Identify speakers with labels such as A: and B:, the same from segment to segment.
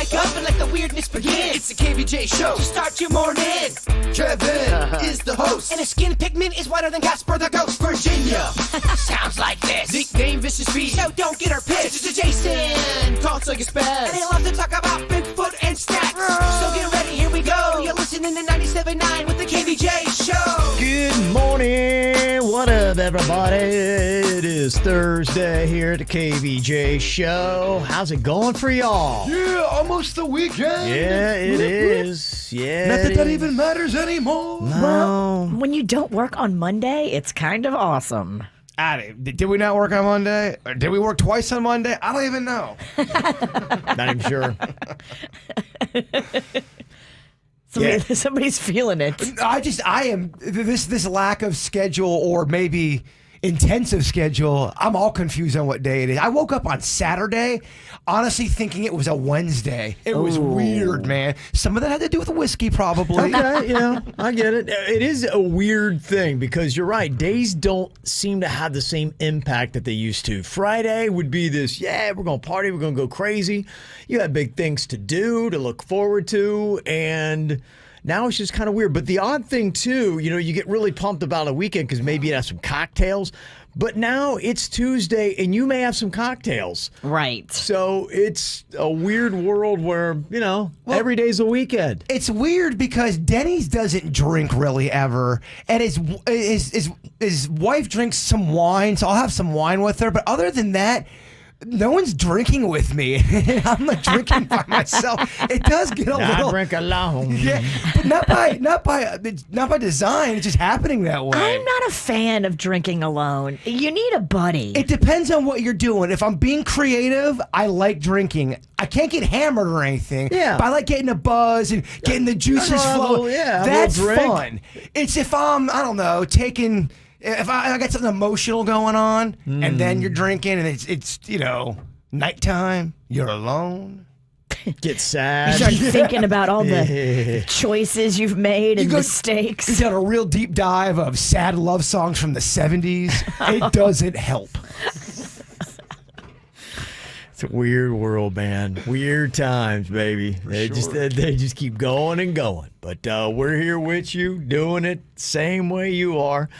A: wake up and let the weirdness begin. It's the KVJ show to start your morning. Kevin is the host, and his skin pigment is whiter than Casper the Ghost. Virginia sounds like this. Nickname Vicious Beast, so don't get her pissed. It's Jason, talks like a spaz, and they love to talk about Bigfoot and stacks. So get ready, here we go. You're listening to 97.9 with the KVJ show.
B: Good morning. What up, everybody? It is Thursday here at the KVJ show. How's it going for y'all?
C: Yeah, almost the weekend.
B: Yeah, it is. Yeah.
C: Not that even matters anymore.
B: No.
D: Well, when you don't work on Monday, it's kind of awesome.
C: Did we not work on Monday? Or did we work twice on Monday? I don't even know.
B: Not even sure.
D: Somebody's feeling it.
C: I am this lack of schedule, or maybe intensive schedule. I'm all confused on what day it is. I woke up on Saturday, honestly thinking it was a Wednesday. It was weird, man. Some of that had to do with whiskey, probably.
B: Okay, yeah, I get it. It is a weird thing because you're right. Days don't seem to have the same impact that they used to. Friday would be this, we're going to party, we're going to go crazy. You have big things to do, to look forward to, and now it's just kind of weird. But the odd thing, too, you get really pumped about a weekend because maybe you have some cocktails. But now it's Tuesday, and you may have some cocktails.
D: Right.
B: So it's a weird world where, every day's a weekend.
C: It's weird because Dennys doesn't drink really ever, and his wife drinks some wine, so I'll have some wine with her. But other than that, no one's drinking with me. I'm not drinking by myself. It does get a little.
B: I drink alone.
C: Yeah, but not by design. It's just happening that way.
D: I'm not a fan of drinking alone. You need a buddy.
C: It depends on what you're doing. If I'm being creative, I like drinking. I can't get hammered or anything.
B: Yeah.
C: But I like getting a buzz and getting the juices flowing.
B: Yeah,
C: that's fun. It's if I'm, I don't know, taking. If I got something emotional going on, and then you're drinking, and it's nighttime, you're alone.
B: Get sad.
D: You start thinking about all the choices you've made and mistakes.
C: You got a real deep dive of sad love songs from the 70s. It doesn't help.
B: It's a weird world, man. Weird times, baby. They just keep going and going. But we're here with you, doing it same way you are.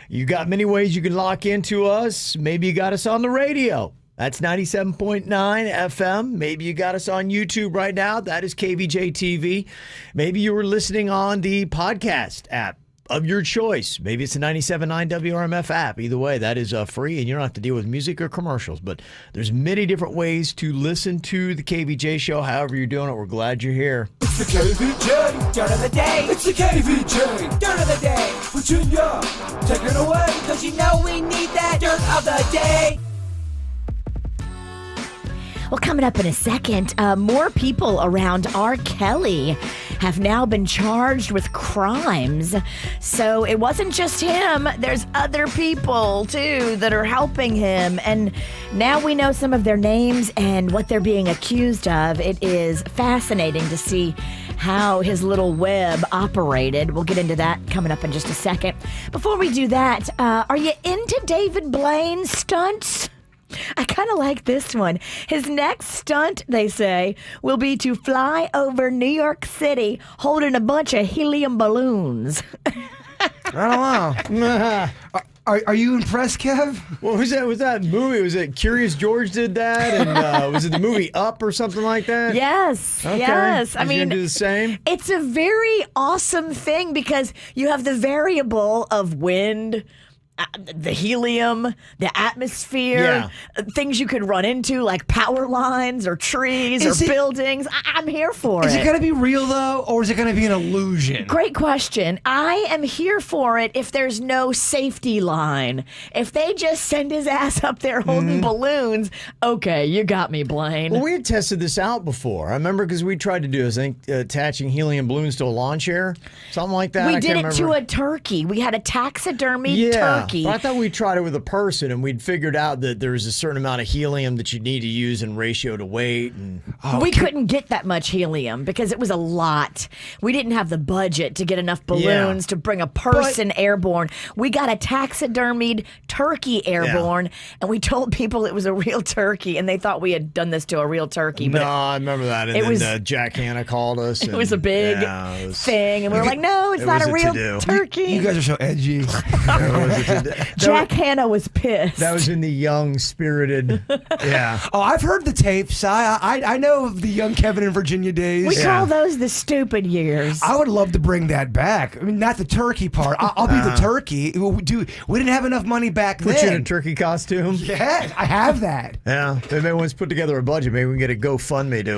B: You got many ways you can lock into us. Maybe you got us on the radio. That's 97.9 FM. Maybe you got us on YouTube right now. That is KVJ TV. Maybe you were listening on the podcast app of your choice. Maybe it's the 97.9 WRMF app. Either way, that is free, and you don't have to deal with music or commercials. But there's many different ways to listen to the KVJ show. However you're doing it, we're glad you're here.
A: It's the KVJ dirt of the day. It's the KVJ dirt of the day. Virginia, take it away, cause we need that dirt of the day.
D: Well, coming up in a second, more people around R. Kelly have now been charged with crimes. So it wasn't just him. There's other people, too, that are helping him. And now we know some of their names and what they're being accused of. It is fascinating to see how his little web operated. We'll get into that coming up in just a second. Before we do that, are you into David Blaine's stunts? I kind of like this one. His next stunt, they say, will be to fly over New York City holding a bunch of helium balloons.
C: I don't know. Are you impressed, Kev?
B: What was that? Was that movie? Was it Curious George did that? And was it the movie Up or something like that?
D: Yes.
B: Okay.
D: Yes.
B: I mean, do the same?
D: It's a very awesome thing because you have the variable of wind, the helium, the atmosphere, things you could run into like power lines or trees or buildings. I'm here for it.
C: Is it going to be real, though, or is it going to be an illusion?
D: Great question. I am here for it if there's no safety line. If they just send his ass up there holding balloons, okay, you got me, Blaine.
B: Well, we had tested this out before. I remember because we tried to do, I think, attaching helium balloons to a lawn chair, something like that.
D: We did it to a turkey. We had a taxidermy turkey turkey.
B: But I thought we tried it with a person, and we'd figured out that there's a certain amount of helium that you need to use in ratio to weight. And
D: We couldn't get that much helium because it was a lot. We didn't have the budget to get enough balloons to bring a person airborne. We got a taxidermied turkey airborne, and we told people it was a real turkey, and they thought we had done this to a real turkey. But
B: no, I remember that. And then Jack Hanna called us.
D: it was a big thing, and we were like, no, it's not a real turkey.
C: You guys are so edgy.
D: Jack Hanna was pissed.
B: That was in the young, spirited,
C: Oh, I've heard the tapes. I know of the young Kevin and Virginia days.
D: We call those the stupid years.
C: I would love to bring that back. I mean, not the turkey part. I'll be the turkey. We didn't have enough money back then.
B: Put you in a turkey costume?
C: Yes, I have that.
B: Yeah. Maybe once put together a budget, maybe we can get a GoFundMe to...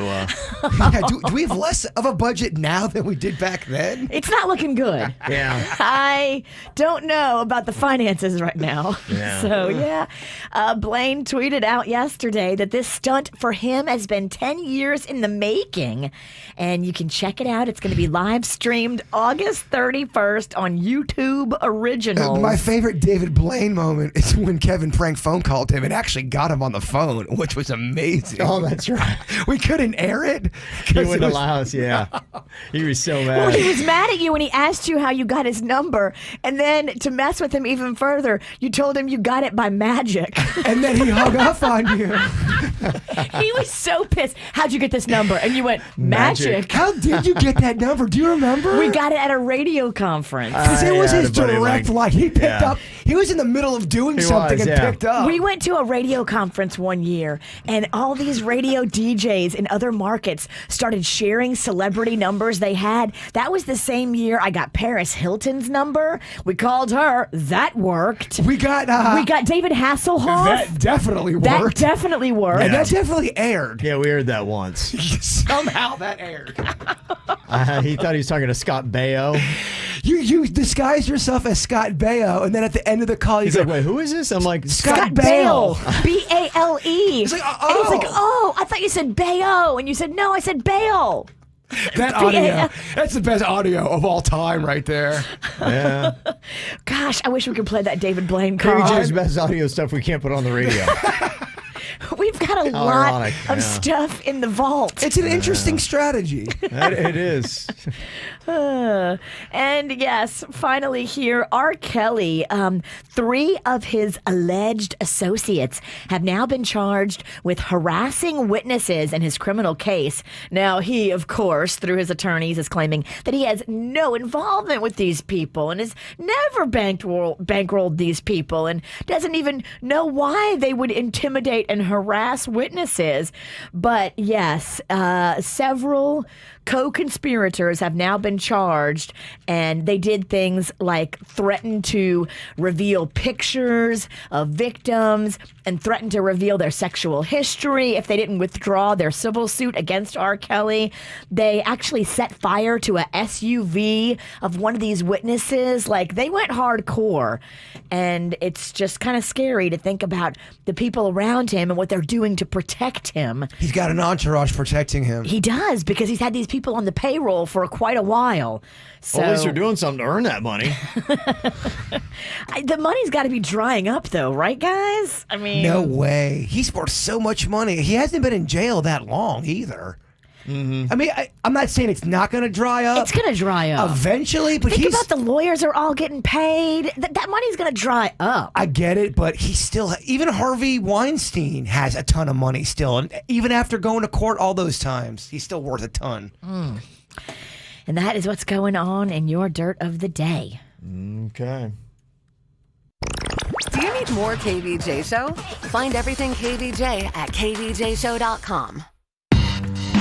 C: Do we have less of a budget now than we did back then?
D: It's not looking good.
B: Yeah.
D: I don't know about the finances right now.
B: Yeah.
D: So, Blaine tweeted out yesterday that this stunt for him has been 10 years in the making. And you can check it out. It's going to be live streamed August 31st on YouTube Originals.
C: My favorite David Blaine moment is when Kevin prank phone called him and actually got him on the phone, which was amazing.
B: Oh, that's right.
C: We couldn't air it.
B: He wouldn't allow us, He was so mad.
D: Well, he was mad at you when he asked you how you got his number. And then to mess with him even further, you told him you got it by magic.
C: And then he hung up on you.
D: He was so pissed. How'd you get this number? And you went, magic.
C: How did you get that number? Do you remember?
D: We got it at a radio conference.
C: Because it was his
B: buddy,
C: direct line. He picked up. He was in the middle of doing something and picked up.
D: We went to a radio conference one year, and all these radio DJs in other markets started sharing celebrity numbers they had. That was the same year I got Paris Hilton's number. We called her. That worked.
C: We got
D: David Hasselhoff.
C: That definitely worked.
D: That definitely worked.
C: And that definitely aired.
B: Yeah, we aired that once.
C: Somehow that aired.
B: He thought he was talking to Scott Baio.
C: You disguised yourself as Scott Baio, and then at the end of the call,
B: He's like, wait, who is this? I'm like,
D: Scott Bale. B-A-L-E.
C: He's like,
D: And he's like, oh, I thought you said Baio. And you said, no, I said Bale.
C: That audio, that's the best audio of all time right there.
B: Yeah.
D: Gosh, I wish we could play that David Blaine call.
B: KVJ's best audio stuff we can't put on the radio.
D: We've got a lot of stuff in the vault.
C: It's an interesting strategy.
B: It is.
D: And yes, finally here, R. Kelly, 3 of his alleged associates have now been charged with harassing witnesses in his criminal case. Now, he, of course, through his attorneys, is claiming that he has no involvement with these people and has never bankrolled these people and doesn't even know why they would intimidate and harass witnesses. But yes, several co-conspirators have now been charged, and they did things like threaten to reveal pictures of victims and threaten to reveal their sexual history if they didn't withdraw their civil suit against R. Kelly. They actually set fire to a SUV of one of these witnesses. Like, they went hardcore, and it's just kind of scary to think about the people around him and what they're doing to protect him.
C: He's got an entourage protecting him.
D: He does, because he's had these people on the payroll for quite a while. So
B: Well, at least they're doing something to earn that money.
D: the money's got to be drying up, though, right, guys? I mean,
C: No way. He's worth so much money. He hasn't been in jail that long either. Mm-hmm. I mean, I'm not saying it's not going to dry up.
D: it's going to dry up
C: Eventually, but
D: Think about the lawyers are all getting paid. That money's going to dry up.
C: I get it, but he's still, even Harvey Weinstein has a ton of money still. And even after going to court all those times, he's still worth a ton.
D: And that is what's going on in your dirt of the day.
B: Okay.
E: Do you need more KVJ Show? Find everything KVJ at kvjshow.com.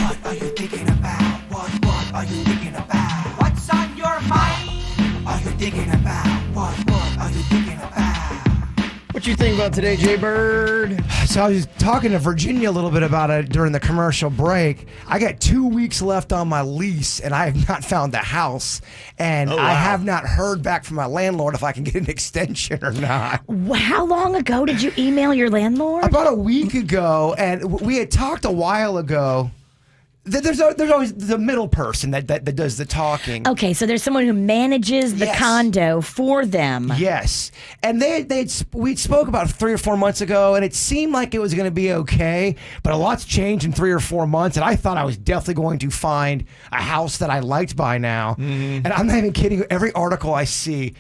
A: What are you thinking about? What are you thinking about? What's on your mind? Are you thinking about? What are you thinking about?
B: What you think about today, Jaybird?
C: So I was talking to Virginia a little bit about it during the commercial break. I got 2 weeks left on my lease, and I have not found the house. And I have not heard back from my landlord if I can get an extension or not.
D: How long ago did you email your landlord?
C: About a week ago, and we had talked a while ago. There's always the middle person that does the talking.
D: Okay, so there's someone who manages the condo for them.
C: Yes, and we spoke about 3 or 4 months ago, and it seemed like it was going to be okay, but a lot's changed in 3 or 4 months, and I thought I was definitely going to find a house that I liked by now. And I'm not even kidding you. Every article I see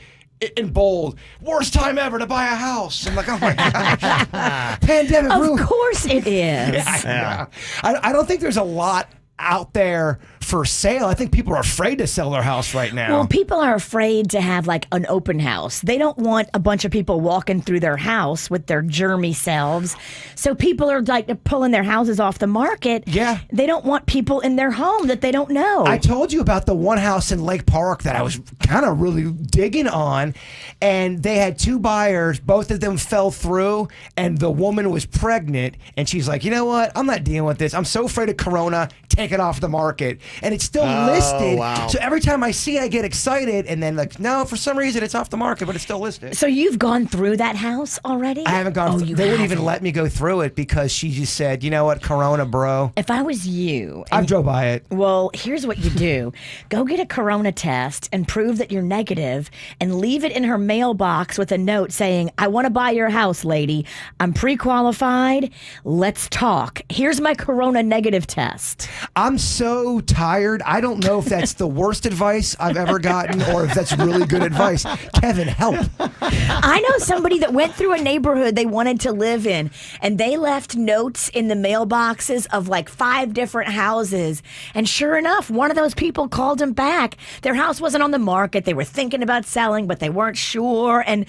C: in bold, worst time ever to buy a house. I'm like, oh my gosh. Pandemic.
D: Of course it is.
C: Yeah. I don't think there's a lot out there for sale. I think people are afraid to sell their house right now.
D: Well, people are afraid to have like an open house. They don't want a bunch of people walking through their house with their germy selves. So people are like pulling their houses off the market.
C: Yeah.
D: They don't want people in their home that they don't know.
C: I told you about the one house in Lake Park that I was kind of really digging on, and they had 2 buyers. Both of them fell through, and the woman was pregnant, and she's like, you know what? I'm not dealing with this. I'm so afraid of Corona. Take it off the market. And it's still listed.
B: Wow.
C: So every time I see it, I get excited, and then like, no, for some reason it's off the market, but it's still listed.
D: So you've gone through that house already?
C: I haven't gone through. They wouldn't even
D: haven't.
C: let me go through it because she just said, you know what, Corona, bro.
D: If I was you...
C: I drove by it.
D: Well, here's what you do. Go get a corona test and prove that you're negative and leave it in her mailbox with a note saying, I want to buy your house, lady. I'm pre-qualified. Let's talk. Here's my corona negative test.
C: I'm so tired. I don't know if that's the worst advice I've ever gotten or if that's really good advice. Kevin, help.
D: I know somebody that went through a neighborhood they wanted to live in, and they left notes in the mailboxes of like 5 different houses. And sure enough, one of those people called them back. Their house wasn't on the market. They were thinking about selling, but they weren't sure. And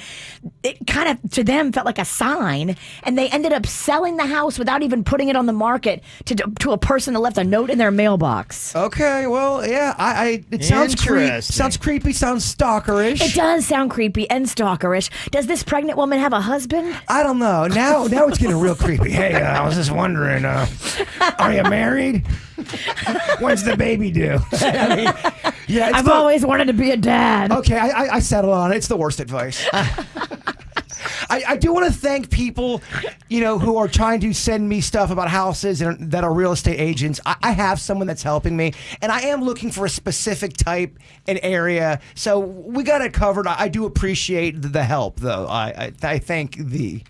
D: it kind of, to them, felt like a sign. And they ended up selling the house without even putting it on the market to a person that left a note in their mailbox.
C: Okay, well, yeah, it sounds sounds creepy, sounds stalkerish.
D: It does sound creepy and stalkerish. Does this pregnant woman have a husband?
C: I don't know. Now it's getting real creepy. Hey, I was just wondering, are you married? When's the baby due? I mean, yeah,
D: I've always wanted to be a dad.
C: Okay, I settled on it. It's the worst advice. I do want to thank people, who are trying to send me stuff about houses and that are real estate agents. I have someone that's helping me, and I am looking for a specific type and area. So we got it covered. I do appreciate the help, though. I thank thee.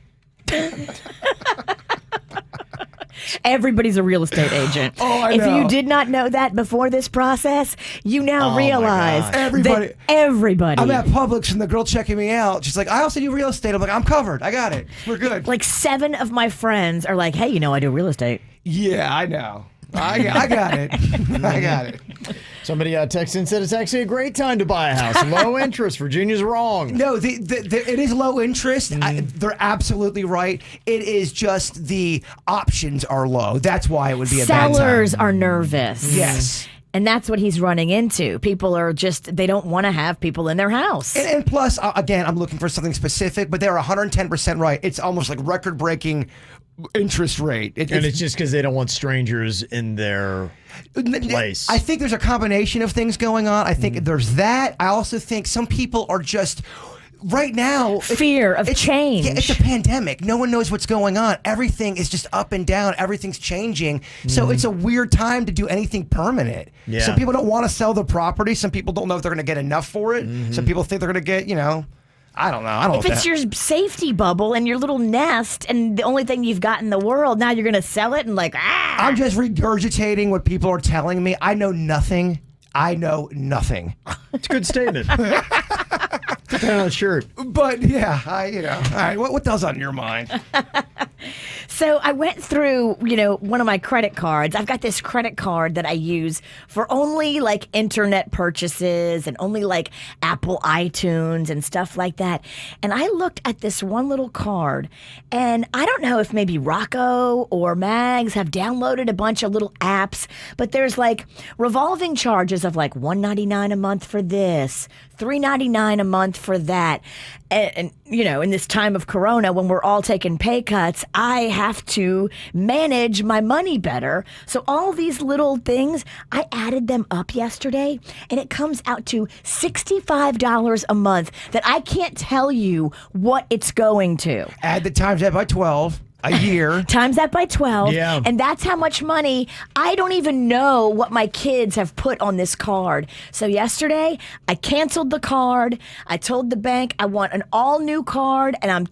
D: Everybody's a real estate agent.
C: Oh, I
D: if
C: know.
D: you did not know that before this process, you now realize
C: Everybody.
D: that everybody.
C: I'm at Publix and the girl checking me out. She's like, I also do real estate. I'm like, I'm covered. I got it. We're good.
D: Like 7 of my friends are like, hey, I do real estate.
C: Yeah, I know. I got it. I got it.
B: Somebody texted and said it's actually a great time to buy a house. Low interest. Virginia's wrong.
C: No, it is low interest. They're absolutely right. It is just the options are low. That's why it would be a bad time.
D: Sellers are nervous.
C: Yes.
D: And that's what he's running into. People are they don't want to have people in their house.
C: And plus, again, I'm looking for something specific, but they're 110% right. It's almost like record-breaking interest rate.
B: It's just because they don't want strangers in their place.
C: I think there's a combination of things going on. I think there's that. I also think some people are just... Right now,
D: fear of change.
C: Yeah, it's a pandemic. No one knows what's going on. Everything is just up and down. Everything's changing. So it's a weird time to do anything permanent.
B: Yeah.
C: Some people don't want to sell the property. Some people don't know if they're going to get enough for it. Some people think they're going to get, I don't know. I don't know.
D: If it's your safety bubble and your little nest and the only thing you've got in the world, now you're going to sell it and
C: I'm just regurgitating what people are telling me. I know nothing.
B: It's a good statement. Put that on a shirt.
C: But yeah, all right. What the hell's on your mind?
D: So I went through, one of my credit cards. I've got this credit card that I use for only like internet purchases and only like Apple iTunes and stuff like that. And I looked at this one little card, and I don't know if maybe Rocco or Mags have downloaded a bunch of little apps, but there's like revolving charges of like $1.99 a month for this, $3.99 a month for that. And in this time of Corona, when we're all taking pay cuts, I have to manage my money better. So all these little things, I added them up yesterday, and it comes out to $65 a month that I can't tell you what it's going to.
C: Add the times that by 12. a year.
D: Times that by 12.
B: Yeah.
D: And that's how much money. I don't even know what my kids have put on this card. So yesterday, I canceled the card. I told the bank I want an all new card, and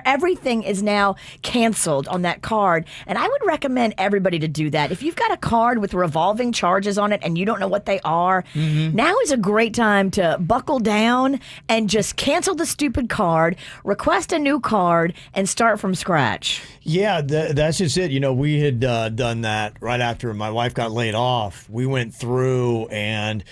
D: everything is now canceled on that card. And I would recommend everybody to do that. If you've got a card with revolving charges on it and you don't know what they are, now is a great time to buckle down and just cancel the stupid card, request a new card, and start from scratch.
B: Yeah, that's just it. We had done that right after my wife got laid off. We went through, and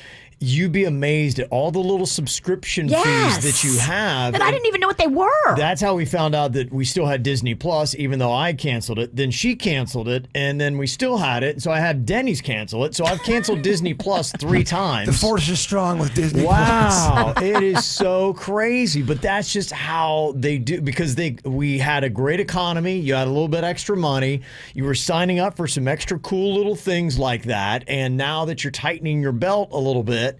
B: you'd be amazed at all the little subscription fees that you have.
D: And I didn't even know what they were.
B: That's how we found out that we still had Disney Plus, even though I canceled it. Then she canceled it, and then we still had it. So I had Dennys cancel it. So I've canceled Disney Plus 3 times.
C: The force is strong with Disney
B: Wow, it is so crazy. But that's just how they do, because we had a great economy. You had a little bit extra money. You were signing up for some extra cool little things like that. And now that you're tightening your belt a little bit,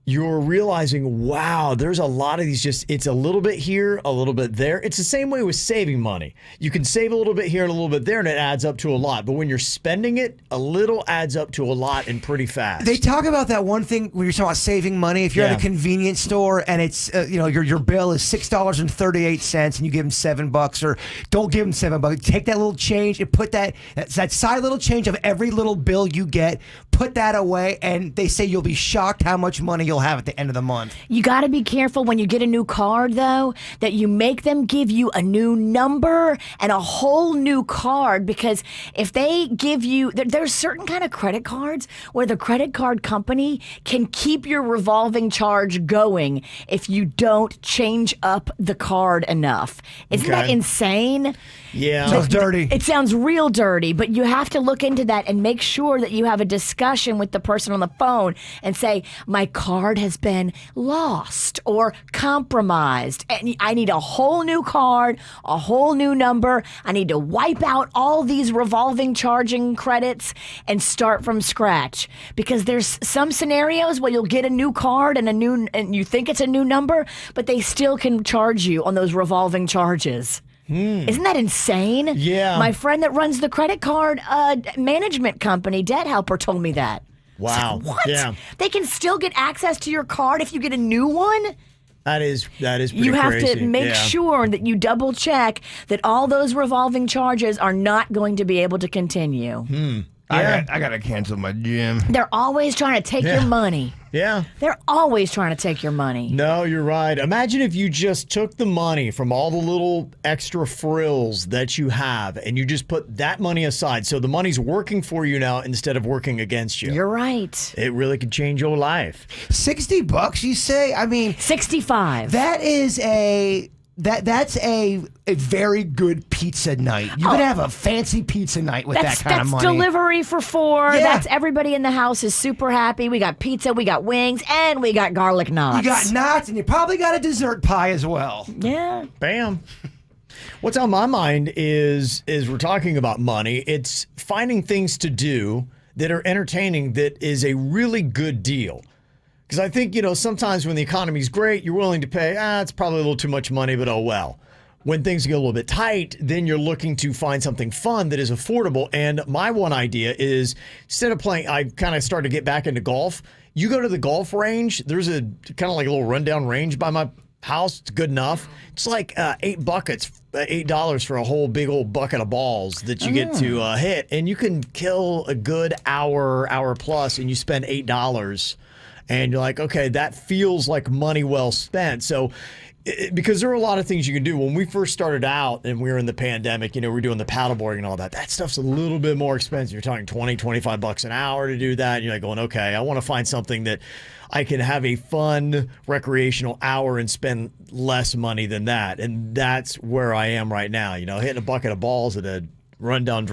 B: you're realizing, wow, there's a lot of these it's a little bit here, a little bit there. It's the same way with saving money. You can save a little bit here and a little bit there, and it adds up to a lot. But when you're spending it, a little adds up to a lot and pretty fast.
C: They talk about that one thing when you're talking about saving money. If you're at a convenience store and it's your bill is $6.38 and you give them $7, or don't give them $7, take that little change and put that side little change of every little bill you get, put that away, and they say you'll be shocked how much money you'll have at the end of the month.
D: You got to be careful when you get a new card, though, that you make them give you a new number and a whole new card, because if they give you, there's certain kind of credit cards where the credit card company can keep your revolving charge going if you don't change up the card enough. Isn't that insane?
B: Yeah.
C: Sounds dirty.
D: It sounds real dirty, but you have to look into that and make sure that you have a discussion with the person on the phone and say, my card has been lost or compromised, and I need a whole new card, a whole new number. I need to wipe out all these revolving charging credits and start from scratch, because there's some scenarios where you'll get a new card and you think it's a new number, but they still can charge you on those revolving charges. Isn't that insane?
B: Yeah.
D: My friend that runs the credit card management company, Debt Helper, told me that.
B: Wow.
D: It's like, what?
B: Yeah.
D: They can still get access to your card if you get a new one?
B: That is pretty
D: You have
B: crazy.
D: to make sure that you double check that all those revolving charges are not going to be able to continue.
C: I got to cancel my gym.
D: They're always trying to take your money.
B: Yeah.
D: They're always trying to take your money.
B: No, you're right. Imagine if you just took the money from all the little extra frills that you have and you just put that money aside. So the money's working for you now instead of working against you.
D: You're right.
B: It really could change your life.
C: $60, you say? I mean,
D: 65.
C: that is that's a very good pizza night. You could have a fancy pizza night with that kind of money.
D: That's delivery for 4.
C: Yeah.
D: That's everybody in the house is super happy. We got pizza, we got wings, and we got garlic knots.
C: You got knots, and you probably got a dessert pie as well.
D: Yeah.
B: Bam. What's on my mind is we're talking about money. It's finding things to do that are entertaining that is a really good deal. Because I think, sometimes when the economy's great, you're willing to pay, it's probably a little too much money, but oh well. When things get a little bit tight, then you're looking to find something fun that is affordable. And my one idea is, instead of playing, I kind of started to get back into golf. You go to the golf range, there's a kind of like a little rundown range by my house. It's good enough. It's like $8 for a whole big old bucket of balls that you get to hit. And you can kill a good hour plus, and you spend $8. And you're like, okay, that feels like money well spent. So, because there are a lot of things you can do. When we first started out and we were in the pandemic, we're doing the paddleboarding and all that. That stuff's a little bit more expensive. You're talking $20-25 an hour to do that. And you're like going, okay, I want to find something that I can have a fun recreational hour and spend less money than that. And that's where I am right now. Hitting a bucket of balls at a rundown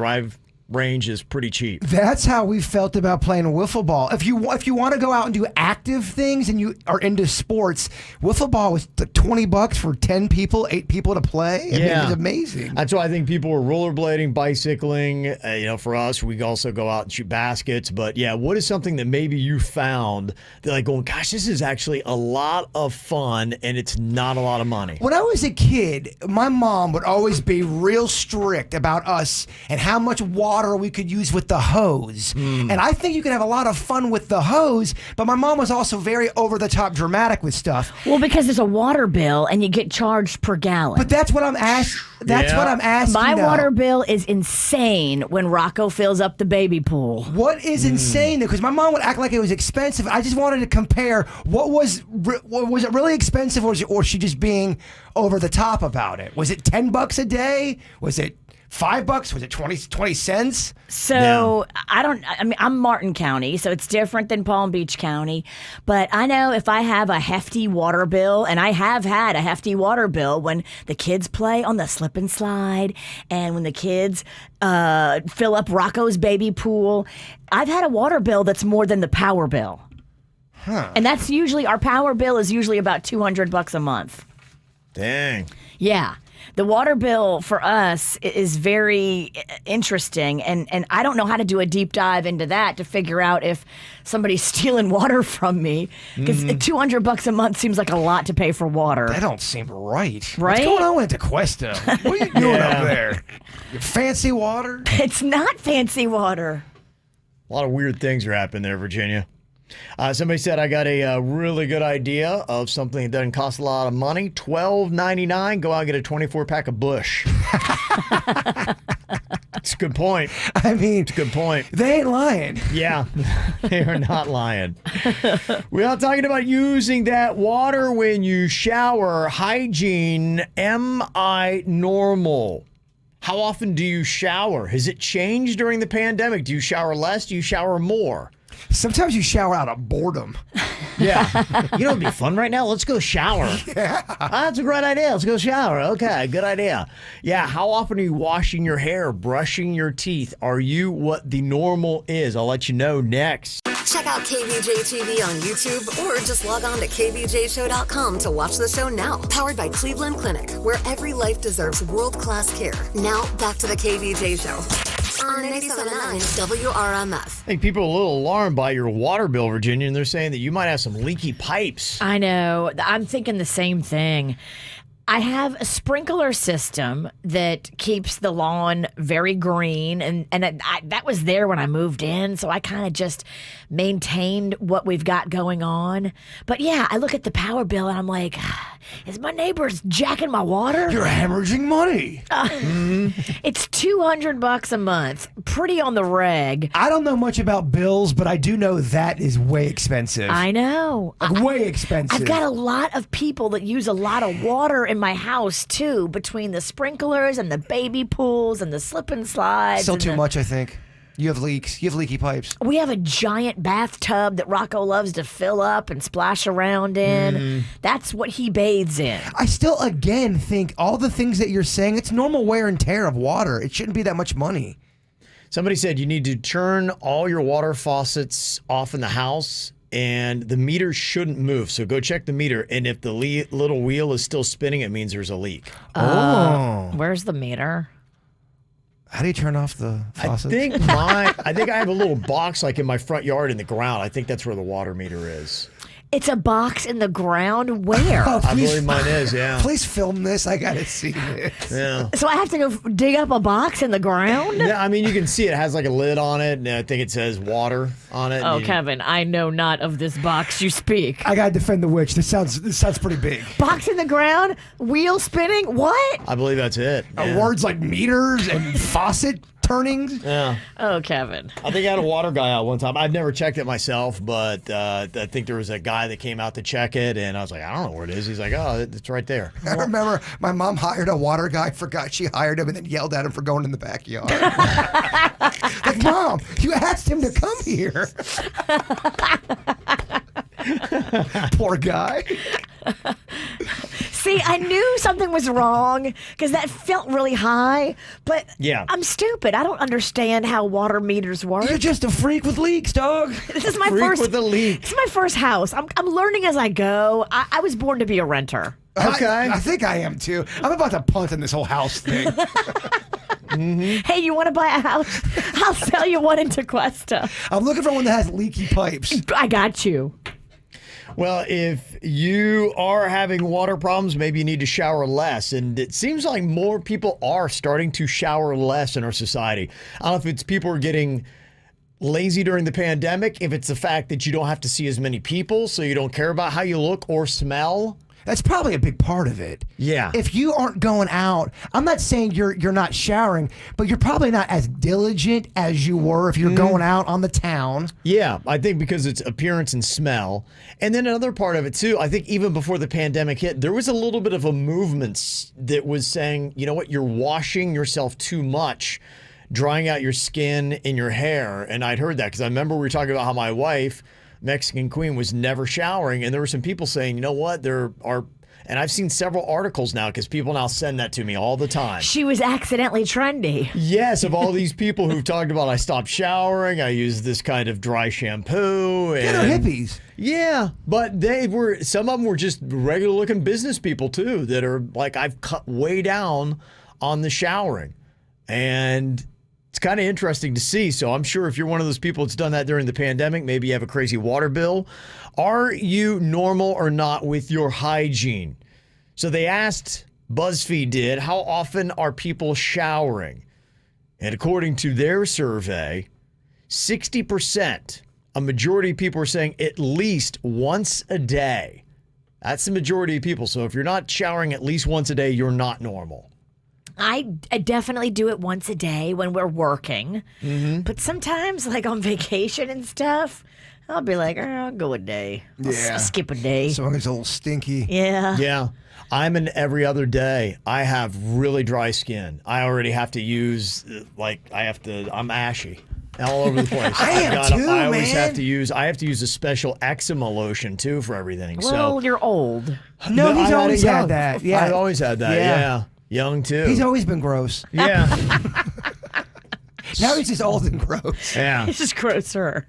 B: range is pretty cheap.
C: That's how we felt about playing wiffle ball. If you want to go out and do active things and you are into sports, wiffle ball was $20 for 10 people, 8 people to play. I mean, it was amazing.
B: That's why I think people were rollerblading, bicycling. For us, we also go out and shoot baskets. But yeah, what is something that maybe you found that like going, gosh, this is actually a lot of fun and it's not a lot of money?
C: When I was a kid, my mom would always be real strict about us and how much water we could use with the hose. And I think you could have a lot of fun with the hose, but my mom was also very over-the-top dramatic with stuff.
D: Well, because there's a water bill and you get charged per gallon.
C: But that's what I'm asking. That's what I'm asking.
D: My
C: now.
D: water bill is insane when Rocco fills up the baby pool.
C: What is insane though? Because my mom would act like it was expensive. I just wanted to compare what was it really expensive, or was she just being over the top about it? Was it $10 a day? Was it $5? Was it 20 cents?
D: So I'm Martin County, so it's different than Palm Beach County. But I know if I have a hefty water bill, and I have had a hefty water bill when the kids play on the slip and slide, and when the kids fill up Rocco's baby pool, I've had a water bill that's more than the power bill. And that's usually, our power bill is usually about $200 a month.
B: Dang.
D: Yeah. The water bill for us is very interesting, and I don't know how to do a deep dive into that to figure out if somebody's stealing water from me, because $200 a month seems like a lot to pay for water.
C: That don't seem right.
D: Right?
C: What's going on with DeQuesta? What are you doing up there? Fancy water?
D: It's not fancy water.
B: A lot of weird things are happening there, Virginia. Somebody said, I got a really good idea of something that doesn't cost a lot of money. $12.99. Go out and get a 24-pack of Bush. It's a good point.
C: I mean,
B: it's a good point.
C: They ain't lying.
B: Yeah, they are not lying. We're not talking about using that water when you shower. Hygiene, am I normal? How often do you shower? Has it changed during the pandemic? Do you shower less? Do you shower more?
C: Sometimes you shower out of boredom.
B: Yeah. You know what would be fun right now? Let's go shower. Yeah. That's a great idea. Let's go shower. Okay, good idea. Yeah, how often are you washing your hair, brushing your teeth? Are you what the normal is? I'll let you know next.
E: Check out KVJ TV on YouTube or just log on to kvjshow.com to watch the show now. Powered by Cleveland Clinic, where every life deserves world-class care. Now, back to the KVJ Show on 97.9 WRMF.
B: I think people are a little alarmed by your water bill, Virginia, and they're saying that you might have some leaky pipes.
D: I know. I'm thinking the same thing. I have a sprinkler system that keeps the lawn very green, and that was there when I moved in, so I kind of just maintained what we've got going on. But yeah, I look at the power bill and I'm like, is my neighbor's jacking my water?
C: You're hemorrhaging money.
D: It's $200 a month, pretty on the reg.
C: I don't know much about bills, but I do know that is way expensive.
D: I know.
C: Way expensive.
D: I've got a lot of people that use a lot of water in my house too, between the sprinklers and the baby pools and the slip and slides.
C: Still too much, I think. You have leaks. You have leaky pipes.
D: We have a giant bathtub that Rocco loves to fill up and splash around in. That's what he bathes in.
C: I still, again, think all the things that you're saying, it's normal wear and tear of water. It shouldn't be that much money.
B: Somebody said you need to turn all your water faucets off in the house, and the meter shouldn't move. So go check the meter, and if the little wheel is still spinning, it means there's a leak.
D: Where's the meter?
C: How do you turn off the faucet?
B: I think I have a little box like in my front yard in the ground. I think that's where the water meter is.
D: It's a box in the ground where?
B: I believe mine is, yeah.
C: Please film this. I got to see this.
B: Yeah.
D: So I have to go dig up a box in the ground?
B: Yeah, I mean, you can see it has like a lid on it, and I think it says water on it.
D: Oh, Kevin, I know not of this box you speak.
C: I got to defend the witch. This sounds pretty big.
D: Box in the ground? Wheel spinning? What?
B: I believe that's it. Yeah.
C: Words like meters and faucet turnings.
B: Yeah.
D: Oh, Kevin.
B: I think I had a water guy out one time. I've never checked it myself, but I think there was a guy that came out to check it, and I was like, I don't know where it is. He's like, oh, it's right there.
C: I remember my mom hired a water guy, forgot she hired him, and then yelled at him for going in the backyard. Like, Mom, you asked him to come here. Poor guy.
D: See, I knew something was wrong because that felt really high, but
B: Yeah.
D: I'm stupid. I don't understand how water meters work.
C: You're just a freak with leaks, dog.
D: This is my
B: Freak
D: first.
B: with a leak.
D: This is my first house. I'm learning as I go. I was born to be a renter.
B: Okay.
C: I think I am too. I'm about to punt in this whole house thing.
D: Hey, you want to buy a house? I'll sell you one in Tequesta.
C: I'm looking for one that has leaky pipes.
D: I got you.
B: Well, if you are having water problems, maybe you need to shower less. And it seems like more people are starting to shower less in our society. I don't know if it's people are getting lazy during the pandemic, if it's the fact that you don't have to see as many people, so you don't care about how you look or smell.
C: That's probably a big part of it.
B: Yeah.
C: If you aren't going out, I'm not saying you're not showering, but you're probably not as diligent as you were if you're going out on the town.
B: Yeah, I think because it's appearance and smell. And then another part of it too, I think even before the pandemic hit, there was a little bit of a movement that was saying, you know what, you're washing yourself too much, drying out your skin and your hair. And I'd heard that because I remember we were talking about how my wife, Mexican Queen, was never showering. And there were some people saying, you know what, there are, and I've seen several articles now because people now send that to me all the time.
D: She was accidentally trendy.
B: Yes, of all these people who've talked about I stopped showering, I use this kind of dry shampoo.
C: They're
B: And
C: hippies.
B: yeah, but some of them were just regular looking business people too that are like, I've cut way down on the showering. And it's kind of interesting to see. So I'm sure if you're one of those people that's done that during the pandemic, maybe you have a crazy water bill. Are you normal or not with your hygiene? So they asked, BuzzFeed did, how often are people showering? And according to their survey, 60%, a majority of people are saying at least once a day. That's the majority of people. So if you're not showering at least once a day, you're not normal.
D: I definitely do it once a day when we're working. But sometimes, like on vacation and stuff, I'll be like, I'll go a day. I'll skip a day.
C: So it's a little stinky.
D: Yeah.
B: Yeah. I'm an every other day. I have really dry skin. I already have to use, I'm ashy all over the place.
C: I am too,
B: I always
C: man.
B: have to use a special eczema lotion too for everything.
D: Well, you're old.
C: No, he's
B: I
C: always
B: it
C: had
B: young.
C: that. Yeah.
B: I've always had that.
C: Yeah.
B: Yeah. Young too.
C: He's always been gross.
B: yeah.
C: Now he's just old and gross.
B: Yeah.
D: It's just grosser.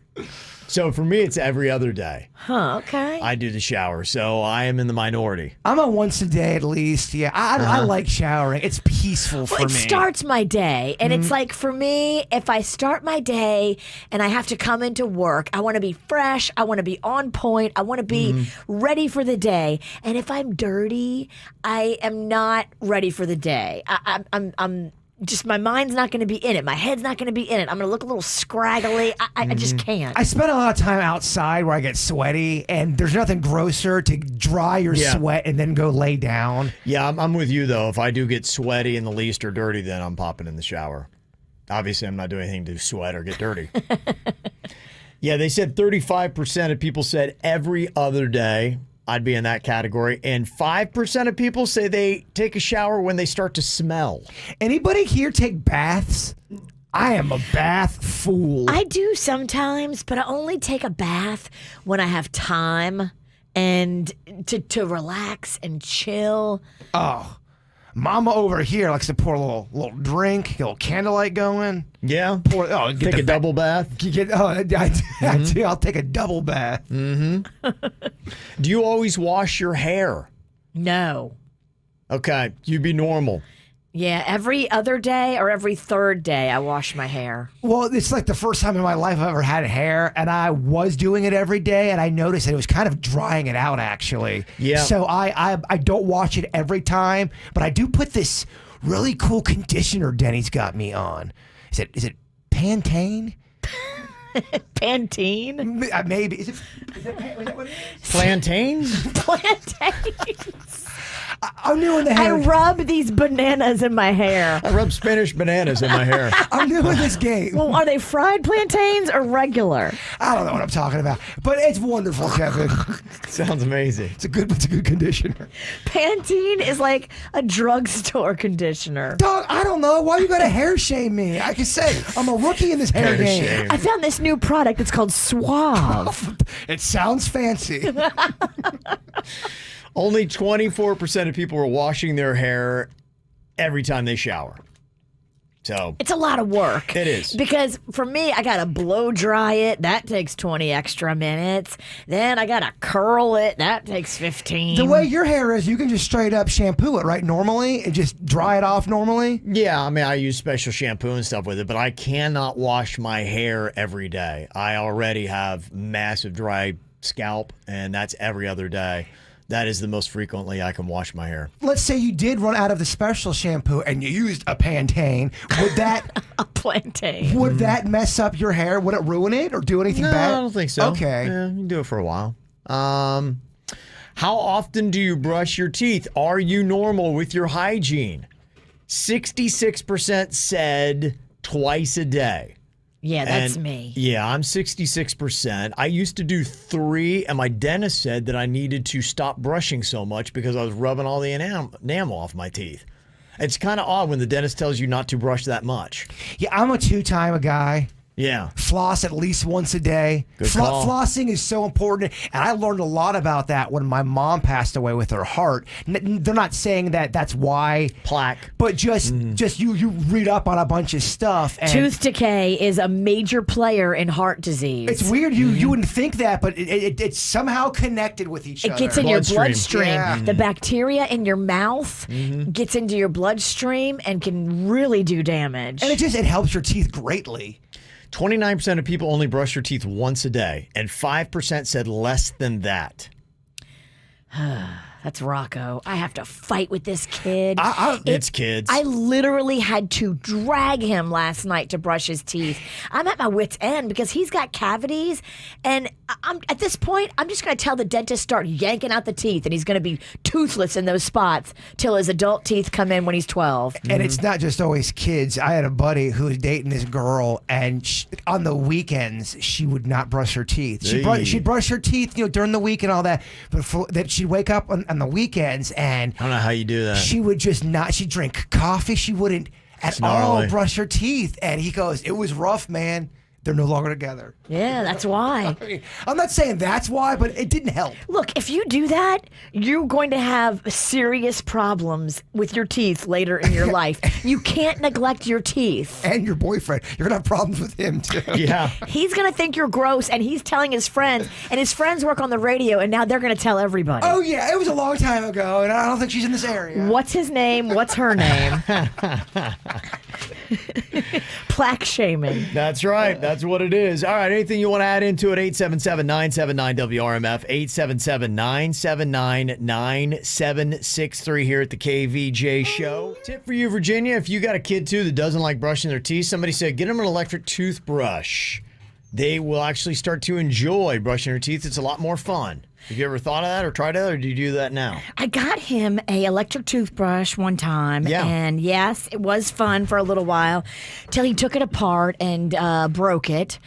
B: So for me, it's every other day.
D: Huh, okay.
B: I do the shower. So I am in the minority.
C: I'm a once a day at least. Yeah, I like showering. It's peaceful for
D: Well, it
C: me.
D: starts my day. And it's like, for me, if I start my day and I have to come into work, I want to be fresh. I want to be on point. I want to be ready for the day. And if I'm dirty, I am not ready for the day. I'm just, my mind's not going to be in it. My head's not going to be in it. I'm going to look a little scraggly. I just can't.
C: I spend a lot of time outside where I get sweaty, and there's nothing grosser to dry your
B: Yeah.
C: sweat and then go lay down.
B: Yeah, I'm with you though. If I do get sweaty in the least or dirty, then I'm popping in the shower. Obviously, I'm not doing anything to sweat or get dirty. Yeah, they said 35% of people said every other day. I'd be in that category. And 5% of people say they take a shower when they start to smell.
C: Anybody here take baths? I am a bath fool.
D: I do sometimes, but I only take a bath when I have time and to relax and chill.
C: Oh, Mama over here likes to pour a little drink, get a little candlelight going.
B: Yeah.
C: Pour, get
B: Take
C: the
B: a double bath.
C: I do. I'll take a double bath.
B: Do you always wash your hair?
D: No.
B: Okay, you be normal.
D: Yeah, every other day or every third day I wash my hair.
C: Well, it's like the first time in my life I've ever had hair, and I was doing it every day, and I noticed that it was kind of drying it out, actually.
B: Yeah.
C: So I don't wash it every time, but I do put this really cool conditioner Denny's got me on. Is it Pantene?
D: Pantene?
C: Maybe. Is that what it is?
B: Plantains?
D: Plantains.
C: I'm new in the
D: I
C: hair.
D: rub these bananas in my hair.
B: I rub Spanish bananas in my hair.
C: I'm new in this game.
D: Well, are they fried plantains or regular?
C: I don't know what I'm talking about, but it's wonderful, Kevin.
B: Sounds amazing.
C: It's a good conditioner.
D: Pantene is like a drugstore conditioner.
C: Dog, I don't know. Why you gotta hair shame me? I can say I'm a rookie in this hair
B: Hair
C: game.
B: shame.
D: I found this new product. It's called Suave.
C: It sounds fancy.
B: Only 24% of people are washing their hair every time they shower. So
D: It's a lot of work.
B: It is.
D: Because for me, I got to blow dry it. That takes 20 extra minutes. Then I got to curl it. That takes 15.
C: The way your hair is, you can just straight up shampoo it, right? Normally, and just dry it off normally.
B: yeah, I mean, I use special shampoo and stuff with it, but I cannot wash my hair every day. I already have massive dry scalp, and that's every other day. That is the most frequently I can wash my hair.
C: Let's say you did run out of the special shampoo and you used a Pantene. Would that
D: A plantain.
C: would that mess up your hair? Would it ruin it or do anything
B: No,
C: bad?
B: I don't think so.
C: Okay.
B: Yeah, you can do it for a while. How often do you brush your teeth? Are you normal with your hygiene? 66% said twice a day.
D: Yeah, that's
B: And,
D: me.
B: Yeah, I'm 66%. I used to do 3, and my dentist said that I needed to stop brushing so much because I was rubbing all the enamel off my teeth. It's kind of odd when the dentist tells you not to brush that much.
C: Yeah, I'm a two-time guy.
B: Yeah.
C: Floss at least once a day.
B: Good call.
C: Flossing is so important, and I learned a lot about that when my mom passed away with her heart. They're not saying that that's why,
B: Plaque.
C: but just you read up on a bunch of stuff. And
D: Tooth decay is a major player in heart disease.
C: it's weird. You wouldn't think that, but it's somehow connected with each other.
D: It gets in your
B: Bloodstream.
D: bloodstream.
C: Yeah.
D: The bacteria in your mouth gets into your bloodstream and can really do damage.
C: and it helps your teeth greatly.
B: 29% of people only brush their teeth once a day, and 5% said less than that.
D: That's Rocco. I have to fight with this kid.
B: It's kids.
D: I literally had to drag him last night to brush his teeth. I'm at my wit's end because he's got cavities, and I'm at this point, I'm just going to tell the dentist start yanking out the teeth, and he's going to be toothless in those spots till his adult teeth come in when he's 12.
C: And it's not just always kids. I had a buddy who was dating this girl, and on the weekends she would not brush her teeth. She'd brush her teeth, during the week and all that. But that she'd wake up on the weekends, and
B: I don't know how you do that.
C: she would just not. She'd drink coffee. She wouldn't at all
B: gnarly.
C: brush her teeth. And he goes, "It was rough, man. They're no longer together."
D: Yeah, that's why.
C: I mean, I'm not saying that's why, but it didn't help.
D: Look, if you do that, you're going to have serious problems with your teeth later in your life. You can't neglect your teeth.
C: And your boyfriend, you're gonna have problems with him too.
B: Yeah.
D: He's going to think you're gross, and he's telling his friends, and his friends work on the radio, and now they're going to tell everybody.
C: Oh yeah, it was a long time ago, and I don't think she's in this area.
D: What's his name? What's her name? Plaque shaming.
B: That's right. That's what it is. All right. Anything you want to add into it? 877-979-WRMF. 877-979-9763 here at the KVJ Show. Tip for you, Virginia. If you got a kid, too, that doesn't like brushing their teeth, somebody said, get them an electric toothbrush. They will actually start to enjoy brushing their teeth. It's a lot more fun. Have you ever thought of that or tried that, or do you do that now?
D: I got him a electric toothbrush one time,
B: Yeah.
D: and yes, it was fun for a little while, till he took it apart and broke it.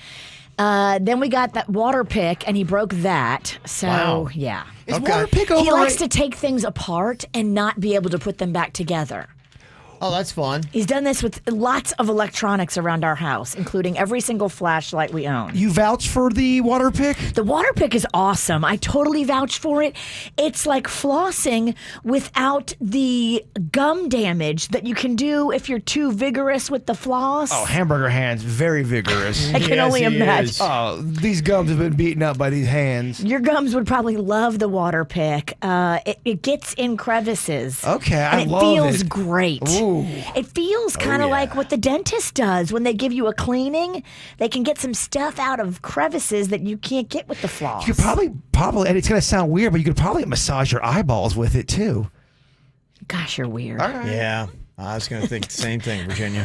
D: Then we got that water pick, and he broke that. So,
B: Wow.
D: yeah.
C: Is water pick over?
D: He likes to take things apart and not be able to put them back together.
B: Oh, that's fun.
D: He's done this with lots of electronics around our house, including every single flashlight we own.
C: You vouch for the water pick?
D: The water pick is awesome. I totally vouch for it. It's like flossing without the gum damage that you can do if you're too vigorous with the floss.
C: Oh, hamburger hands, very vigorous.
D: I can
B: Yes,
D: only
B: he
D: imagine.
B: is.
C: Oh, these gums have been beaten up by these hands.
D: Your gums would probably love the water pick. It gets in crevices.
C: Okay,
D: and
C: I
D: it
C: love
D: feels
C: it.
D: great.
C: Ooh.
D: It feels kind of
B: yeah.
D: like what the dentist does when they give you a cleaning. They can get some stuff out of crevices that you can't get with the floss.
C: You could probably, and it's going to sound weird, but you could probably massage your eyeballs with it too.
D: Gosh, you're weird.
C: All right.
B: Yeah. I was going to think the same thing, Virginia.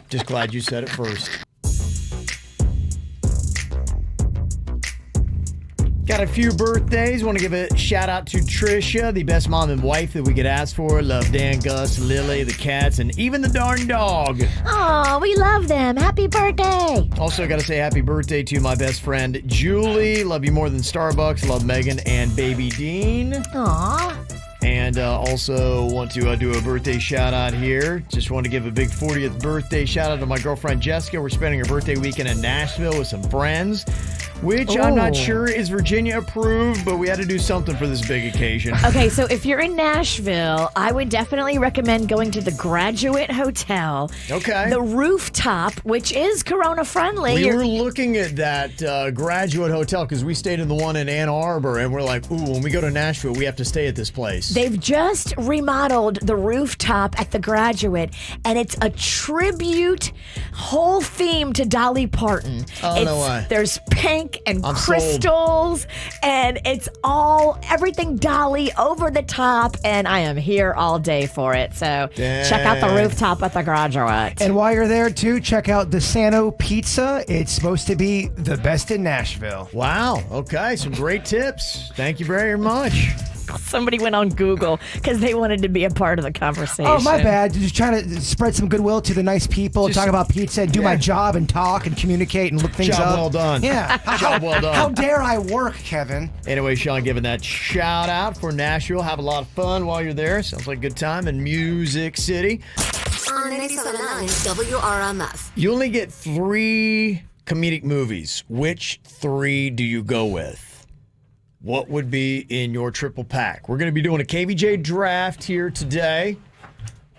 B: Just glad you said it first. Got a few birthdays. Want to give a shout out to Trisha, the best mom and wife that we could ask for. Love Dan, Gus, Lily, the cats, and even the darn dog.
D: Oh, we love them. Happy birthday.
B: Also got to say happy birthday to my best friend, Julie. Love you more than Starbucks. Love Megan and baby Dean.
D: Aw.
B: And also want to do a birthday shout out here. Just want to give a big 40th birthday shout out to my girlfriend Jessica. We're spending her birthday weekend in Nashville with some friends. which I'm not
D: Ooh.
B: sure is Virginia approved, but we had to do something for this big occasion.
D: Okay, so if you're in Nashville, I would definitely recommend going to the Graduate Hotel.
B: Okay.
D: The rooftop, which is corona friendly.
B: We were looking at that Graduate Hotel because we stayed in the one in Ann Arbor, and we're like, ooh, when we go to Nashville, we have to stay at this place.
D: They've just remodeled the rooftop at the Graduate, and it's a tribute, whole theme to Dolly Parton.
B: Oh, no way.
D: There's pink and
B: I'm
D: crystals, and it's all everything Dolly over the top, and I am here all day for it. So check out the rooftop at the Graduate.
C: And while you're there, too, check out DeSanto Pizza. It's supposed to be the best in Nashville.
B: Wow. Okay. Some great tips. Thank you very much.
D: Somebody went on Google because they wanted to be a part of the conversation.
C: Oh, my bad. Just trying to spread some goodwill to the nice people, talk about pizza, and do my job and talk and communicate and look things
B: Job
C: up.
B: well done.
C: Yeah.
B: Job well done.
C: How dare I work, Kevin?
B: Anyway, Sean, giving that shout out for Nashville. Have a lot of fun while you're there. Sounds like a good time in Music City.
E: On 97.9 WRMF.
B: You only get 3 comedic movies. Which 3 do you go with? What would be in your triple pack? We're going to be doing a KVJ draft here today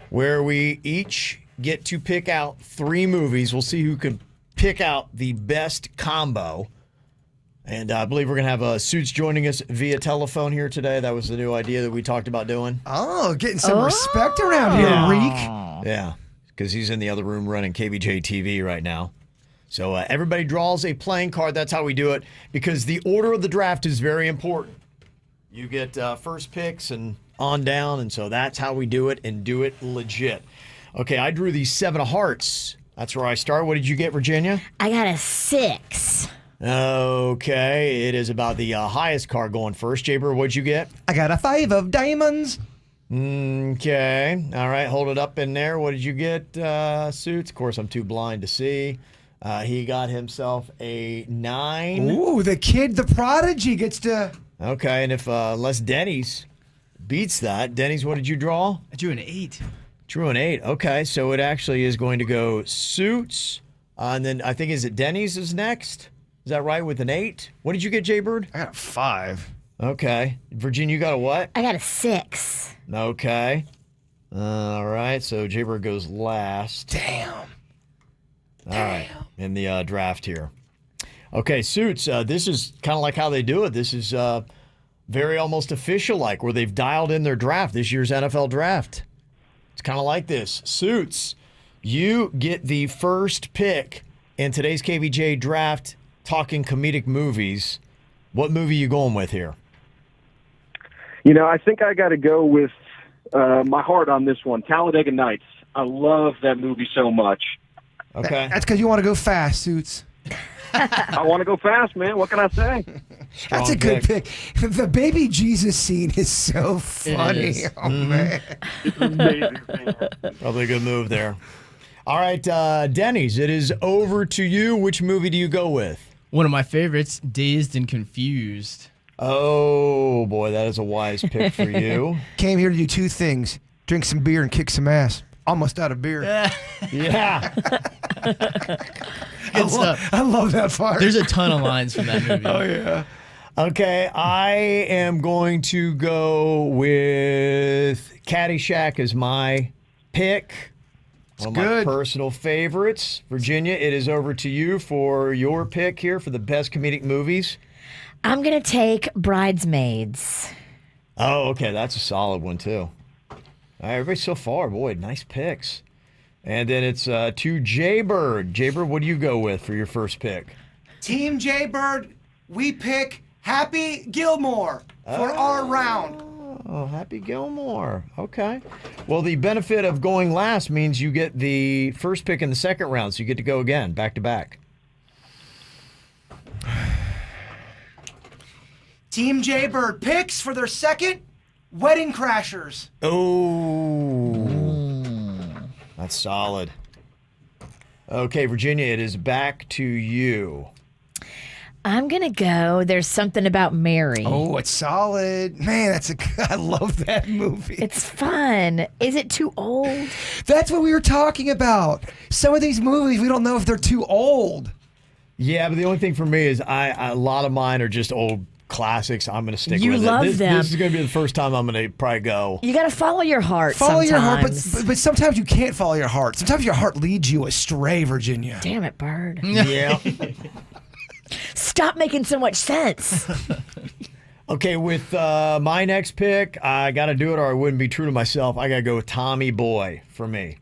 B: where we each get to pick out 3 movies. We'll see who can pick out the best combo. And I believe we're going to have Suits joining us via telephone here today. That was the new idea that we talked about doing.
C: Oh, getting some respect around here, Reek.
B: Yeah, because he's in the other room running KVJ TV right now. So everybody draws a playing card. That's how we do it, because the order of the draft is very important. You get first picks and on down, and so that's how we do it and do it legit. Okay, I drew the 7 of hearts. That's where I start. What did you get, Virginia?
D: I got a 6.
B: Okay, it is about the highest card going first. Jaybird, what'd you get?
C: I got a 5 of diamonds.
B: Okay, all right, hold it up in there. What did you get, Suits? Of course, I'm too blind to see. He got himself a 9.
C: Ooh, the kid, the prodigy, gets to...
B: Okay, and if unless Dennys beats that, Dennys, what did you draw?
F: I drew an 8.
B: Drew an 8. Okay, so it actually is going to go Suits, and then I think is it Dennys is next? Is that right with an 8? What did you get, Jaybird?
C: I got a 5.
B: Okay, Virginia, you got a what?
D: I got a 6.
B: Okay, all right. So Jaybird goes last.
C: Damn.
B: All right, in the draft here. Okay, Suits, this is kind of like how they do it. This is very almost official-like, where they've dialed in their draft, this year's NFL draft. It's kind of like this. Suits, you get the first pick in today's KVJ draft, talking comedic movies. What movie are you going with here?
G: You know, I think I got to go with my heart on this one, Talladega Nights. I love that movie so much.
B: Okay.
C: That's because you want to go fast, Suits.
G: I want to go fast, man. What can I say?
C: That's a good pick. The baby Jesus scene is so funny.
F: is.
C: Oh, man.
G: It's amazing, man.
B: Probably a good move there. All right, Dennys, it is over to you. Which movie do you go with?
F: One of my favorites, Dazed and Confused.
B: Oh, boy, that is a wise pick for you.
C: Came here to do 2 things. Drink some beer and kick some ass. Almost out of beer.
B: Yeah.
F: Good stuff.
C: I love that part.
F: There's a ton of lines from that movie.
C: Oh, yeah.
B: Okay, I am going to go with Caddyshack as my pick. One of
C: good.
B: my personal favorites. Virginia, it is over to you for your pick here for the best comedic movies.
D: I'm going to take Bridesmaids.
B: Oh, okay, that's a solid one, too. All right, everybody so far, boy, nice picks. And then it's to Jaybird. Jaybird, what do you go with for your first pick?
C: Team Jaybird, we pick Happy Gilmore for our round.
B: Oh, Happy Gilmore. Okay. Well, the benefit of going last means you get the first pick in the second round, so you get to go again, back to back.
C: Team Jaybird picks for their second Wedding Crashers.
B: Oh, that's solid. Okay, Virginia, it is back to you.
D: I'm going to go There's Something About Mary.
C: Oh, it's solid. Man, I love that movie.
D: It's fun. Is it too old?
C: That's what we were talking about. Some of these movies, we don't know if they're too old.
B: Yeah, but the only thing for me is a lot of mine are just old classics. I'm going to stick
D: You
B: with
D: love
B: it.
D: them.
B: This is going to be the first time I'm going to probably go.
D: You got to follow your heart.
C: Follow your heart,
D: sometimes.
C: but sometimes you can't follow your heart. Sometimes your heart leads you astray, Virginia.
D: Damn it, Bird.
B: Yeah.
D: Stop making so much sense.
B: Okay, with my next pick, I got to do it or I wouldn't be true to myself. I got to go with Tommy Boy for me.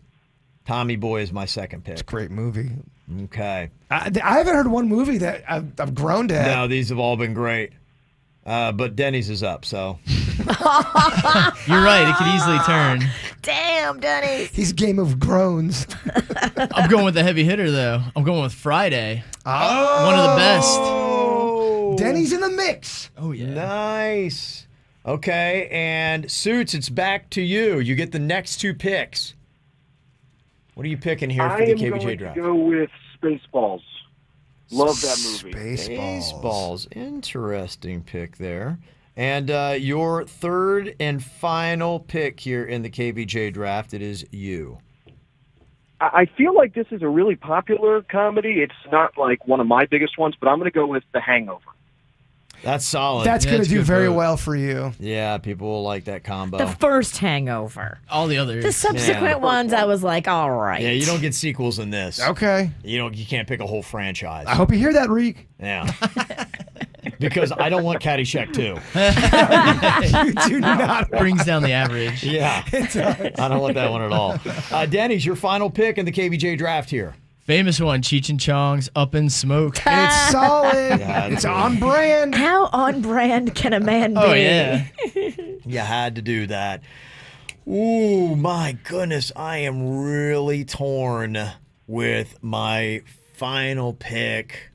B: Tommy Boy is my second pick.
C: Great movie.
B: Okay.
C: I haven't heard one movie that I've groaned at.
B: No, these have all been great. But Dennys is up, so.
F: You're right. It could easily turn.
D: Damn, Dennys.
C: He's Game of Groans.
F: I'm going with the heavy hitter, though. I'm going with Friday.
C: Oh,
F: One of the best.
C: Denny's in the mix.
F: Oh, yeah.
B: Nice. Okay, and Suits, it's back to you. You get the next two picks. What are you picking here for the KVJ
G: going
B: draft?
G: to go with Spaceballs. Love that movie.
B: Baseballs. Interesting pick there. And your third and final pick here in the KVJ draft, it is you.
G: I feel like this is a really popular comedy. It's not like one of my biggest ones, but I'm going to go with The Hangover.
B: That's solid.
C: That's
F: Yeah,
C: going
F: that's
C: to do
F: good
C: very
F: vote.
C: well for you.
B: Yeah, people will like that combo.
D: The first Hangover.
F: All the others.
D: The subsequent ones, I was like, all right.
B: Yeah, you don't get sequels in this.
C: Okay.
B: You can't pick a whole franchise.
C: I hope you hear that, Reek.
B: Yeah. Because I don't want Caddyshack 2.
C: You do not.
F: Brings down the average.
B: Yeah. I don't want that one at all. Denny's your final pick in the KVJ draft here.
F: Famous one, Cheech and Chong's Up in Smoke.
C: And it's solid.
B: Yeah,
C: It's on brand.
D: How on brand can a man be?
F: Oh, yeah.
B: You had to do that. Ooh, my goodness. I am really torn with my final pick.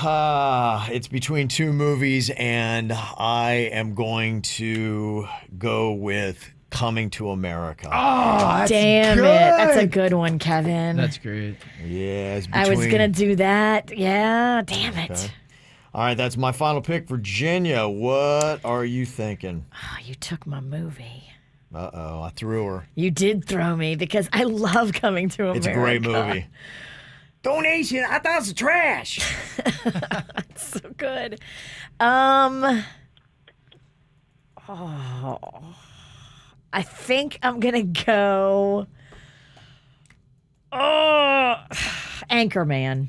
B: It's between two movies, and I am going to go with Coming to America.
C: Oh, that's
D: Damn
C: good.
D: it. That's a good one, Kevin.
F: That's great.
B: Yeah, it's
D: I was
B: between-
D: going to do that. Yeah, damn it.
B: Okay. All right, that's my final pick. Virginia, what are you thinking?
D: Oh, you took my movie.
B: Uh-oh, I threw her.
D: You did throw me because I love Coming to America.
B: It's a great movie. Donation, I thought it was trash.
D: So good. I think I'm gonna go. Anchorman.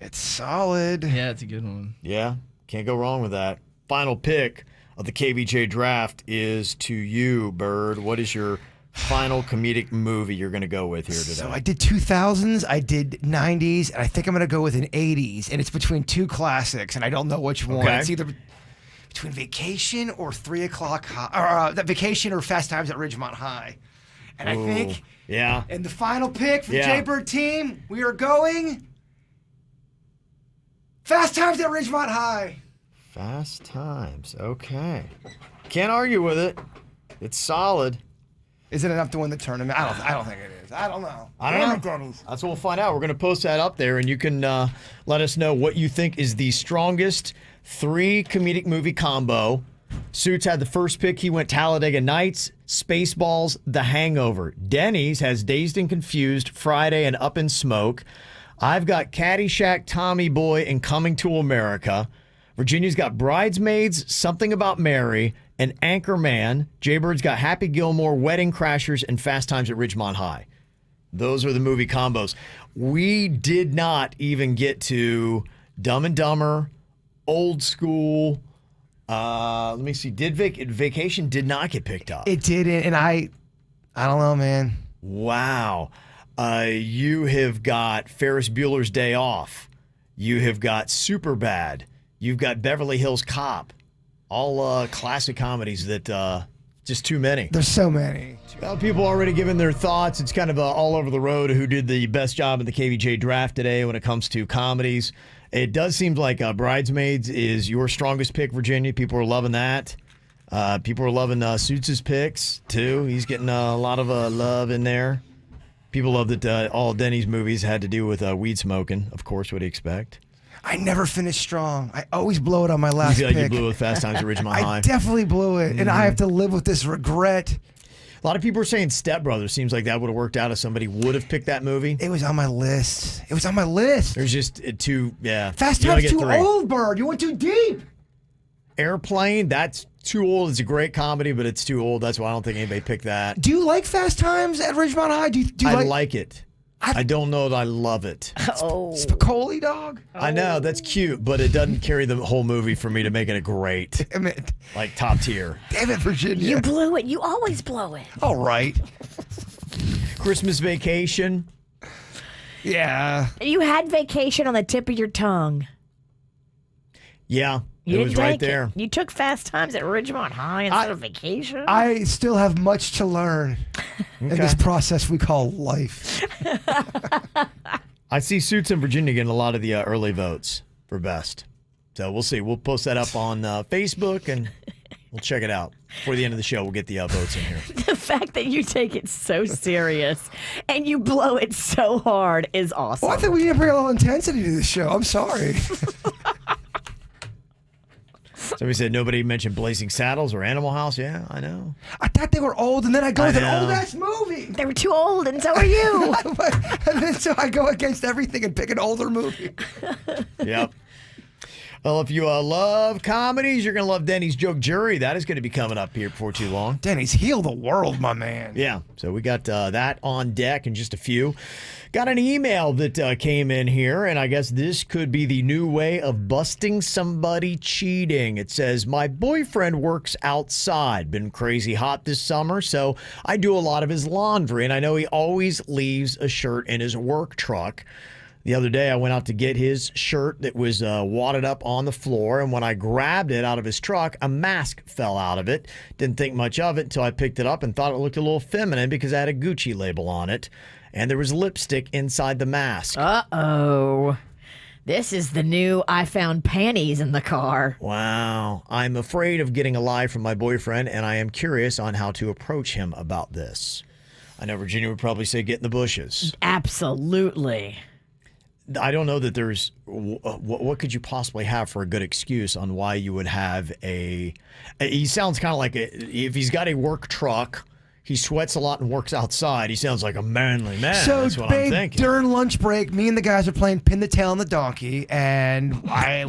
C: It's solid.
F: Yeah, it's a good one.
B: Yeah, can't go wrong with that. Final pick of the KVJ draft is to you, Bird. What is your final comedic movie you're going to go with here today?
C: So I did 2000s, I did 90s, and I think I'm going to go with an 80s. And it's between two classics, and I don't know which one.
B: Okay.
C: It's either between Vacation or 3 O'Clock High, or Vacation or Fast Times at Ridgemont High. And I think
B: Yeah.
C: in the final pick for the
B: Yeah.
C: Jaybird team, we are going Fast Times at Ridgemont High.
B: Fast Times. Okay. Can't argue with it. It's solid.
C: Is it enough to win the tournament? I don't think it is. I don't know.
B: I don't know. That's what we'll find out. We're going to post that up there, and you can let us know what you think is the strongest three comedic movie combo. Suits had the first pick. He went Talladega Nights, Spaceballs, The Hangover. Denny's has Dazed and Confused, Friday, and Up in Smoke. I've got Caddyshack, Tommy Boy, and Coming to America. Virginia's got Bridesmaids, Something About Mary, and Anchorman. Jaybird's got Happy Gilmore, Wedding Crashers, and Fast Times at Ridgemont High. Those are the movie combos. We did not even get to Dumb and Dumber, Old School. Let me see. Vacation did not get picked up?
C: It didn't, and I don't know, man.
B: Wow. You have got Ferris Bueller's Day Off. You have got Superbad. You've got Beverly Hills Cop. All classic comedies that just too many.
C: There's so many.
B: Well, people already given their thoughts. It's kind of all over the road who did the best job in the KVJ draft today when it comes to comedies. It does seem like Bridesmaids is your strongest pick, Virginia. People are loving that. People are loving Suits' picks, too. He's getting a lot of love in there. People love that all Denny's movies had to do with weed smoking. Of course, what do you expect?
C: I never finish strong. I always blow it on my last
B: You feel like
C: pick.
B: you blew with Fast Times at Ridgemont High.
C: I definitely blew it, and I have to live with this regret.
B: A lot of people are saying Step Brothers. Seems like that would have worked out if somebody would have picked that movie.
C: It was on my list. It was on my list.
B: There's just too, yeah.
C: Fast
B: You only
C: Time's
B: get
C: too
B: 3.
C: old, Bird. You went too deep.
B: Airplane, that's too old. It's a great comedy, but it's too old. That's why I don't think anybody picked that.
C: Do you like Fast Times at Ridgemont High? Do you
B: I like it. I don't know that I love it.
D: Oh.
C: Spicoli, dog?
B: I know, that's cute, but it doesn't carry the whole movie for me to make it a great,
C: Damn it.
B: like top tier.
C: Damn it, Virginia.
D: You blew it. You always blow it.
C: All right.
B: Christmas Vacation.
C: Yeah.
D: You had Vacation on the tip of your tongue.
B: Yeah,
D: You
B: it was
D: didn't
B: right
D: take
B: there.
D: It. You took Fast Times at Ridgemont High instead of Vacation.
C: I still have much to learn in this process we call life.
B: I see Suits in Virginia getting a lot of the early votes for best. So we'll see. We'll post that up on Facebook and we'll check it out. Before the end of the show, we'll get the votes in here.
D: The fact that you take it so serious and you blow it so hard is awesome.
C: Well, I think we need to bring a little intensity to this show. I'm sorry.
B: Somebody said nobody mentioned Blazing Saddles or Animal House. Yeah, I know.
C: I thought they were old, and then I go with an
B: know.
C: old-ass movie.
D: They were too old, and so are you.
C: And then so I go against everything and pick an older movie.
B: Yep. Well, if you love comedies, you're going to love Dennys Joke Jury. That is going to be coming up here before too long.
C: Dennys, heal the world, my man.
B: Yeah, so we got that on deck in just a few. Got an email that came in here, and I guess this could be the new way of busting somebody cheating. It says, my boyfriend works outside. Been crazy hot this summer, so I do a lot of his laundry, and I know he always leaves a shirt in his work truck. The other day, I went out to get his shirt that was wadded up on the floor, and when I grabbed it out of his truck, a mask fell out of it. Didn't think much of it until I picked it up and thought it looked a little feminine because it had a Gucci label on it, and there was lipstick inside the mask.
D: Uh-oh. This is the new I found panties in the car.
B: Wow. I'm afraid of getting a lie from my boyfriend, and I am curious on how to approach him about this. I know Virginia would probably say get in the bushes.
D: Absolutely.
B: I don't know that there's what could you possibly have for a good excuse on why you would have he sounds kind of like if he's got a work truck, he sweats a lot and works outside, he sounds like a manly man.
C: So,
B: that's what I'm
C: babe,
B: thinking.
C: during lunch break, me and the guys are playing pin the tail on the donkey, and I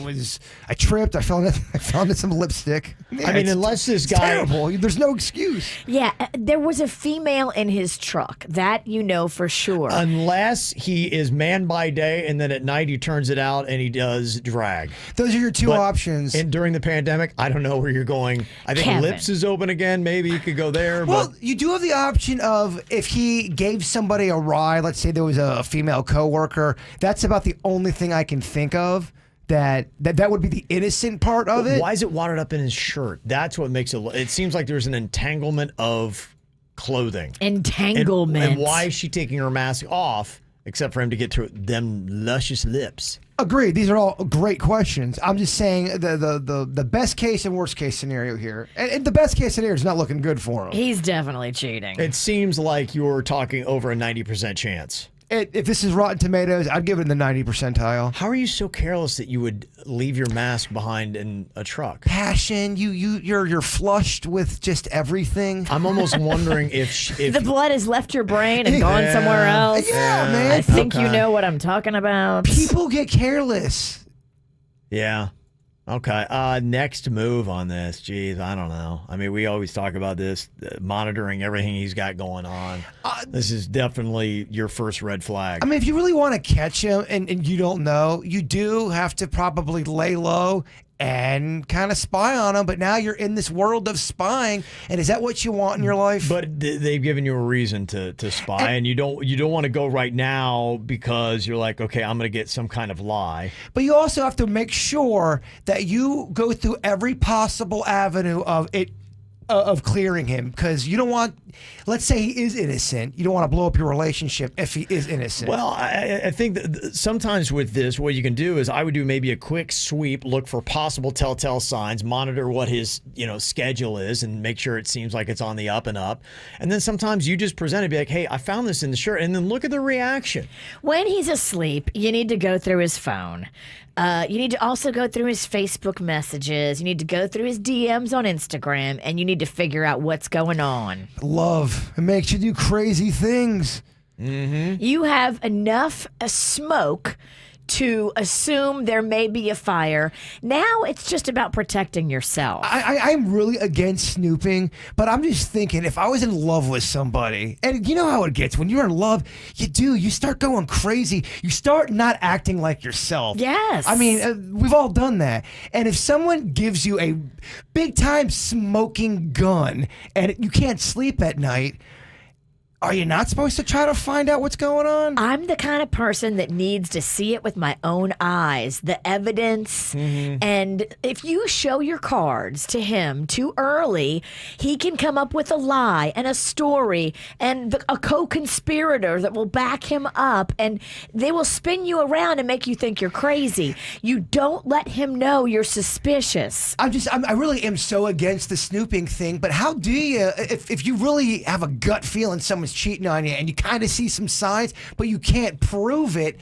C: tripped. I found some lipstick. Yeah,
B: I mean, unless this
C: it's
B: guy
C: terrible. There's no excuse.
D: Yeah, there was a female in his truck. That you know for sure.
B: Unless he is man by day and then at night he turns it out and he does drag.
C: Those are your two options.
B: And during the pandemic, I don't know where you're going. I think
D: Kevin.
B: Lips is open again. Maybe you could go there.
C: Well,
B: but
C: you do have the option of if he gave somebody a ride, let's say there was a female coworker, that's about the only thing I can think of that would be the innocent part of it.
B: why is it wadded up in his shirt? That's what makes it seems like there's an entanglement of clothing.
D: Entanglement.
B: And why is she taking her mask off except for him to get to them luscious lips?
C: Agreed. These are all great questions. I'm just saying the best case and worst case scenario here. And the best case scenario is not looking good for him.
D: He's definitely cheating.
B: It seems like you're talking over a 90% chance.
C: If this is Rotten Tomatoes, I'd give it in the 90 percentile.
B: How are you so careless that you would leave your mask behind in a truck?
C: Passion, you're flushed with just everything.
B: I'm almost wondering if
D: the blood has left your brain and gone somewhere else.
C: Yeah, man.
D: I think you
B: Okay.
D: know what I'm talking about.
C: People get careless.
B: Yeah. Okay. Next move on this. Jeez, I don't know. I mean, we always talk about this, monitoring everything he's got going on. This is definitely your first red flag.
C: I mean, if you really want to catch him and you don't know, you do have to probably lay low and kind of spy on him. But now you're in this world of spying, and is that what you want in your life?
B: But they've given you a reason to spy, and you don't want to go right now because you're like, okay, I'm going to get some kind of lie.
C: But you also have to make sure that you go through every possible avenue of it. Of clearing him, because you don't want, let's say he is innocent, you don't want to blow up your relationship if he is innocent.
B: Well, I think that sometimes with this, what you can do is I would do maybe a quick sweep, look for possible telltale signs, monitor what his schedule is, and make sure it seems like it's on the up and up. And then sometimes you just present it, be like, hey, I found this in the shirt, and then look at the reaction.
D: When he's asleep, you need to go through his phone. You need to also go through his Facebook messages. You need to go through his DMs on Instagram, and you need to figure out what's going on.
C: Love. It makes you do crazy things.
D: You have enough smoke to assume there may be a fire. Now it's just about protecting yourself.
C: I'm really against snooping, but I'm just thinking if I was in love with somebody, and you know how it gets when you're in love, you start going crazy. You start not acting like yourself.
D: Yes.
C: I mean, we've all done that. And if someone gives you a big time smoking gun and you can't sleep at night, are you not supposed to try to find out what's going on?
D: I'm the kind of person that needs to see it with my own eyes, the evidence. And if you show your cards to him too early, he can come up with a lie and a story and a co-conspirator that will back him up, and they will spin you around and make you think you're crazy. You don't let him know you're suspicious.
C: I really am so against the snooping thing, but how do you, if you really have a gut feeling someone's cheating on you and you kind of see some signs, but you can't prove it,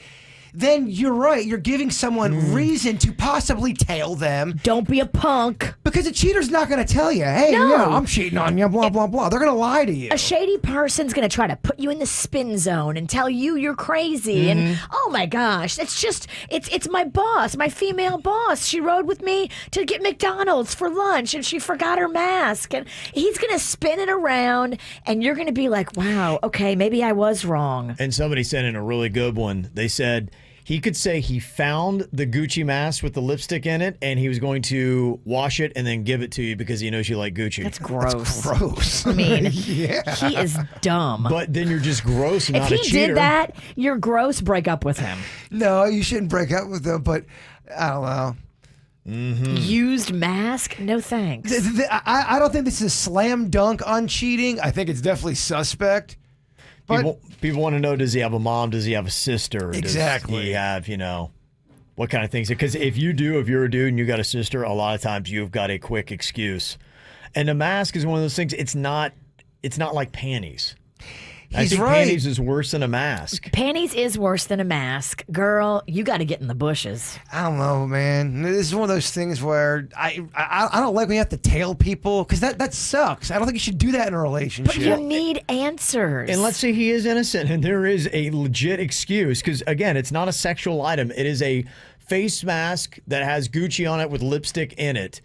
C: then you're right. You're giving someone reason to possibly tail them.
D: Don't be a punk.
C: Because a cheater's not going to tell you, hey,
D: No.
C: yeah, I'm cheating on you, blah, blah, blah. They're going to lie to you.
D: A shady person's going to try to put you in the spin zone and tell you you're crazy. And oh my gosh, it's my boss, my female boss. She rode with me to get McDonald's for lunch and she forgot her mask. And he's going to spin it around and you're going to be like, wow, okay, maybe I was wrong.
B: And somebody sent in a really good one. They said he could say he found the Gucci mask with the lipstick in it and he was going to wash it and then give it to you because he knows you like Gucci.
D: That's gross.
C: Gross.
D: I mean,
C: Yeah.
D: he is dumb.
B: But then you're just gross and
D: if
B: not
D: he
B: a cheater.
D: did that, you're gross, break up with him.
C: No, you shouldn't break up with them, but I don't know.
D: Used mask? No thanks.
C: I don't think this is a slam dunk on cheating. I think it's definitely suspect. But
B: People want to know, does he have a mom? Does he have a sister?
C: Exactly.
B: Does he have, what kind of things? Because if you're a dude and you got a sister, a lot of times you've got a quick excuse. And a mask is one of those things, it's not like panties. I
C: He's
B: think
C: right.
B: panties is worse than a mask.
D: Panties is worse than a mask. Girl, you got to get in the bushes.
C: I don't know, man. This is one of those things where I don't like when you have to tail people because that sucks. I don't think you should do that in a relationship.
D: But you need answers.
B: And let's say he is innocent and there is a legit excuse because, again, it's not a sexual item. It is a face mask that has Gucci on it with lipstick in it.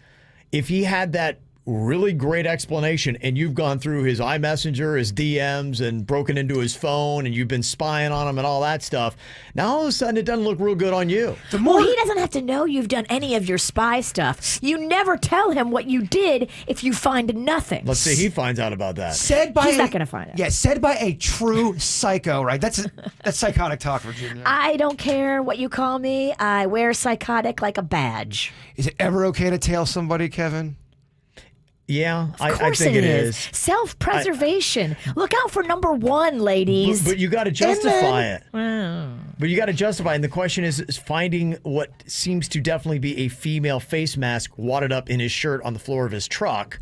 B: If he had that really great explanation and you've gone through his iMessenger, his DMs, and broken into his phone and you've been spying on him and all that stuff, now all of a sudden it doesn't look real good on you.
D: Well, he doesn't have to know you've done any of your spy stuff. You never tell him what you did if you find nothing.
B: Let's say he finds out about that.
D: He's not going to find it.
C: Yeah, said by a true psycho, right? That's psychotic talk, Virginia.
D: I don't care what you call me. I wear psychotic like a badge.
C: Is it ever okay to tail somebody, Kevin?
B: Yeah,
D: Of course
B: I think
D: it
B: it
D: is. Self-preservation. Look out for number one, ladies.
B: But you got to justify it. But you got to justify it. And the question is finding what seems to definitely be a female face mask wadded up in his shirt on the floor of his truck.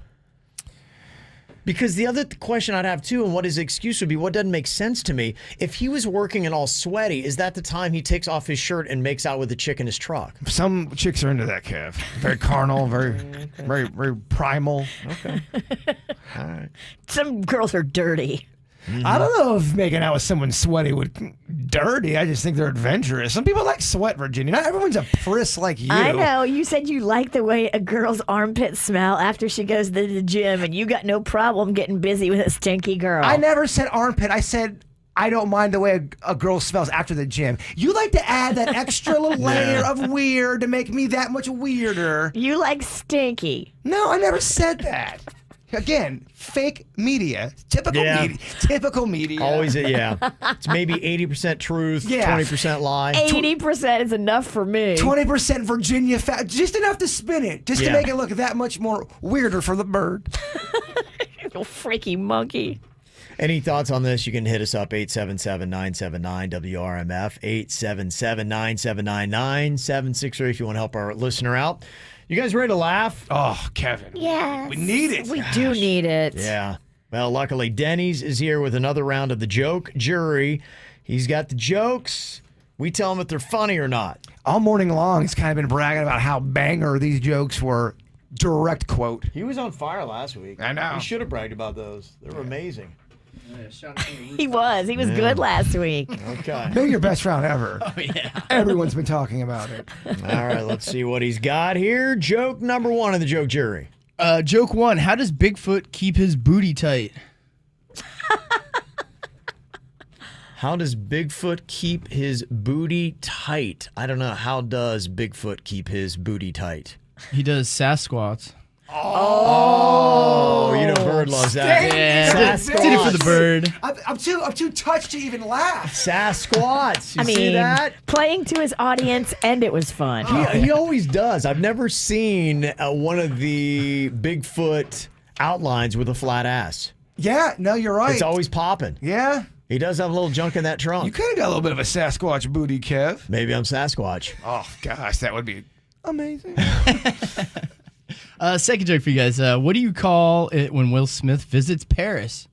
B: Because the other question I'd have too, and what his excuse would be, what doesn't make sense to me, if he was working and all sweaty, is that the time he takes off his shirt and makes out with the chick in his truck?
C: Some chicks are into that, Kev. Very carnal, very primal.
B: Okay. All right.
D: Some girls are dirty.
C: I don't know if making out with someone sweaty would dirty. I just think they're adventurous. Some people like sweat, Virginia. Not everyone's a priss like you.
D: I know. You said you like the way a girl's armpits smell after she goes to the gym, and you got no problem getting busy with a stinky girl.
C: I never said armpit. I said I don't mind the way a girl smells after the gym. You like to add that extra little layer of weird to make me that much weirder.
D: You like stinky.
C: No, I never said that. Again, fake media. Typical media.
B: Always, it's maybe 80% truth,
C: Yeah.
B: 20% lie.
D: 80% is enough for me.
C: 20% Virginia fat. Just enough to spin it. Just to
B: Yeah.
C: make it look that much more weirder for the bird.
D: You freaky monkey.
B: Any thoughts on this? You can hit us up, 877-979-WRMF, 877-979-9763 if you want to help our listener out. You guys ready to laugh?
C: Oh, Kevin.
D: Yes.
C: We need it.
D: We do need it.
B: Yeah. Well, luckily, Dennys is here with another round of the joke jury. He's got the jokes. We tell him if they're funny or not.
C: all morning long, he's kind of been bragging about how banger these jokes were. Direct quote.
B: He was on fire last week.
C: I know.
B: He should have bragged about those. They were amazing.
D: He was good last week.
B: Okay.
C: Maybe your best round ever.
F: Oh, yeah.
C: Everyone's been talking about it.
B: All right, let's see what he's got here. Joke number 1 of the joke jury.
F: Joke 1. How does Bigfoot keep his booty tight?
B: How does Bigfoot keep his booty tight? I don't know. How does Bigfoot keep his booty tight?
F: He does Sasquatch.
B: Oh, you know Bird loves that.
F: Yeah,
B: Sasquatch.
F: did it for the bird.
C: I'm too touched to even laugh.
B: Sasquatch. You
D: I
B: see
D: mean,
B: that?
D: playing to his audience, and it was fun.
B: He always does. I've never seen one of the Bigfoot outlines with a flat ass.
C: Yeah, no, you're right.
B: It's always popping.
C: Yeah.
B: He does have a little junk in that trunk.
C: You could have got a little bit of a Sasquatch booty, Kev.
B: Maybe I'm Sasquatch.
C: Oh, gosh, that would be amazing.
F: Second joke for you guys. What do you call it when Will Smith visits Paris?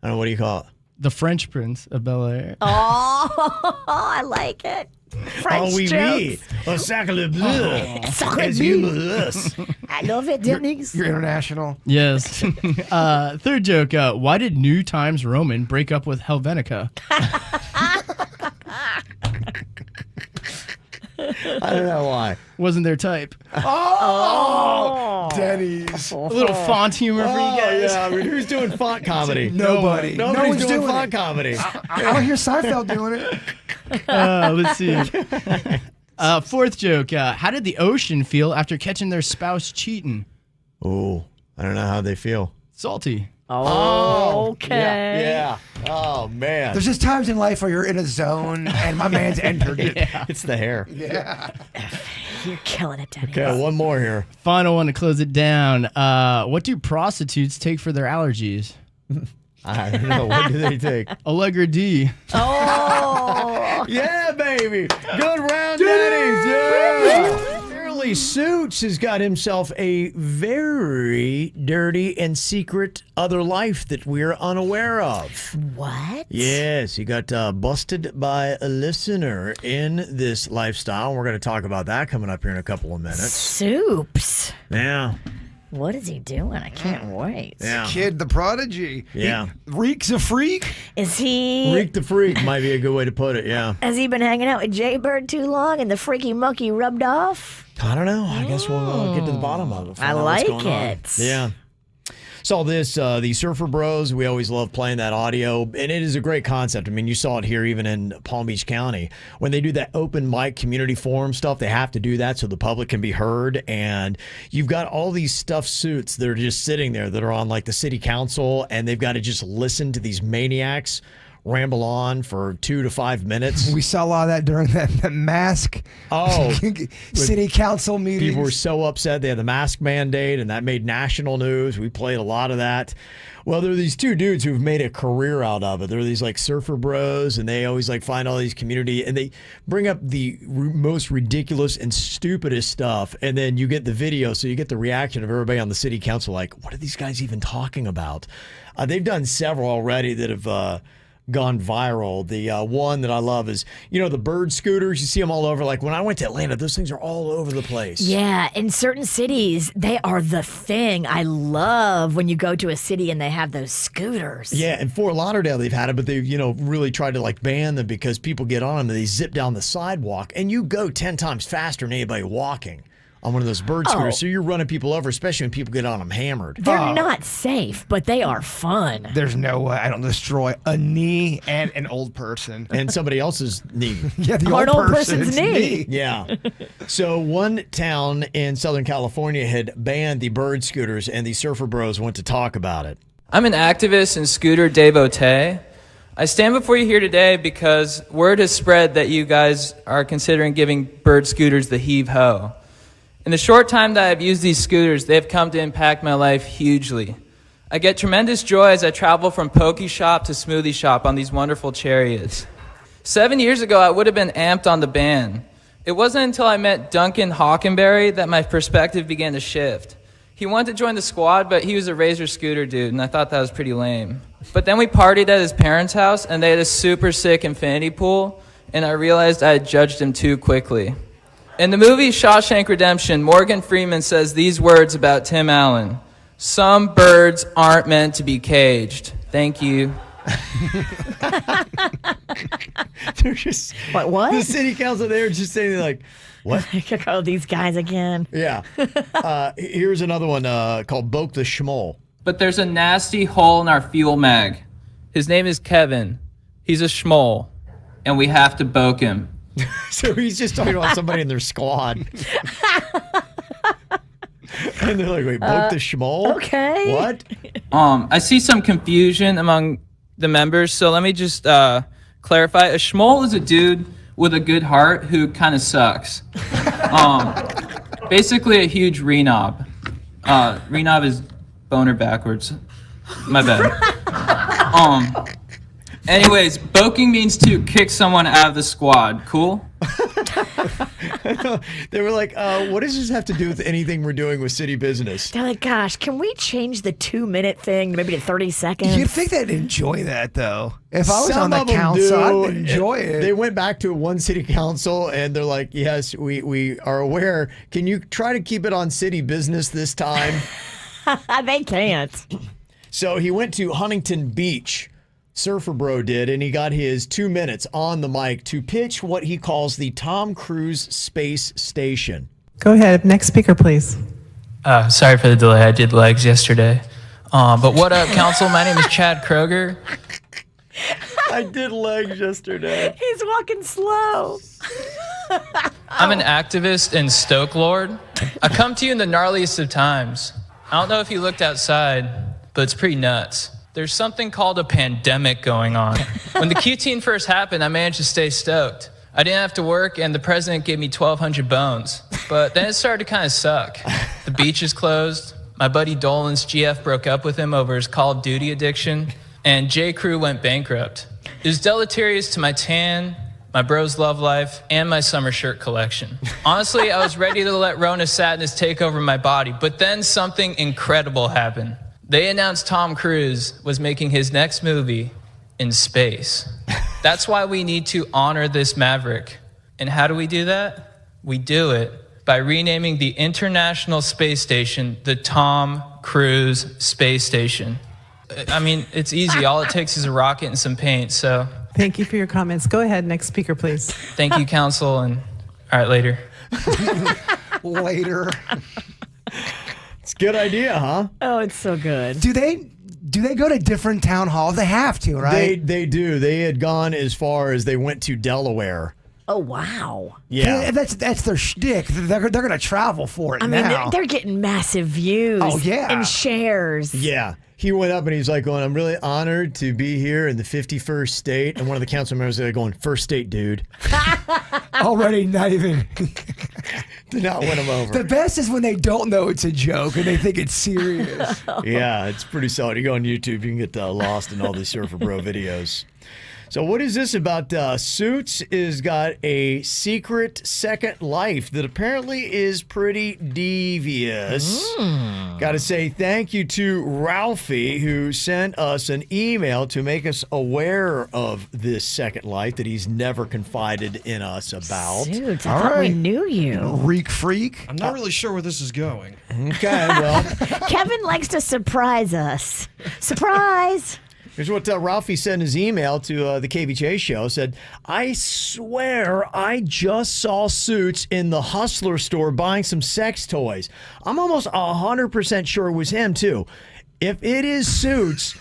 B: I don't know. What do you call it?
F: The French Prince of Bel-Air.
D: Oh, I like it. French jokes.
B: Sacre bleu.
D: Sacre
B: As
D: bleu.
B: you us.
D: I love it, Dennys.
C: You're international.
F: Yes. Third joke. Why did New Times Roman break up with Helvetica?
B: I don't know why.
F: Wasn't their type.
C: Oh, Dennys.
F: A little font humor for you guys.
B: Yeah, I mean, who's doing font comedy?
C: Nobody.
B: Nobody's
C: No one's
B: doing
C: doing
B: font
C: it.
B: comedy.
C: I don't hear Seinfeld doing it.
F: Let's see. Fourth joke. How did the ocean feel after catching their spouse cheating?
B: Oh, I don't know how they feel.
F: Salty.
D: Oh, okay.
B: Yeah. Oh, man.
C: There's just times in life where you're in a zone and my man's entered it.
B: It's the hair.
C: Yeah.
D: You're killing it, Dennys.
B: Okay, one more here.
F: Final one to close it down. What do prostitutes take for their allergies?
B: I don't know. What do they take?
F: Allegra D.
D: Oh.
B: Yeah, baby. Good round, Dennys. Yeah. Apparently, Suits has got himself a very dirty and secret other life that we're unaware of.
D: What?
B: Yes, he got busted by a listener in this lifestyle. We're going to talk about that coming up here in a couple of minutes.
D: Soups.
B: Yeah.
D: What is he doing? I can't wait.
B: Yeah.
C: Kid the prodigy.
B: Yeah.
C: He reeks a freak.
D: Is he...
B: Freak the freak might be a good way to put it, yeah.
D: Has he been hanging out with Jaybird too long and the freaky monkey rubbed off?
B: I don't know. I guess we'll get to the bottom of it.
D: I
B: find out what's
D: like
B: going on.
D: it.
B: Yeah. Saw this, the Surfer Bros. We always love playing that audio, and it is a great concept. I mean, you saw it here even in Palm Beach County. When they do that open mic community forum stuff, they have to do that so the public can be heard. And you've got all these stuffed suits that are just sitting there that are on like the city council, and they've got to just listen to these maniacs ramble on for 2 to 5 minutes.
C: We saw a lot of that during the mask city council meetings.
B: People were so upset they had the mask mandate, and that made national news. We played a lot of that. Well, there are these two dudes who've made a career out of it. They're these like surfer bros, and they always like find all these community, and they bring up the most ridiculous and stupidest stuff, and then you get the video, so you get the reaction of everybody on the city council like, what are these guys even talking about? They've done several already that have gone viral. The one that I love is, you know, the bird scooters. You see them all over. Like when I went to Atlanta, those things are all over the place.
D: Yeah, in certain cities, they are the thing. I love when you go to a city and they have those scooters.
B: Yeah, in Fort Lauderdale they've had it, but they've, you know, really tried to like ban them because people get on them and they zip down the sidewalk, and you go 10 times faster than anybody walking on one of those bird scooters. So you're running people over, especially when people get on them hammered.
D: They're not safe, but they are fun.
C: There's no way I don't destroy a knee and an old person.
B: And somebody else's knee.
C: Yeah, the
D: An
C: old
D: old person's knee.
B: Yeah. So one town in Southern California had banned the bird scooters, and the Surfer Bros went to talk about it.
H: I'm an activist and scooter devotee. I stand before you here today because word has spread that you guys are considering giving bird scooters the heave-ho. In the short time that I've used these scooters, they have come to impact my life hugely. I get tremendous joy as I travel from Poke Shop to Smoothie Shop on these wonderful chariots. 7 years ago, I would have been amped on the ban. It wasn't until I met Duncan Hockenberry that my perspective began to shift. He wanted to join the squad, but he was a Razor scooter dude, and I thought that was pretty lame. But then we partied at his parents' house, and they had a super sick infinity pool, and I realized I had judged him too quickly. In the movie Shawshank Redemption, Morgan Freeman says these words about Tim Allen. Some birds aren't meant to be caged. Thank you.
B: They're just
D: What?
B: the city council. They're just saying like, what?
D: Oh, these guys again.
B: Yeah. Here's another one called Boke the Schmoll.
H: But there's a nasty hole in our fuel mag. His name is Kevin. He's a schmoll, and we have to boke him.
B: So he's just talking about somebody in their squad. And they're like, wait, Boke the Schmoll?
D: Okay.
B: What?
H: I see some confusion among the members, so let me just clarify. A schmoll is a dude with a good heart who kind of sucks. Basically a huge renob. Renob is boner backwards. My bad. Anyways, boking means to kick someone out of the squad. Cool?
B: They were like, what does this have to do with anything we're doing with city business?
D: They're like, gosh, can we change the 2-minute thing maybe to 30 seconds?
C: You'd think they'd enjoy that, though. If I was
B: Some
C: on the
B: of them
C: council,
B: do.
C: I'd enjoy it.
B: They went back to one city council and they're like, yes, we are aware. Can you try to keep it on city business this time?
D: They can't.
B: So he went to Huntington Beach. Surfer Bro did, and he got his 2 minutes on the mic to pitch what he calls the Tom Cruise Space Station.
I: Go ahead. Next speaker, please.
H: Sorry for the delay. I did legs yesterday. But what up, council? My name is Chad Kroger.
B: I did legs yesterday.
D: He's walking slow.
H: I'm an activist in Stoke Lord. I come to you in the gnarliest of times. I don't know if you looked outside, but it's pretty nuts. There's something called a pandemic going on. When the Q-teen first happened, I managed to stay stoked. I didn't have to work, and the president gave me 1,200 bones. But then it started to kind of suck. The beach is closed. My buddy Dolan's GF broke up with him over his Call of Duty addiction. And J. Crew went bankrupt. It was deleterious to my tan, my bro's love life, and my summer shirt collection. Honestly, I was ready to let Rona sadness take over my body. But then something incredible happened. They announced Tom Cruise was making his next movie in space. That's why we need to honor this maverick. And how do we do that? We do it by renaming the International Space Station the Tom Cruise Space Station. I mean, it's easy. All it takes is a rocket and some paint, so.
I: Thank you for your comments. Go ahead. Next speaker, please.
H: Thank you, council, and all right, later.
C: Later.
B: It's a good idea, huh?
D: Oh, it's so good.
C: Do they go to different town halls? They have to, right?
B: They do. They had gone as far as they went to Delaware.
D: Oh, wow.
B: Yeah.
C: That's their shtick. They're going to travel for it
D: I mean,
C: now.
D: they're getting massive views.
C: Oh, yeah.
D: And shares.
B: Yeah. He went up and he's like going, I'm really honored to be here in the 51st state. And one of the council members are going, first state, dude.
C: Already not even.
B: Did not win him over.
C: The best is when they don't know it's a joke and they think it's serious.
B: Yeah, it's pretty solid. You go on YouTube, you can get lost in all these Surfer Bro videos. So what is this about? Suits is got a secret second life that apparently is pretty devious. Got to say thank you to Ralphie, who sent us an email to make us aware of this second life that he's never confided in us about.
D: Suits, I thought we knew you.
C: Reek freak.
J: I'm not really sure where this is going.
B: Okay, well.
D: Kevin likes to surprise us. Surprise!
B: Here's what Ralphie said in his email to the KVJ show. Said, I swear I just saw Suits in the Hustler store buying some sex toys. I'm almost 100% sure it was him, too. If it is Suits,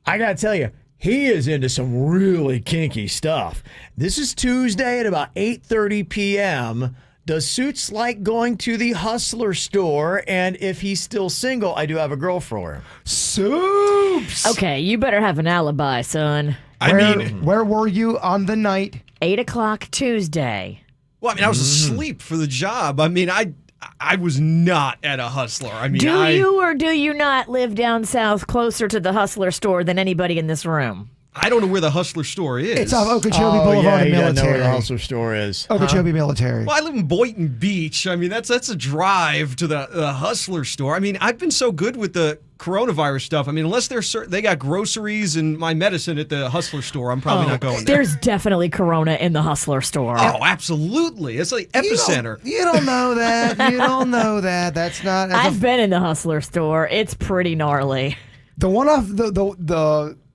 B: I got to tell you, he is into some really kinky stuff. This is Tuesday at about 8:30 p.m., Does Suits like going to the Hustler store? And if he's still single, I do have a girl for him.
C: Soups!
D: Okay, you better have an alibi, son.
C: Where were you on the night?
D: 8 o'clock Tuesday.
J: Well, I mean, I was asleep for the job. I mean, I was not at a Hustler. I mean,
D: Do you or do you not live down south closer to the Hustler store than anybody in this room?
J: I don't know where the Hustler store is.
C: It's off Okeechobee Boulevard
B: yeah,
C: and
B: you
C: Military.
B: don't know where the Hustler store is.
C: Okeechobee Military.
J: Well, I live in Boynton Beach. I mean, that's a drive to the Hustler store. I mean, I've been so good with the coronavirus stuff, I mean, unless they got groceries and my medicine at the Hustler store, I'm probably not going there.
D: There's definitely Corona in the Hustler store.
J: Oh, absolutely. It's like epicenter.
C: You don't know that. You don't know that. That's not.
D: I've been in the Hustler store. It's pretty gnarly.
C: The one off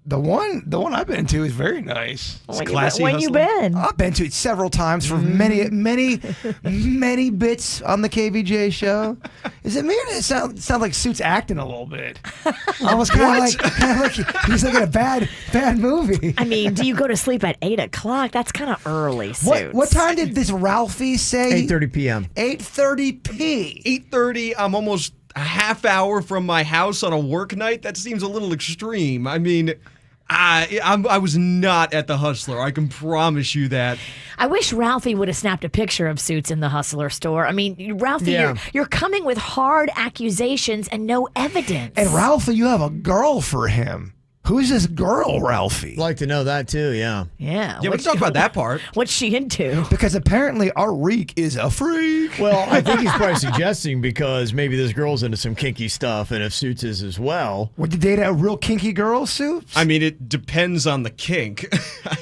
C: the one I've been to is very nice.
D: When you been?
C: I've been to it several times for many bits on the KVJ show. Is it me or does it sound like Suits acting a little bit? I was kind of like he's like in a bad movie.
D: I mean, do you go to sleep at 8 o'clock? That's kind of early, Suits.
C: What time did this Ralphie say?
B: 8:30 p.m.
C: 8:30 p.
J: 8:30. I'm almost a half hour from my house on a work night. That seems a little extreme. I mean, I was not at the Hustler. I can promise you that.
D: I wish Ralphie would have snapped a picture of Suits in the Hustler store. I mean, Ralphie, you're coming with hard accusations and no evidence.
C: And Ralphie, you have a girl for him. Who's this girl, Ralphie?
B: I'd like to know that too, yeah.
D: Yeah.
J: Yeah, let's talk about that part.
D: What's she into?
C: Because apparently our Reek is a freak.
B: Well, I think he's probably suggesting because maybe this girl's into some kinky stuff, and if Suits is as well.
C: Would you date a real kinky girl, Suits?
J: I mean, it depends on the kink.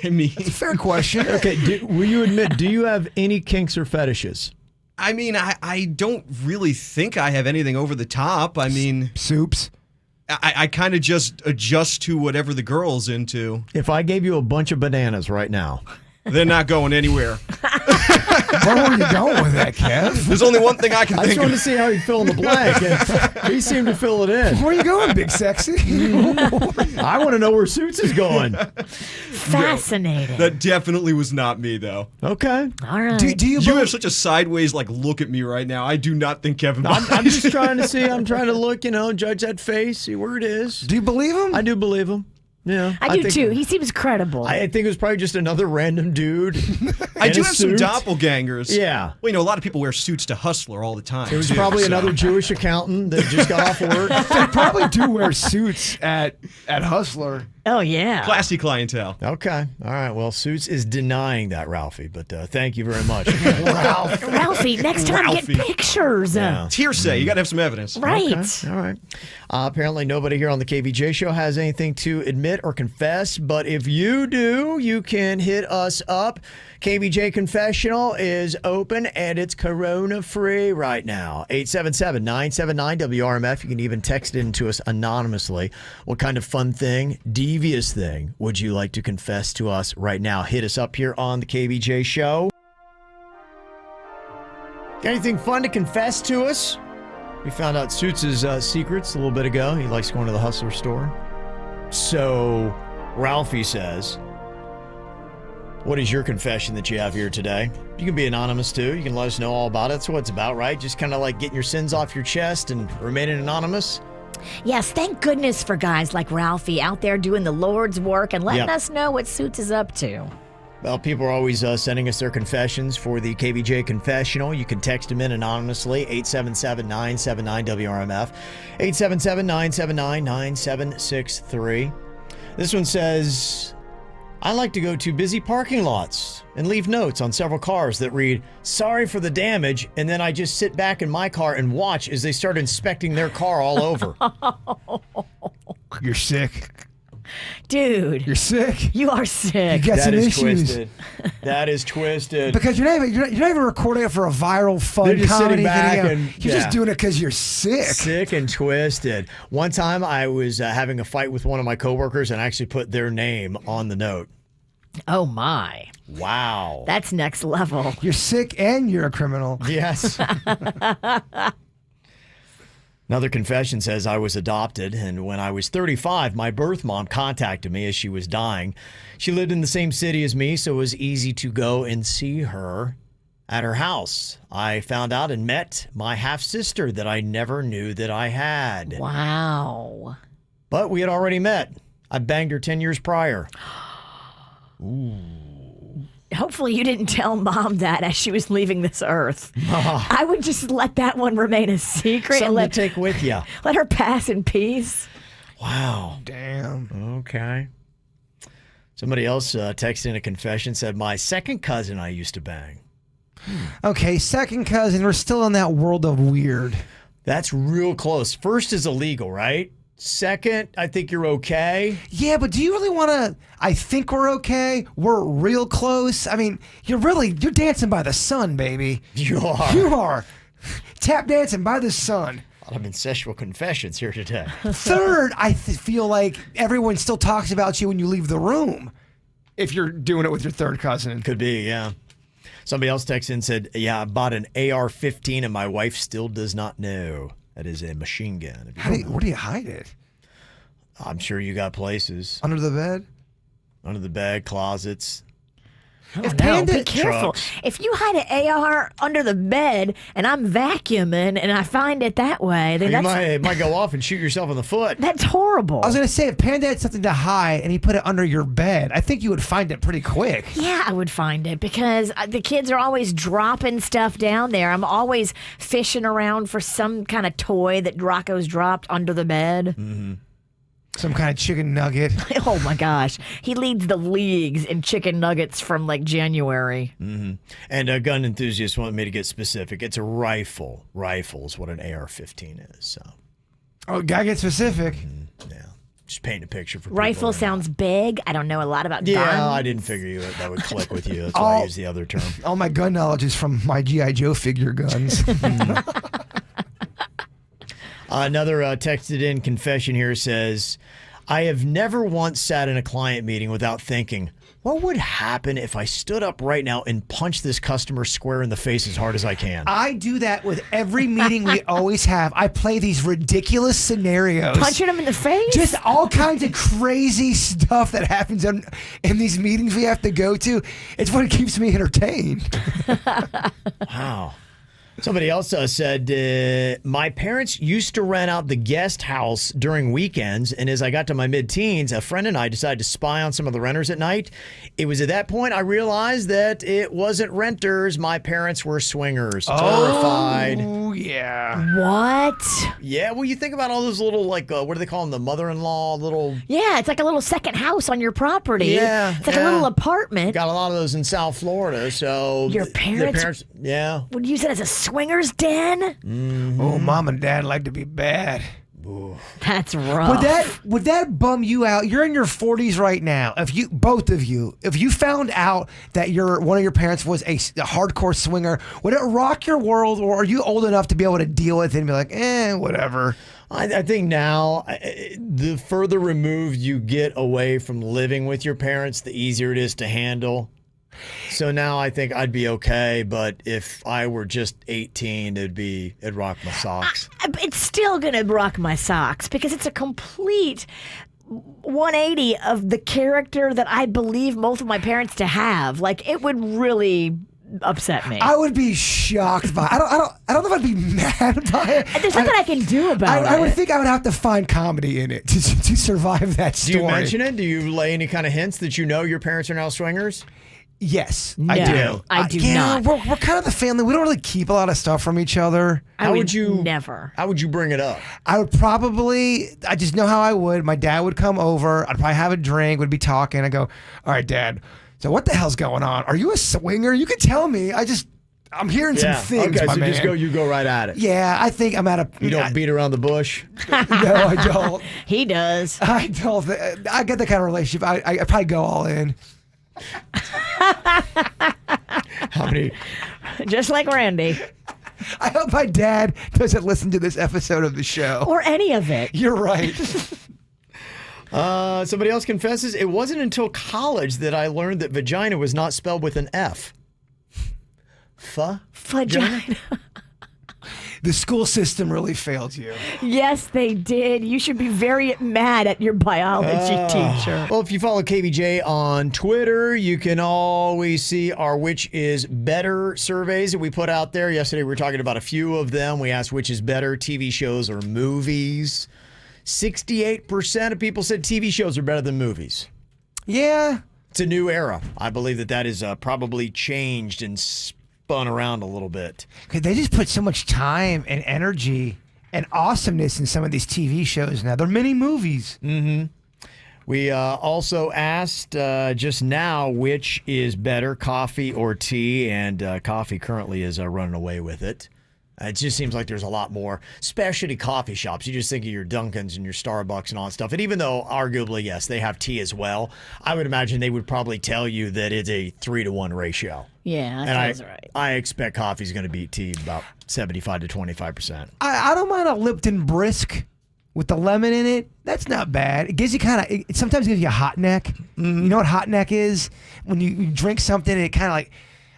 J: I mean,
C: it's a fair question.
B: Okay, will you admit, do you have any kinks or fetishes?
J: I mean, I don't really think I have anything over the top. I mean,
C: Soups.
J: I kind of just adjust to whatever the girl's into.
B: If I gave you a bunch of bananas right now.
J: They're not going anywhere.
C: Where were you going with that, Kev?
J: There's only one thing I can think of.
B: I just wanted to see how he'd fill in the blank, and he seemed to fill it in.
C: Where are you going, Big Sexy?
B: I want to know where Suits is going.
D: Fascinating.
J: That definitely was not me, though.
B: Okay.
D: All right.
C: Do you
J: have such a sideways look at me right now. I do not think Kevin.
B: I'm just trying to see. I'm trying to look, judge that face, see where it is.
C: Do you believe him?
B: I do believe him. Yeah,
D: I do too. He seems credible.
B: I think it was probably just another random dude.
J: I do have some doppelgangers.
B: Yeah.
J: Well, a lot of people wear suits to Hustler all the time.
B: It was probably another Jewish accountant that just got off work.
C: They probably do wear suits at Hustler.
D: Oh, yeah.
J: Classy clientele.
B: Okay. All right. Well, Suits is denying that, Ralphie, but thank you very much.
D: Ralphie, next time get pictures.
B: Yeah.
J: It's hearsay. You got to have some evidence.
D: Right.
B: Okay. All right. Apparently, nobody here on the KVJ show has anything to admit or confess, but if you do, you can hit us up. KVJ Confessional is open and it's corona-free right now. 877-979-WRMF. You can even text it in to us anonymously. What kind of fun thing, devious thing, would you like to confess to us right now? Hit us up here on the KVJ show. Got anything fun to confess to us? We found out Suits' secrets a little bit ago. He likes going to the Hustler store. So, Ralphie says, what is your confession that you have here today? You can be anonymous too. You can let us know all about it. That's what it's about, right? Just kind of like getting your sins off your chest and remaining anonymous.
D: Yes, thank goodness for guys like Ralphie out there doing the Lord's work and letting us know what Suits is up to.
B: Well, people are always sending us their confessions for the KVJ Confessional. You can text them in anonymously, 877-979-WRMF, 877-979-9763. This one says, I like to go to busy parking lots and leave notes on several cars that read, sorry for the damage, and then I just sit back in my car and watch as they start inspecting their car all over.
C: You're sick.
D: Dude.
C: You're sick.
D: You are sick.
C: You got some issues.
B: Twisted. That is twisted.
C: Because you're not even recording it for a viral, fun comedy video. You're just doing it because you're sick.
B: Sick and twisted. One time I was having a fight with one of my coworkers and I actually put their name on the note.
D: Oh, my.
B: Wow.
D: That's next level.
C: You're sick and you're a criminal.
B: Yes. Another confession says I was adopted, and when I was 35, my birth mom contacted me as she was dying. She lived in the same city as me, so it was easy to go and see her at her house. I found out and met my half-sister that I never knew that I had.
D: Wow.
B: But we had already met. I banged her 10 years prior. Ooh.
D: Hopefully you didn't tell Mom that as she was leaving this earth. I would just let that one remain a secret.
B: Something
D: and
B: to take with you.
D: Let her pass in peace.
B: Wow.
C: Damn.
B: Okay. Somebody else texted in a confession, said, my second cousin I used to bang.
C: Okay, second cousin. We're still in that world of weird.
B: That's real close. First is illegal, right? second, I think you're okay.
C: Yeah, but do you really want to? I think we're okay. We're real close. I mean, you're dancing by the sun, baby.
B: You are.
C: You are. Tap dancing by the sun.
B: A lot of incestual confessions here today.
C: Third, I feel like everyone still talks about you when you leave the room. If you're doing it with your third cousin.
B: Could be, yeah. Somebody else texted in and said, yeah, I bought an AR-15 and my wife still does not know. That is a machine gun.
C: Where do you hide it?
B: I'm sure you got places.
C: Under the bed?
B: Under the bed, closets.
D: Oh, no, be careful.
B: Trucks.
D: If you hide an AR under the bed and I'm vacuuming and I find it that way, then
B: You might go off and shoot yourself in the foot.
D: that's horrible.
C: I was going to say, if Panda had something to hide and he put it under your bed, I think you would find it pretty quick.
D: Yeah, I would find it because the kids are always dropping stuff down there. I'm always fishing around for some kind of toy that Rocco's dropped under the bed.
B: Mm-hmm.
C: Some kind of chicken nugget.
D: Oh my gosh. He leads the leagues in chicken nuggets from like January.
B: Mm-hmm. And a gun enthusiast wanted me to get specific. It's a rifle. Rifle is what an AR-15 is. So.
C: Oh, gotta get specific.
B: Yeah. Just paint a picture for people.
D: Rifle sounds big. I don't know a lot about guns.
B: Yeah, I didn't figure that would click with you. That's why I use the other term.
C: All my gun knowledge is from my G.I. Joe figure guns.
B: Another texted in confession here says, I have never once sat in a client meeting without thinking, what would happen if I stood up right now and punched this customer square in the face as hard as I can?
C: I do that with every meeting we always have. I play these ridiculous scenarios.
D: Punching them in the face?
C: Just all kinds of crazy stuff that happens in these meetings we have to go to. It's what keeps me entertained.
B: Wow. Somebody else said, my parents used to rent out the guest house during weekends, and as I got to my mid-teens, a friend and I decided to spy on some of the renters at night. It was at that point I realized that it wasn't renters. My parents were swingers. Terrified.
C: Oh, yeah.
D: What?
B: Yeah, well, you think about all those little, like, what do they call them? The mother-in-law little...
D: Yeah, it's like a little second house on your property.
B: Yeah.
D: It's like a little apartment.
B: Got a lot of those in South Florida, so...
D: Your parents
B: yeah.
D: would use it as a swingers den?
B: Mm-hmm.
C: Oh, mom and dad like to be bad.
D: That's rough.
C: Would that bum you out? You're in your 40s right now. Both of you, if you found out that one of your parents was a hardcore swinger, would it rock your world, or are you old enough to be able to deal with it and be like, whatever?
B: I think now, the further removed you get away from living with your parents, the easier it is to handle. So now I think I'd be okay, but if I were just 18, it'd rock my socks.
D: It's still going to rock my socks because it's a complete 180 of the character that I believe most of my parents to have. Like, it would really upset me.
C: I would be shocked by it. I don't know if I'd be mad by it.
D: There's nothing I can do about it.
C: I would think I would have to find comedy in it to survive that story.
B: Do you mention it? Do you lay any kind of hints that you know your parents are now swingers?
C: Yes,
D: no,
C: I do.
D: I do not.
C: We're kind of the family. We don't really keep a lot of stuff from each other.
B: How would you
D: never?
B: How would you bring it up?
C: I would probably. I just know how I would. My dad would come over. I'd probably have a drink. We'd be talking. I'd go, "All right, Dad. So what the hell's going on? Are you a swinger? You could tell me. I'm hearing some things,
B: okay,
C: my
B: so
C: man."
B: you go right at it.
C: Yeah, I think I'm at a.
B: You don't beat around the bush.
C: No, I don't.
D: He does.
C: I don't. I get the kind of relationship. I probably go all in.
B: How many?
D: Just like Randy.
C: I hope my dad doesn't listen to this episode of the show.
D: Or any of it.
C: You're right.
B: Somebody else confesses, it wasn't until college that I learned that vagina was not spelled with an F.
D: Vagina.
C: The school system really failed you.
D: Yes, they did. You should be very mad at your biology teacher.
B: Well, if you follow KVJ on Twitter, you can always see our Which Is Better surveys that we put out there. Yesterday, we were talking about a few of them. We asked which is better, TV shows or movies. 68% of people said TV shows are better than movies.
C: Yeah.
B: It's a new era. I believe that is probably changed and spun around a little bit.
C: Because they just put so much time and energy and awesomeness in some of these TV shows now. They're mini movies.
B: Mm-hmm. We also asked just now which is better, coffee or tea, and coffee currently is running away with it. It just seems like there's a lot more specialty coffee shops. You just think of your Dunkins and your Starbucks and all that stuff. And even though arguably, yes, they have tea as well, I would imagine they would probably tell you that it's a 3-to-1 ratio.
D: Yeah, that sounds right.
B: I expect coffee's going to beat tea about 75 to 25%.
C: I don't mind a Lipton Brisk with the lemon in it. That's not bad. It gives you it sometimes gives you a hot neck.
B: Mm-hmm.
C: You know what hot neck is? When you drink something and it kind of like,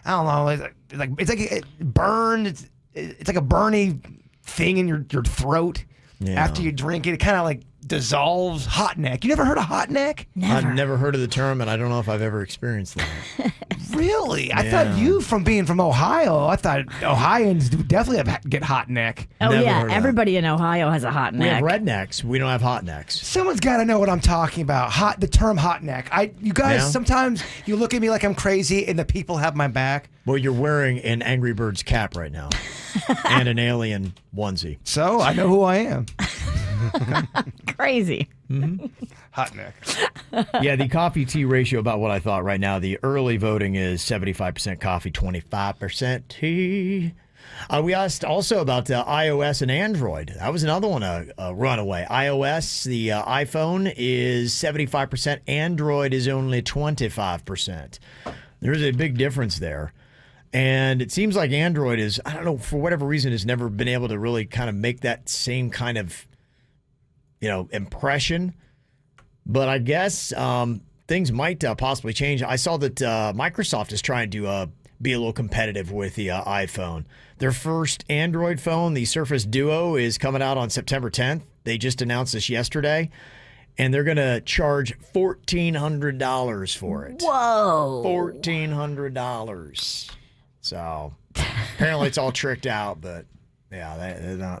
C: I don't know, it's like it burned. It's like a burny thing in your throat.
B: Yeah.
C: After you drink it. It kind of like dissolves. Hot neck. You never heard of hot neck?
B: I've never heard of the term, and I don't know if I've ever experienced that.
C: Really? I thought you, from being from Ohio, I thought Ohioans definitely get hot neck.
D: Oh,
B: Never
D: yeah.
B: heard of
D: Everybody in Ohio has a hot
B: We have
D: neck.
B: rednecks. We don't have hot necks.
C: Someone's got to know what I'm talking about. The term hot neck. You guys,
B: Yeah.
C: sometimes you look at me like I'm crazy, and the people have my back.
B: Well, you're wearing an Angry Birds cap right now and an alien onesie.
C: So I know who I am.
D: Crazy.
C: Hot neck.
B: Yeah, the coffee-tea ratio about what I thought right now. The early voting is 75% coffee, 25% tea. We asked also about iOS and Android. That was another one, a runaway. iOS, the iPhone, is 75%. Android is only 25%. There's a big difference there. And it seems like Android is, I don't know, for whatever reason, has never been able to really kind of make that same kind of, impression. But I guess things might possibly change. I saw that Microsoft is trying to be a little competitive with the iPhone. Their first Android phone, the Surface Duo, is coming out on September 10th. They just announced this yesterday. And they're going to charge $1,400 for it.
D: Whoa.
B: $1,400. So apparently it's all tricked out, but yeah,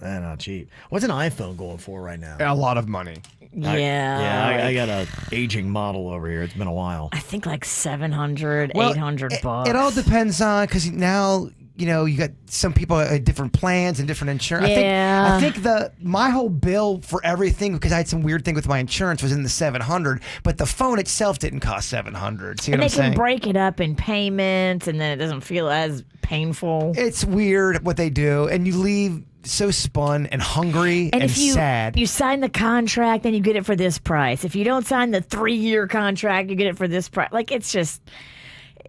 B: they're not cheap. What's an iPhone going for right now?
C: A lot of money.
B: I got a aging model over here. It's been a while.
D: I think like 700, 800 bucks.
C: It all depends on, because now, you got some people at different plans and different insurance.
D: Yeah.
C: I think my whole bill for everything, because I had some weird thing with my insurance, was in the $700, but the phone itself didn't cost $700. See what I'm
D: And they
C: saying?
D: can break it up in payments, and then it doesn't feel as painful.
C: It's weird what they do, and you leave so spun and hungry and
D: if
C: sad.
D: You sign the contract, then you get it for this price. If you don't sign the 3-year contract, you get it for this price. Like, it's just...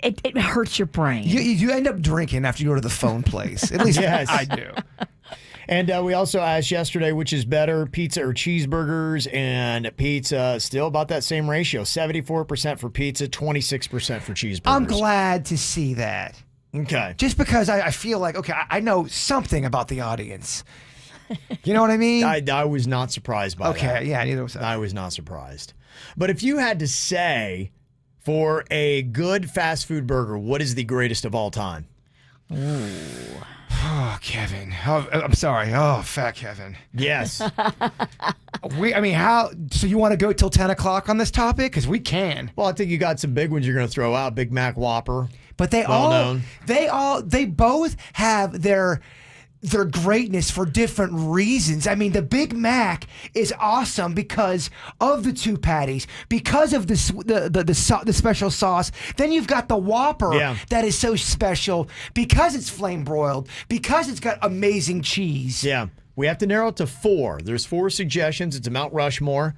D: It hurts your brain.
C: You end up drinking after you go to the phone place. At least
B: Yes.
C: I do.
B: And we also asked yesterday, which is better, pizza or cheeseburgers? And pizza, still about that same ratio. 74% for pizza, 26% for cheeseburgers.
C: I'm glad to see that.
B: Okay.
C: Just because I feel like, okay, I know something about the audience. You know what I mean?
B: I was not surprised by that.
C: Okay, yeah, neither was
B: I was not surprised. But if you had to say, for a good fast food burger, what is the greatest of all time?
C: Oh, Kevin. Oh, I'm sorry. Oh, fat Kevin.
B: Yes.
C: How? So you want to go till 10 o'clock on this topic? Because we can.
B: Well, I think you got some big ones you're going to throw out. Big Mac Whopper.
C: But they both have their greatness for different reasons. I mean, the Big Mac is awesome because of the 2 patties, because of the special sauce. Then you've got the Whopper that is so special because it's flame broiled, because it's got amazing cheese.
B: Yeah. We have to narrow it to 4. There's 4 suggestions. It's a Mount Rushmore.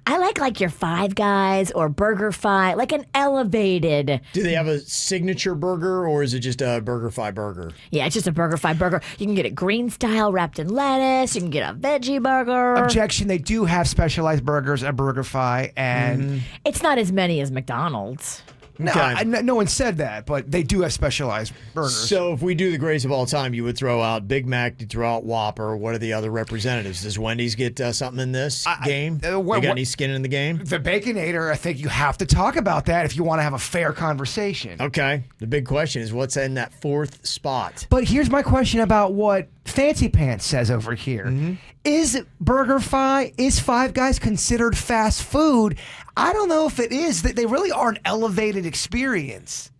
D: I like your Five Guys or BurgerFi, like an elevated.
B: Do they have a signature burger, or is it just a BurgerFi burger?
D: Yeah, it's just a BurgerFi burger. You can get it green style, wrapped in lettuce. You can get a veggie burger.
C: Objection, they do have specialized burgers at BurgerFi, and
D: it's not as many as McDonald's.
C: No,
B: Okay.
C: no one said that, but they do have specialized burgers.
B: So if we do the greatest of all time, you would throw out Big Mac, you throw out Whopper. What are the other representatives? Does Wendy's get something in this game? They got any skin in the game?
C: The Baconator, I think you have to talk about that if you want to have a fair conversation.
B: Okay. The big question is what's in that 4th spot?
C: But here's my question about what Fancy Pants says over here. Is BurgerFi, is Five Guys considered fast food? I don't know if it is. They really are an elevated experience.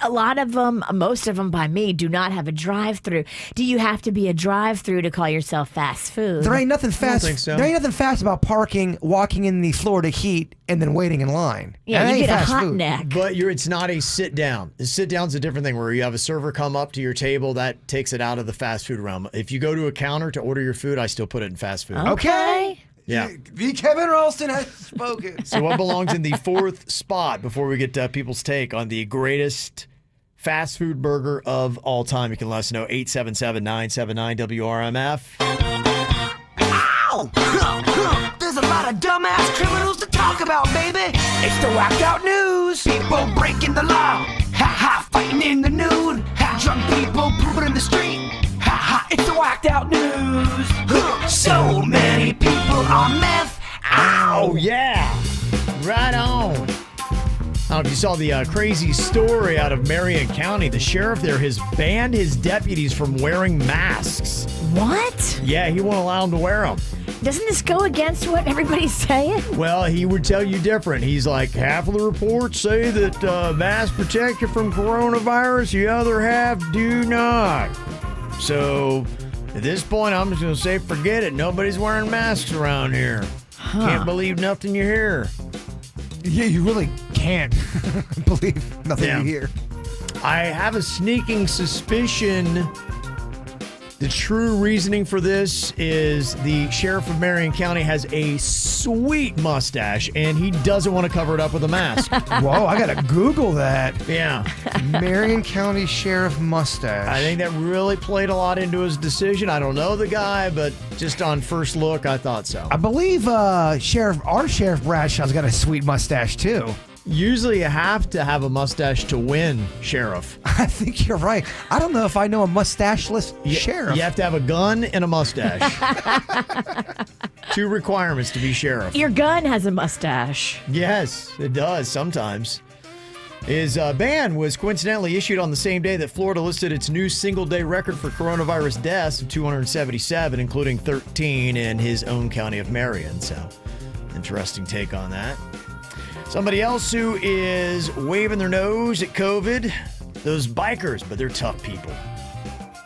D: a lot of them, most of them by me, do not have a drive-through. Do you have to be a drive-through to call yourself fast food?
C: There ain't nothing fast.
B: think so.
C: There ain't nothing fast about parking, walking in the Florida heat, and then waiting in line.
D: Yeah,
C: That
D: you
C: ain't
D: get a
C: fast
D: hot
C: food.
D: neck.
B: But it's not a sit down. A sit down's a different thing where you have a server come up to your table. That takes it out of the fast food realm. If you go to a counter to order your food, I still put it in fast food.
D: Okay.
B: Yeah.
C: The Kevin Ralston has spoken.
B: So what belongs in the fourth spot before we get people's take on the greatest fast food burger of all time? You can let us know, 877-979-WRMF.
A: Ow! There's a lot of dumbass criminals to talk about, baby. It's the whacked out news. People breaking the law. Ha ha, fighting in the nude. Ha, drunk people pooping in the street. Ha ha, it's the whacked out news. So many people on meth. Ow!
B: Oh, yeah. Right on. I don't know if you saw the crazy story out of Marion County. The sheriff there has banned his deputies from wearing masks.
D: What?
B: Yeah, he won't allow them to wear them.
D: Doesn't this go against what everybody's saying?
B: Well, he would tell you different. He's like, half of the reports say that masks protect you from coronavirus. The other half do not. So at this point, I'm just going to say, forget it. Nobody's wearing masks around here. Can't believe nothing you hear.
C: Yeah, you really can't believe nothing you hear.
B: I have a sneaking suspicion the true reasoning for this is the sheriff of Marion County has a sweet mustache, and he doesn't want to cover it up with a mask.
C: Whoa, I got to Google that.
B: Yeah.
C: Marion County Sheriff mustache.
B: I think that really played a lot into his decision. I don't know the guy, but just on first look, I thought so.
C: I believe our Sheriff Bradshaw's got a sweet mustache, too.
B: Usually you have to have a mustache to win, sheriff.
C: I think you're right. I don't know if I know a mustacheless sheriff.
B: You have to have a gun and a mustache. 2 requirements to be sheriff.
D: Your gun has a mustache.
B: Yes, it does sometimes. His ban was coincidentally issued on the same day that Florida listed its new single-day record for coronavirus deaths of 277, including 13 in his own county of Marion. So, interesting take on that. Somebody else who is waving their nose at COVID, those bikers, but they're tough people.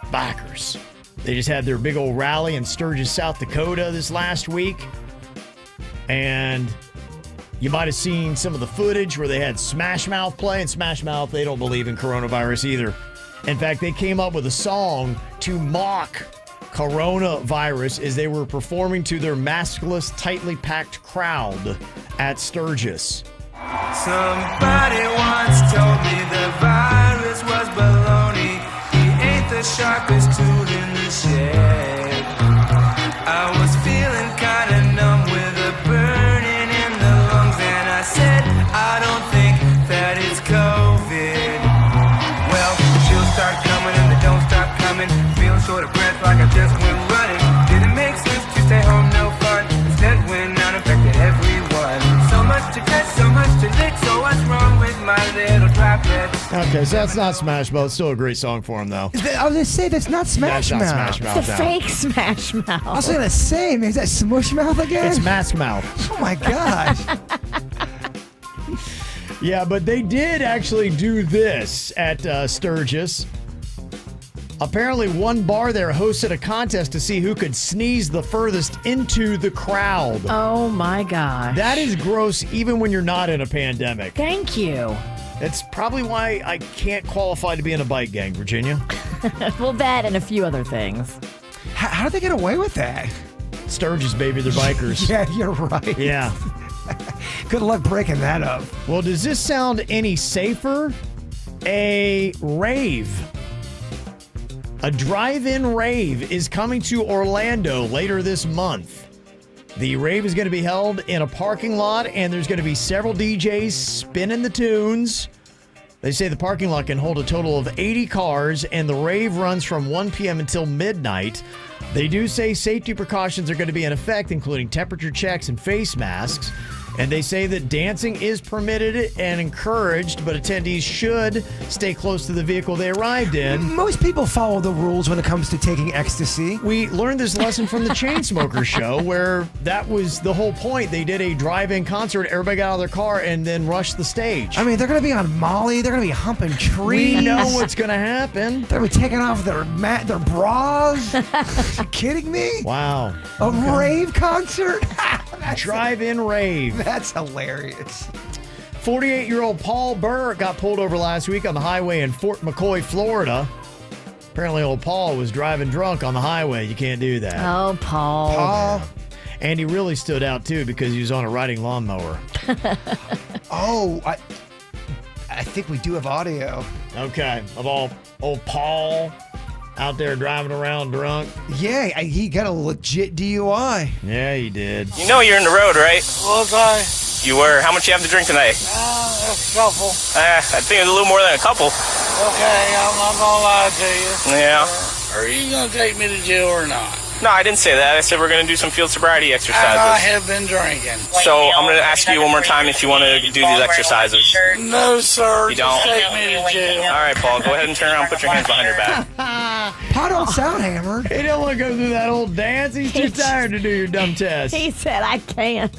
B: Bikers. They just had their big old rally in Sturgis, South Dakota this last week. And you might have seen some of the footage where they had Smash Mouth play, and Smash Mouth, they don't believe in coronavirus either. In fact, they came up with a song to mock coronavirus as they were performing to their maskless, tightly packed crowd at Sturgis.
K: Somebody once told me the virus was baloney. He ain't the sharpest tool in the shed. I was feeling kinda numb with a burning in the lungs, and I said, I don't think that it's COVID. Well, she'll start coming and they don't stop coming. Feeling short of breath like I just went running. Didn't make sense to stay home, no fun. Instead went out and infected everyone. So much to catch, so much to lick. So what's wrong with my little droplets?
B: Okay, so that's not Smash Mouth. It's still a great song for him, though.
C: I was going to say, that's not Smash
B: That's
C: Mouth.
B: not Smash Mouth.
D: It's a fake Smash Mouth.
C: I was going to say, man, is that Smush Mouth again?
B: It's Mask Mouth.
C: Oh, my gosh.
B: Yeah, but they did actually do this at Sturgis. Apparently, one bar there hosted a contest to see who could sneeze the furthest into the crowd.
D: Oh, my gosh.
B: That is gross even when you're not in a pandemic.
D: Thank you.
B: That's probably why I can't qualify to be in a bike gang, Virginia.
D: Well, that and a few other things.
C: How did they get away with that?
B: Sturgis, baby, they're bikers.
C: Yeah, you're right.
B: Yeah.
C: Good luck breaking that up.
B: Well, does this sound any safer? A rave. A drive-in rave is coming to Orlando later this month. The rave is going to be held in a parking lot, and there's going to be several DJs spinning the tunes. They say the parking lot can hold a total of 80 cars, and the rave runs from 1 p.m. until midnight. They do say safety precautions are going to be in effect, including temperature checks and face masks. And they say that dancing is permitted and encouraged, but attendees should stay close to the vehicle they arrived in.
C: Most people follow the rules when it comes to taking ecstasy.
B: We learned this lesson from the Chainsmokers show, where that was the whole point. They did a drive-in concert, everybody got out of their car, and then rushed the stage.
C: I mean, they're going to be on Molly. They're going to be humping trees.
B: We know what's going to happen.
C: They're going to be taking off their bras. Are you kidding me?
B: Wow.
C: A rave concert?
B: Drive-in rave.
C: That's hilarious.
B: 48-year-old Paul Burr got pulled over last week on the highway in Fort McCoy, Florida. Apparently, old Paul was driving drunk on the highway. You can't do that.
D: Oh, Paul.
B: And he really stood out, too, because he was on a riding lawnmower.
C: I think we do have audio.
B: Okay. Of old Paul out there driving around drunk.
C: Yeah, he got a legit DUI.
B: Yeah, he did.
L: You know you're in the road, right?
M: Was I?
L: You were. How much you have to drink tonight?
M: A couple.
L: I think it's a little more than a couple.
M: Okay, I'm not gonna lie to you.
L: Yeah.
M: Are you gonna take me to jail or not?
L: No, I didn't say that. I said we're going to do some field sobriety exercises.
M: I have been drinking.
L: So I'm going to ask you one more time if you want to do these exercises.
M: No, sir.
L: You don't?
M: Just take me to jail.
L: All right, Paul. Go ahead and turn around and put your hands behind your back.
C: Paul don't sound hammered.
B: He don't want to go through that old dance. He's too tired to do your dumb test.
D: He said, I can't.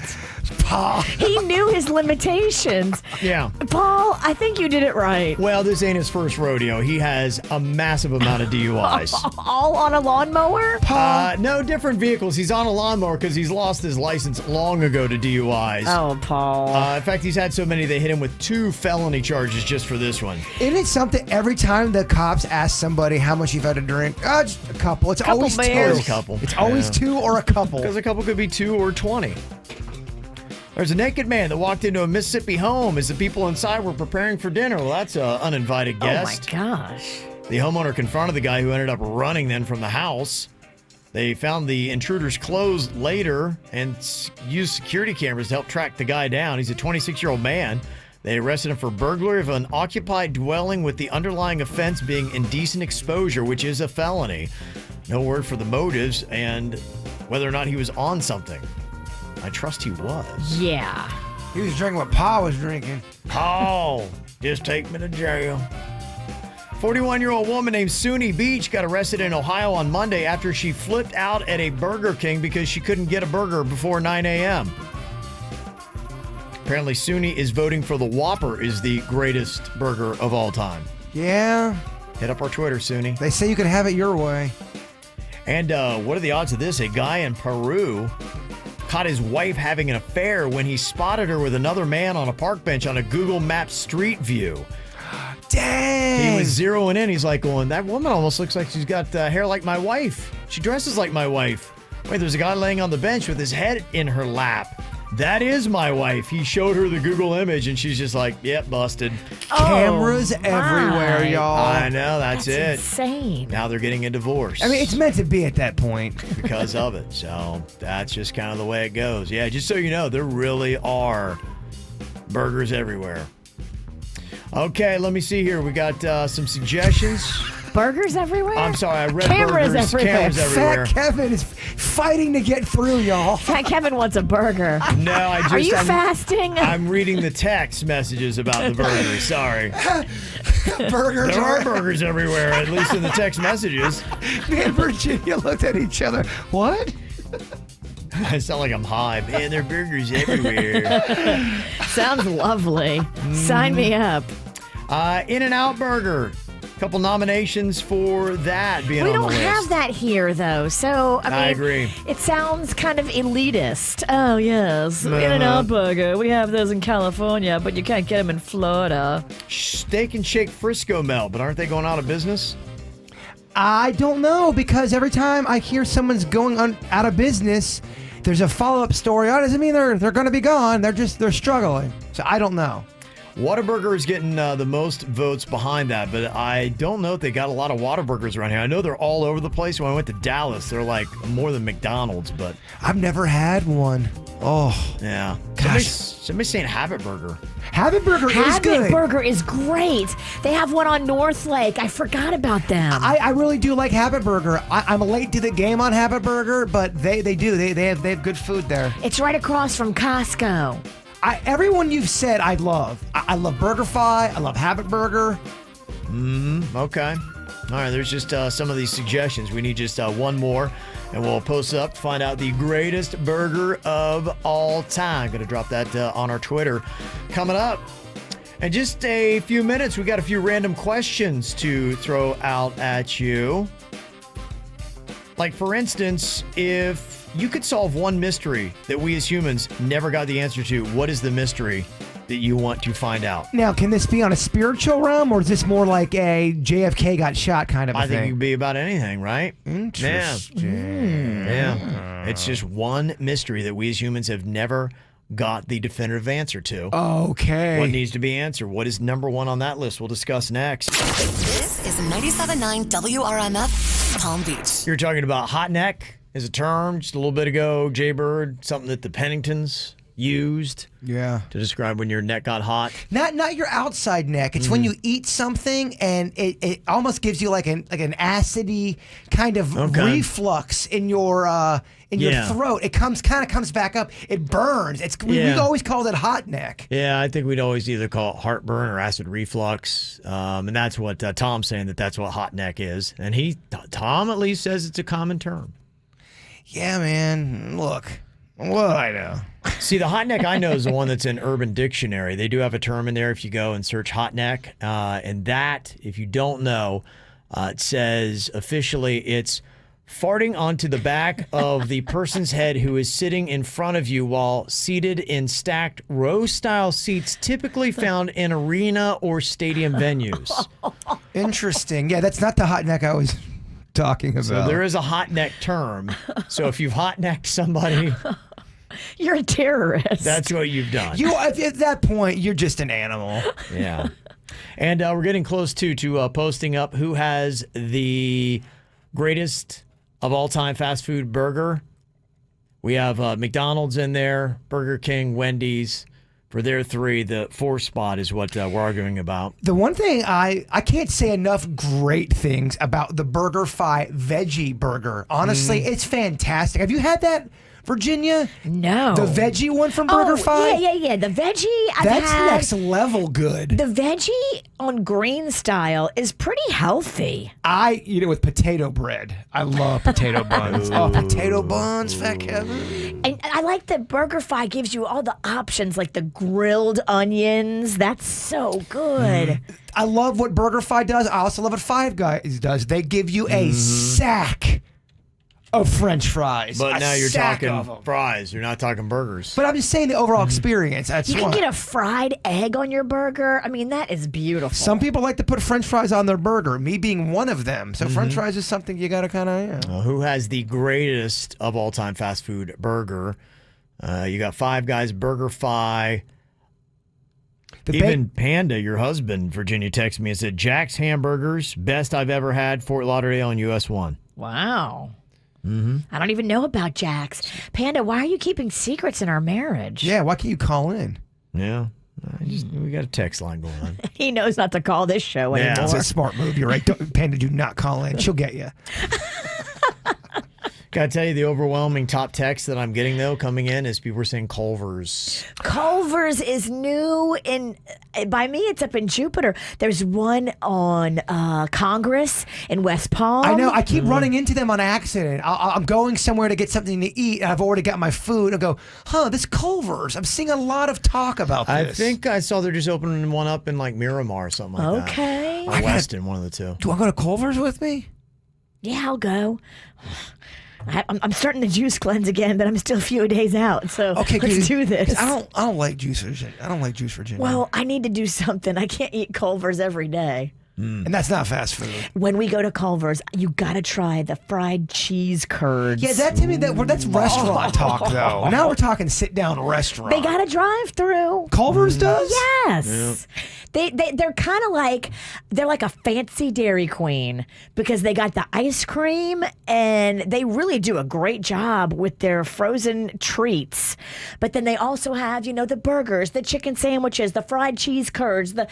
C: Paul.
D: He knew his limitations.
B: Yeah.
D: Paul, I think you did it right.
B: Well, this ain't his first rodeo. He has a massive amount of DUIs.
D: All on a lawnmower?
B: No, different vehicles. He's on a lawnmower because he's lost his license long ago to DUIs.
D: Oh, Paul.
B: In fact, he's had so many they hit him with 2 felony charges just for this one.
C: Isn't it something every time the cops ask somebody how much you've had to drink? Just a couple. It's
D: Couple
C: always
D: beers.
C: two.
B: A couple.
C: It's always 2 or a couple.
B: Because a couple could be 2 or 20. There's a naked man that walked into a Mississippi home as the people inside were preparing for dinner. Well, that's an uninvited guest.
D: Oh, my gosh.
B: The homeowner confronted the guy who ended up running then from the house. They found the intruder's clothes later and used security cameras to help track the guy down. He's a 26-year-old man. They arrested him for burglary of an occupied dwelling with the underlying offense being indecent exposure, which is a felony. No word for the motives and whether or not he was on something. I trust he was.
D: Yeah.
C: He was drinking what Pa was drinking.
B: Paul, just take me to jail. 41-year-old woman named Suni Beach got arrested in Ohio on Monday after she flipped out at a Burger King because she couldn't get a burger before 9 a.m. Apparently, Suni is voting for the Whopper is the greatest burger of all time.
C: Yeah.
B: Hit up our Twitter, Suni.
C: They say you can have it your way.
B: And what are the odds of this? A guy in Peru caught his wife having an affair when he spotted her with another man on a park bench on a Google Maps street view.
C: Dang.
B: He was zeroing in. He's like going, that woman almost looks like she's got hair like my wife. She dresses like my wife. Wait, there's a guy laying on the bench with his head in her lap. That is my wife. He showed her the Google image and she's just like, yep, busted.
C: Cameras everywhere, y'all.
B: I know, that's it.
D: Insane.
B: Now they're getting a divorce.
C: I mean, it's meant to be at that point.
B: Because of it. So that's just kind of the way it goes. Yeah, just so you know, there really are burgers everywhere. Okay, let me see here. We got some suggestions.
D: Burgers everywhere?
B: I'm sorry, I read
D: Cameras
B: burgers.
D: everywhere.
B: Cameras everywhere.
C: Fat Kevin is fighting to get through, y'all.
D: Fat Kevin wants a burger.
B: No,
D: Are you fasting?
B: I'm reading the text messages about the burgers. Sorry.
C: Burgers
B: There are burgers everywhere, at least in the text messages.
C: Me and Virginia looked at each other. What?
B: I sound like I'm high. Man, there are burgers everywhere.
D: Sounds lovely. Sign me up.
B: In-N-Out Burger. Couple nominations for that being
D: We
B: on the
D: don't
B: list.
D: have that here, though. So, I mean,
B: I agree.
D: It sounds kind of elitist. Oh, yes. In-N-Out Burger. We have those in California, but you can't get them in Florida.
B: Steak and Shake Frisco Melt, but aren't they going out of business?
C: I don't know, because every time I hear someone's going out of business, there's a follow-up story. Oh, doesn't mean they're going to be gone. They're struggling. So I don't know.
B: Whataburger is getting the most votes behind that, but I don't know if they got a lot of Whataburgers around here. I know they're all over the place. When I went to Dallas, they're like more than McDonald's, but
C: I've never had one. Oh.
B: Yeah.
C: Gosh.
B: Somebody's saying Habit Burger.
C: Habit Burger is good.
D: Habit Burger is great. They have one on North Lake. I forgot about them.
C: I really do like Habit Burger. I'm late to the game on Habit Burger, but they do. They have good food there.
D: It's right across from Costco.
C: Everyone you've said I love. I love BurgerFi. I love Habit Burger.
B: Okay. All right, there's just some of these suggestions. We need just one more, and we'll post it up to find out the greatest burger of all time. Going to drop that on our Twitter. Coming up in just a few minutes, we got a few random questions to throw out at you. Like, for instance, if you could solve one mystery that we as humans never got the answer to, what is the mystery that you want to find out?
C: Now, can this be on a spiritual realm, or is this more like a JFK got shot kind of a
B: I think it
C: thing?
B: could be about anything, right?
C: Interesting.
B: Yeah. It's just one mystery that we as humans have never got the definitive answer to.
C: Okay.
B: What needs to be answered? What is number one on that list? We'll discuss next.
E: This is 97.9 WRMF, Palm Beach.
B: You're talking about hot neck as a term just a little bit ago. Jaybird, something that the Penningtons used to describe when your neck got hot.
C: Not your outside neck. It's when you eat something and it almost gives you like an acidy kind of reflux in your throat. It kind of comes back up. It burns. We always called it hot neck.
B: Yeah, I think we'd always either call it heartburn or acid reflux, and that's what Tom's saying, that's what hot neck is, and Tom at least says it's a common term.
C: Yeah, man. Look, what I know.
B: See, the hot neck I know is the one that's in Urban Dictionary. They do have a term in there if you go and search hot neck. And that, if you don't know, it says officially it's farting onto the back of the person's head who is sitting in front of you while seated in stacked row-style seats typically found in arena or stadium venues.
C: Interesting. Yeah, that's not the hot neck I was talking about.
B: So there is a hot neck term. So if you've hot necked somebody...
D: You're a terrorist.
B: That's what you've done.
C: At that point, you're just an animal.
B: Yeah. And we're getting close to posting up who has the greatest of all time fast food burger. We have McDonald's in there, Burger King, Wendy's. For their three, the fourth spot is what we're arguing about.
C: The one thing I can't say enough great things about the BurgerFi veggie burger. Honestly, it's fantastic. Have you had that, Virginia?
D: No.
C: The veggie one from BurgerFi?
D: Yeah. The veggie,
C: That's next level good.
D: The veggie on green style is pretty healthy.
C: I eat it with potato bread. I love potato buns. Oh, potato buns, Fat Kevin.
D: And I like that BurgerFi gives you all the options, like the grilled onions. That's so good.
C: I love what BurgerFi does. I also love what Five Guys does. They give you a sack of French fries.
B: But now you're talking fries. You're not talking burgers.
C: But I'm just saying the overall experience. That's
D: You can get a fried egg on your burger. I mean, that is beautiful.
C: Some people like to put French fries on their burger, me being one of them. So French fries is something you got to kind of...
B: Who has the greatest of all time fast food burger? You got Five Guys, BurgerFi. Even Panda, your husband, Virginia, texted me and said, Jack's Hamburgers, best I've ever had, Fort Lauderdale and US 1.
D: Wow. I don't even know about Jack's. Panda, why are you keeping secrets in our marriage?
C: Yeah, why can't you call in?
B: Yeah. We got a text line going on.
D: He knows not to call this show anymore.
C: That's a smart move. You're right. Panda, do not call in. She'll get you.
B: Gotta tell you, the overwhelming top text that I'm getting, though, coming in is people are saying Culver's.
D: Culver's is new by me, it's up in Jupiter. There's one on Congress in West Palm.
C: I know. I keep running into them on accident. I'm going somewhere to get something to eat, and I've already got my food. I go, this Culver's. I'm seeing a lot of talk about this.
B: I think I saw they're just opening one up in like Miramar or something like that.
D: Okay.
B: Or Weston, one of the two.
C: Do I go to Culver's with me?
D: Yeah, I'll go. I'm starting the juice cleanse again, but I'm still a few days out. So let's do this.
C: I don't like juice, Virginia. I don't like juice, Virginia.
D: Well, I need to do something. I can't eat Culver's every day.
C: And that's not fast food.
D: When we go to Culver's, you gotta try the fried cheese curds.
C: Yeah, that's restaurant talk, though. Now we're talking sit-down restaurant.
D: They got a drive-through.
C: Culver's does?
D: Yes. Yep. They're kind of like, they're like a fancy Dairy Queen because they got the ice cream and they really do a great job with their frozen treats. But then they also have, the burgers, the chicken sandwiches, the fried cheese curds, the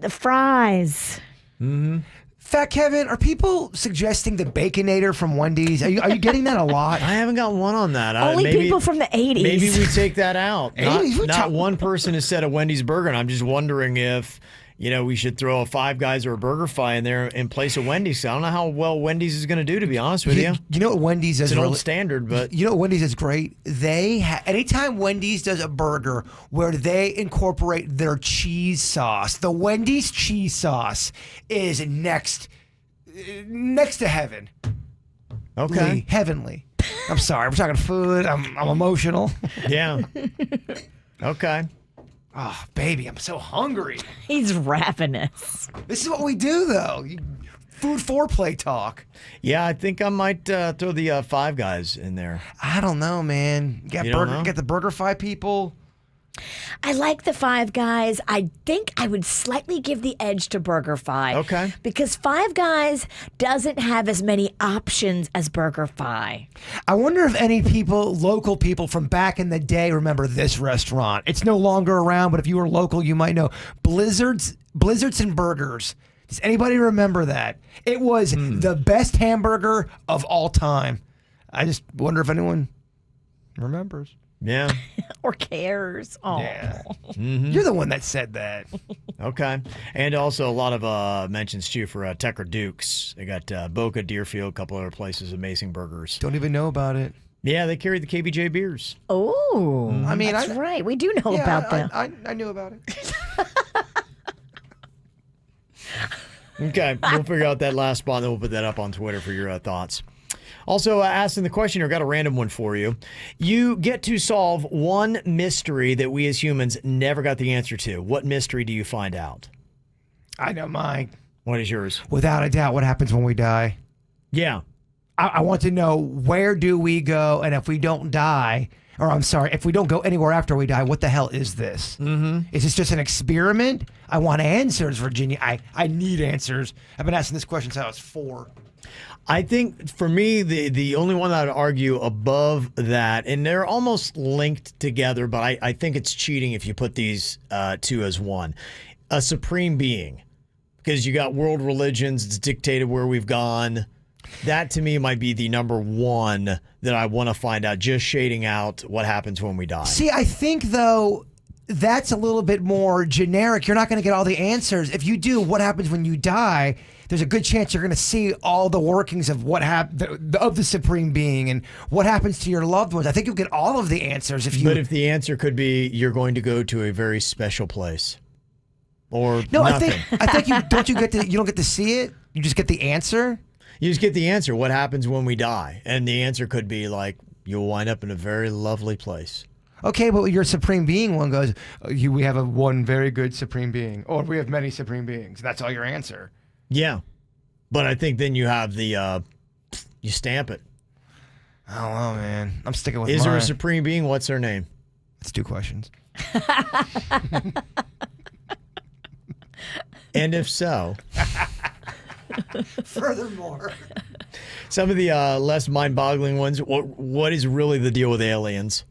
D: fries.
C: Fat Fat Kevin, are people suggesting the Baconator from Wendy's? Are you getting that a lot?
B: I haven't got one on that.
D: Only people from the 80s.
B: Maybe we take that out.
C: 80s?
B: Not one person has said a Wendy's burger, and I'm just wondering if we should throw a Five Guys or a BurgerFi in there in place of Wendy's. I don't know how well Wendy's is going to do, to be honest with you.
C: You know what Wendy's is?
B: It's an old standard, but
C: you know what Wendy's is great? Anytime Wendy's does a burger where they incorporate their cheese sauce, the Wendy's cheese sauce is next to heaven.
B: Okay.
C: Heavenly. I'm sorry. We're talking food. I'm emotional.
B: Yeah. Okay.
C: Oh, baby, I'm so hungry.
D: He's ravenous.
C: This is what we do, though. Food foreplay talk.
B: Yeah, I think I might throw the Five Guys in there.
C: I don't know, man. You got the BurgerFi people.
D: I like the Five Guys. I think I would slightly give the edge to BurgerFi.
B: Okay.
D: Because Five Guys doesn't have as many options as BurgerFi.
C: I wonder if any local people from back in the day remember this restaurant. It's no longer around, but if you were local, you might know. Blizzards and Burgers. Does anybody remember that? It was the best hamburger of all time. I just wonder if anyone remembers.
B: Yeah.
D: Or cares. Oh.
C: Yeah. You're the one that said that.
B: Okay. And also a lot of mentions, too, for Tecker Dukes. They got Boca, Deerfield, a couple other places, amazing burgers.
C: Don't even know about it.
B: Yeah, they carry the KVJ beers.
D: Oh.
C: I mean,
D: that's right. We do know about them.
C: I knew about it.
B: Okay. We'll figure out that last spot, and then we'll put that up on Twitter for your thoughts. Also, asking the question here, got a random one for you. You get to solve one mystery that we as humans never got the answer to. What mystery do you find out?
C: I know mine.
B: What is yours?
C: Without a doubt, what happens when we die?
B: Yeah.
C: I want to know, where do we go? And if we don't die, or I'm sorry, if we don't go anywhere after we die, what the hell is this? Is this just an experiment? I want answers, Virginia. I need answers. I've been asking this question since I was 4.
B: I think for me, the only one that I'd argue above that, and they're almost linked together, but I think it's cheating if you put these two as one. A supreme being. Because you got world religions, it's dictated where we've gone. That to me might be the number one that I want to find out, just shading out what happens when we die.
C: See, I think, though, that's a little bit more generic. You're not going to get all the answers. If you do, what happens when you die, there's a good chance you're going to see all the workings of what of the supreme being and what happens to your loved ones. I think you'll get all of the answers if you.
B: But if the answer could be you're going to go to a very special place, or
C: no,
B: nothing.
C: I think you don't get to see it. You just get the answer.
B: You just get the answer. What happens when we die? And the answer could be like you'll wind up in a very lovely place.
C: Okay, but your supreme being one goes, we have one very good supreme being, or we have many supreme beings. That's all your answer.
B: Yeah, but I think then you have the you stamp it.
C: I don't know, man. I'm sticking with.
B: Is
C: mine.
B: there a supreme being? What's their name?
C: It's 2 questions.
B: And if so,
C: furthermore,
B: some of the less mind-boggling ones. What is really the deal with aliens?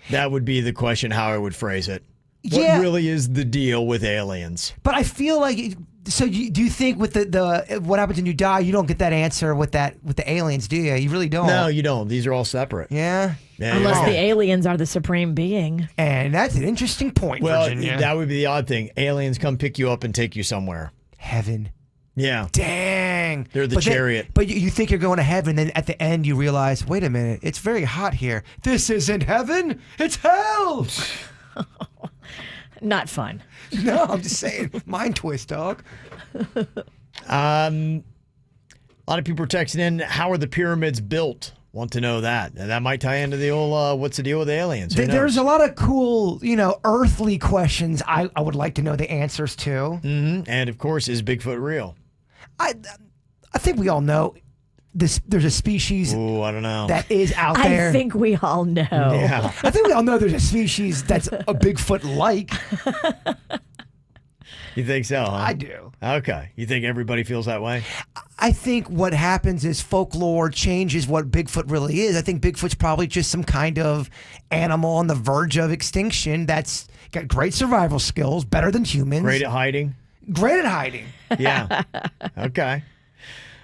B: That would be the question. How I would phrase it. What really is the deal with aliens?
C: But I feel like. So do you think with the what happens when you die, you don't get that answer with the aliens, do you? You really don't.
B: No, you don't. These are all separate.
C: Yeah.
D: Unless the aliens are the supreme being.
C: And that's an interesting point,
B: well,
C: Virginia.
B: That would be the odd thing. Aliens come pick you up and take you somewhere.
C: Heaven.
B: Yeah.
C: Dang.
B: They're the chariot.
C: But you think you're going to heaven, then at the end you realize, wait a minute, it's very hot here. This isn't heaven. It's hell.
D: Not fun.
C: No, I'm just saying. Mind twist, dog.
B: A lot of people are texting in, how are the pyramids built? Want to know that. And that might tie into the old, what's the deal with aliens?
C: There's a lot of cool, earthly questions I would like to know the answers to.
B: Mm-hmm. And, of course, is Bigfoot real?
C: I think we all know there's a species
B: I don't know.
C: that is out there.
D: I think we all know.
B: Yeah.
C: I think we all know there's a species that's a Bigfoot-like.
B: You think so, huh?
C: I do.
B: Okay. You think everybody feels that way?
C: I think what happens is folklore changes what Bigfoot really is. I think Bigfoot's probably just some kind of animal on the verge of extinction that's got great survival skills, better than humans.
B: Great at hiding?
C: Great at hiding.
B: Yeah. Okay.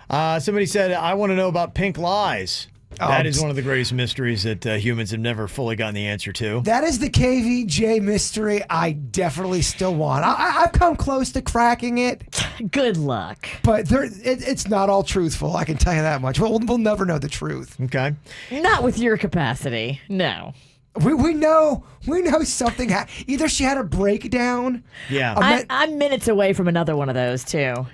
B: Somebody said, I want to know about pink lies. That is one of the greatest mysteries that humans have never fully gotten the answer to.
C: That is the KVJ mystery I definitely still want. I've come close to cracking it.
D: Good luck.
C: But it's not all truthful, I can tell you that much. We'll never know the truth.
B: Okay.
D: Not with your capacity. No.
C: We know something. Either she had a breakdown.
B: Yeah.
D: I'm minutes away from another one of those, too.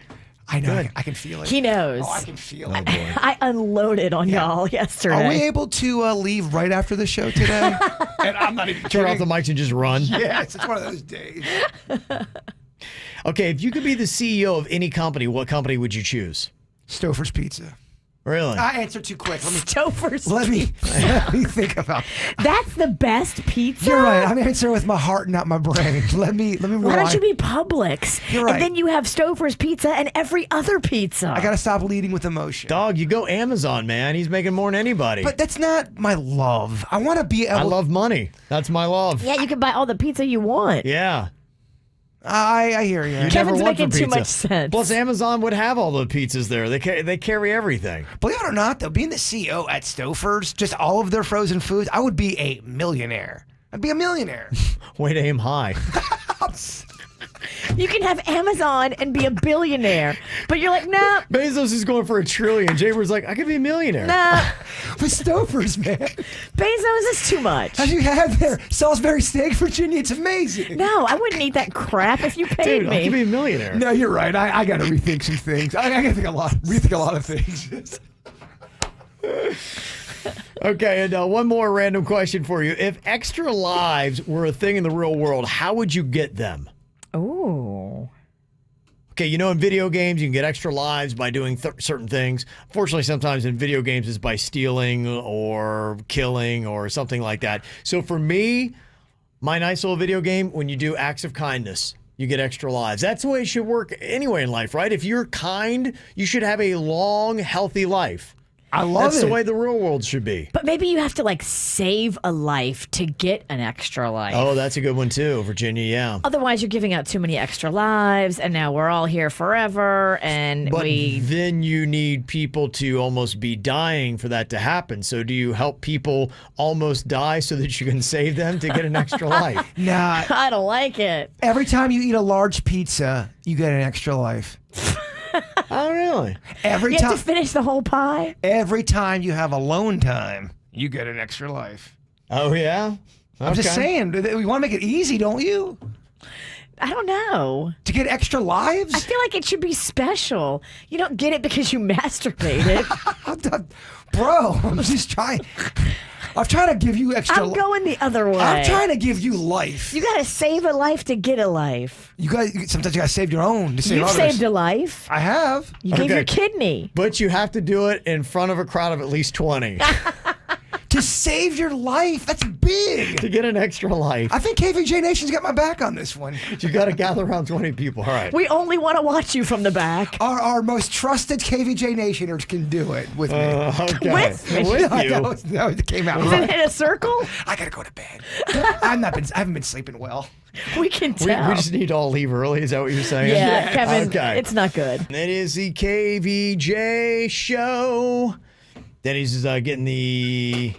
C: I know. I can feel it.
D: He knows.
C: Oh, I can feel it.
D: I unloaded on y'all yesterday.
C: Are we able to leave right after the show today? And I'm not even
B: Turn off the mics and just run.
C: Yes, it's one of those days.
B: Okay, if you could be the CEO of any company, what company would you choose?
C: Stouffer's Pizza.
B: Really?
C: I answered too quick.
D: Stouffer's
C: Let me think about it.
D: That's the best pizza?
C: You're right. I'm answering with my heart, not my brain. Let me rewind.
D: Why don't you be Publix?
C: You're right.
D: And then you have Stouffer's Pizza and every other pizza.
C: I got to stop leading with emotion.
B: Dog, you go Amazon, man. He's making more than anybody.
C: But that's not my love. I want to be able
B: I love money. That's my love.
D: Yeah, you can buy all the pizza you want.
B: Yeah.
C: I hear you.
D: Kevin's making too much sense.
B: Plus, Amazon would have all the pizzas there. They carry everything.
C: Believe it or not, though, being the CEO at Stouffer's, just all of their frozen foods, I would be a millionaire. I'd be a millionaire.
B: Way to aim high.
D: You can have Amazon and be a billionaire, but you're like, nah.
B: Bezos is going for $1 trillion. Jaybird's like, I could be a millionaire.
D: Nah.
C: With Stouffer's, man.
D: Bezos is too much.
C: Have you had their Salisbury steak, Virginia? It's amazing.
D: No, I wouldn't eat that crap if you paid
B: Dude,
D: me.
B: I could be a millionaire.
C: No, you're right. I got to rethink some things. I got to rethink a lot of things.
B: Okay, and one more random question for you. If extra lives were a thing in the real world, how would you get them?
D: Ooh.
B: Okay, you know, in video games, you can get extra lives by doing certain things. Unfortunately, sometimes in video games, it's by stealing or killing or something like that. So for me, my nice little video game, when you do acts of kindness, you get extra lives. That's the way it should work anyway in life, right? If you're kind, you should have a long, healthy life.
C: I love
B: That's
C: it.
B: the way the real world should be.
D: But maybe you have to like save a life to get an extra life.
B: Oh, that's a good one too, Virginia, yeah.
D: Otherwise, you're giving out too many extra lives, and now we're all here forever, and
B: But then you need people to almost be dying for that to happen. So do you help people almost die so that you can save them to get an extra life?
C: Nah.
D: I don't like it.
C: Every time you eat a large pizza, you get an extra life.
B: Oh, really?
C: Every
D: You
C: time
D: have to finish the whole pie?
C: Every time you have alone time, you get an extra life.
B: Oh, yeah?
C: I'm just saying, we want to make it easy, don't you?
D: I don't know.
C: To get extra lives?
D: I feel like it should be special. You don't get it because you masturbated.
C: Bro, I'm just trying. I'm trying to give you extra.
D: I'm going the other way.
C: I'm trying to give you life.
D: You got to save a life to get a life.
C: Sometimes you got to save your own to save
D: You've
C: others.
D: saved a life.
C: I have.
D: You gave your kidney.
B: But you have to do it in front of a crowd of at least 20.
C: To save your life. That's big.
B: To get an extra life.
C: I think KVJ Nation's got my back on this one.
B: You got to gather around 20 people. All right.
D: We only want to watch you from the back.
C: Our most trusted KVJ Nationers can do it with me.
B: Okay.
D: With me?
B: With you.
C: No, it came out
D: Is
C: right.
D: it in a circle?
C: I gotta go to bed. I haven't been sleeping well.
D: We can
B: We
D: tell.
B: just need to all leave early. Is that what you're saying?
D: Yeah, Kevin,
B: Okay.
D: it's not good.
B: It is the KVJ show. Dennys is getting the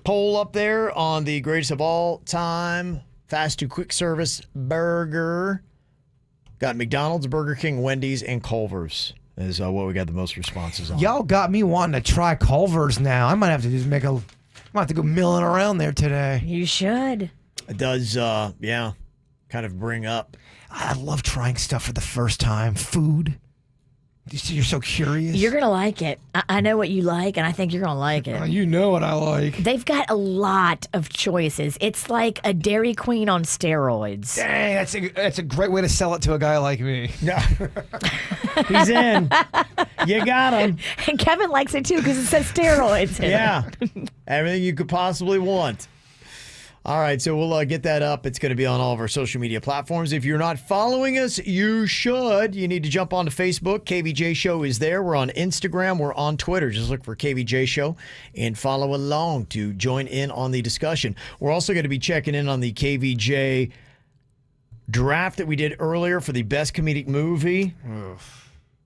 B: poll up there on the greatest of all time fast to quick service burger. Got McDonald's, Burger King, Wendy's, and Culver's is what we got the most responses on.
C: Y'all got me wanting to try Culver's now. I might have to just might have to go milling around there today.
D: You should.
B: It does, kind of bring up.
C: I love trying stuff for the first time. Food. You're so curious.
D: You're going to like it. I know what you like, and I think you're going to like it.
C: You know what I like.
D: They've got a lot of choices. It's like a Dairy Queen on steroids.
C: Dang, that's a great way to sell it to a guy like me.
B: He's in. You got him.
D: And Kevin likes it too because it says steroids in
B: Yeah.
D: it.
B: Everything you could possibly want. All right, so we'll get that up. It's going to be on all of our social media platforms. If you're not following us, you should. You need to jump onto Facebook. KVJ Show is there. We're on Instagram. We're on Twitter. Just look for KVJ Show and follow along to join in on the discussion. We're also going to be checking in on the KVJ draft that we did earlier for the best comedic movie.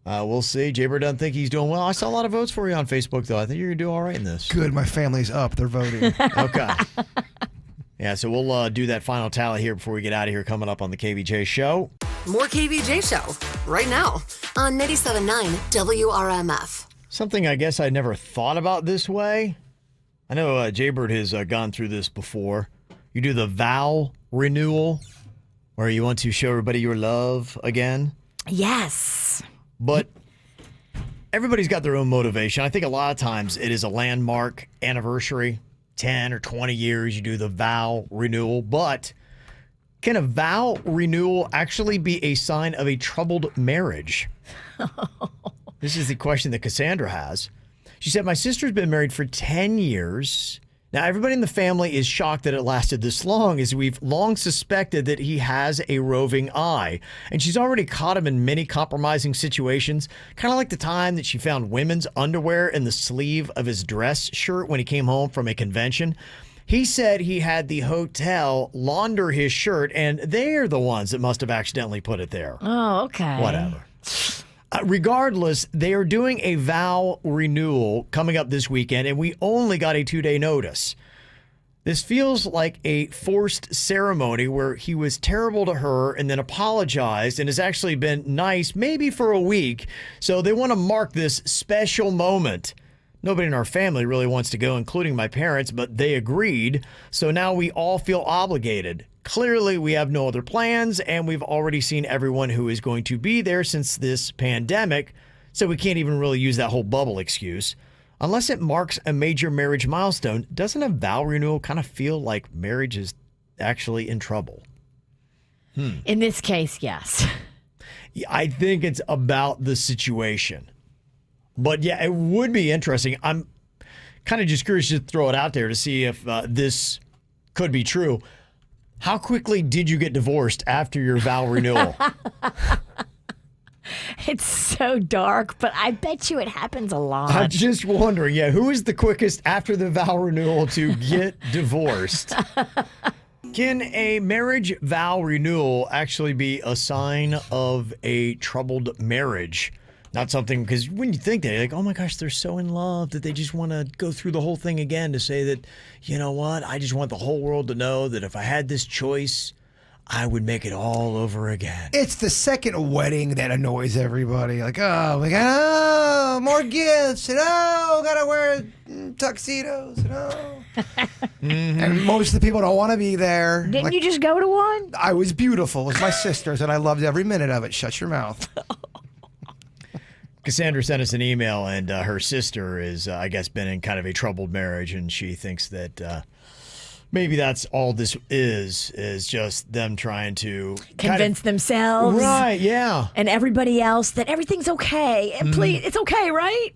B: We'll see. Jaybird doesn't think he's doing well. I saw a lot of votes for you on Facebook, though. I think you're going to do all right in this.
C: Good. My family's up. They're voting.
B: Okay. Yeah, so we'll do that final tally here before we get out of here, coming up on the KVJ show.
E: More KVJ show right now on 97.9 WRMF.
B: Something I guess I never thought about this way. I know Jaybird has gone through this before. You do the vow renewal where you want to show everybody your love again.
D: Yes.
B: But everybody's got their own motivation. I think a lot of times it is a landmark anniversary, 10 or 20 years, you do the vow renewal. But can a vow renewal actually be a sign of a troubled marriage? This is the question that Cassandra has. She said, my sister's been married for 10 years. Now, everybody in the family is shocked that it lasted this long, as we've long suspected that he has a roving eye. And she's already caught him in many compromising situations, kind of like the time that she found women's underwear in the sleeve of his dress shirt when he came home from a convention. He said he had the hotel launder his shirt, and they're the ones that must have accidentally put it there.
D: Oh, okay.
B: Whatever. Regardless, they are doing a vow renewal coming up this weekend, and we only got a 2-day notice. This feels like a forced ceremony where he was terrible to her and then apologized and has actually been nice maybe for a week. So they want to mark this special moment. Nobody in our family really wants to go, including my parents, but they agreed. So now we all feel obligated. Clearly, we have no other plans, and we've already seen everyone who is going to be there since this pandemic, so we can't even really use that whole bubble excuse. Unless it marks a major marriage milestone, doesn't a vow renewal kind of feel like marriage is actually in trouble?
D: In this case, yes.
B: I think it's about the situation. But yeah, it would be interesting. I'm kind of just curious to throw it out there to see if this could be true. How quickly did you get divorced after your vow renewal?
D: It's so dark, but I bet you it happens a lot.
B: I'm just wondering, who is the quickest after the vow renewal to get divorced? Can a marriage vow renewal actually be a sign of a troubled marriage? Not something, because when you think that, you're like, oh my gosh, they're so in love that they just want to go through the whole thing again to say that, you know what, I just want the whole world to know that if I had this choice, I would make it all over again.
C: It's the second wedding that annoys everybody. Like, oh, we got more gifts, and gotta wear tuxedos, and most of the people don't want to be there.
D: Didn't you just go to one?
C: I was beautiful. It was my sister's, and I loved every minute of it. Shut your mouth.
B: Cassandra sent us an email, and her sister is, I guess, been in kind of a troubled marriage, and she thinks that maybe that's all this is just them trying to
D: convince themselves.
B: Right, yeah.
D: And everybody else that everything's okay. And please, it's okay, right?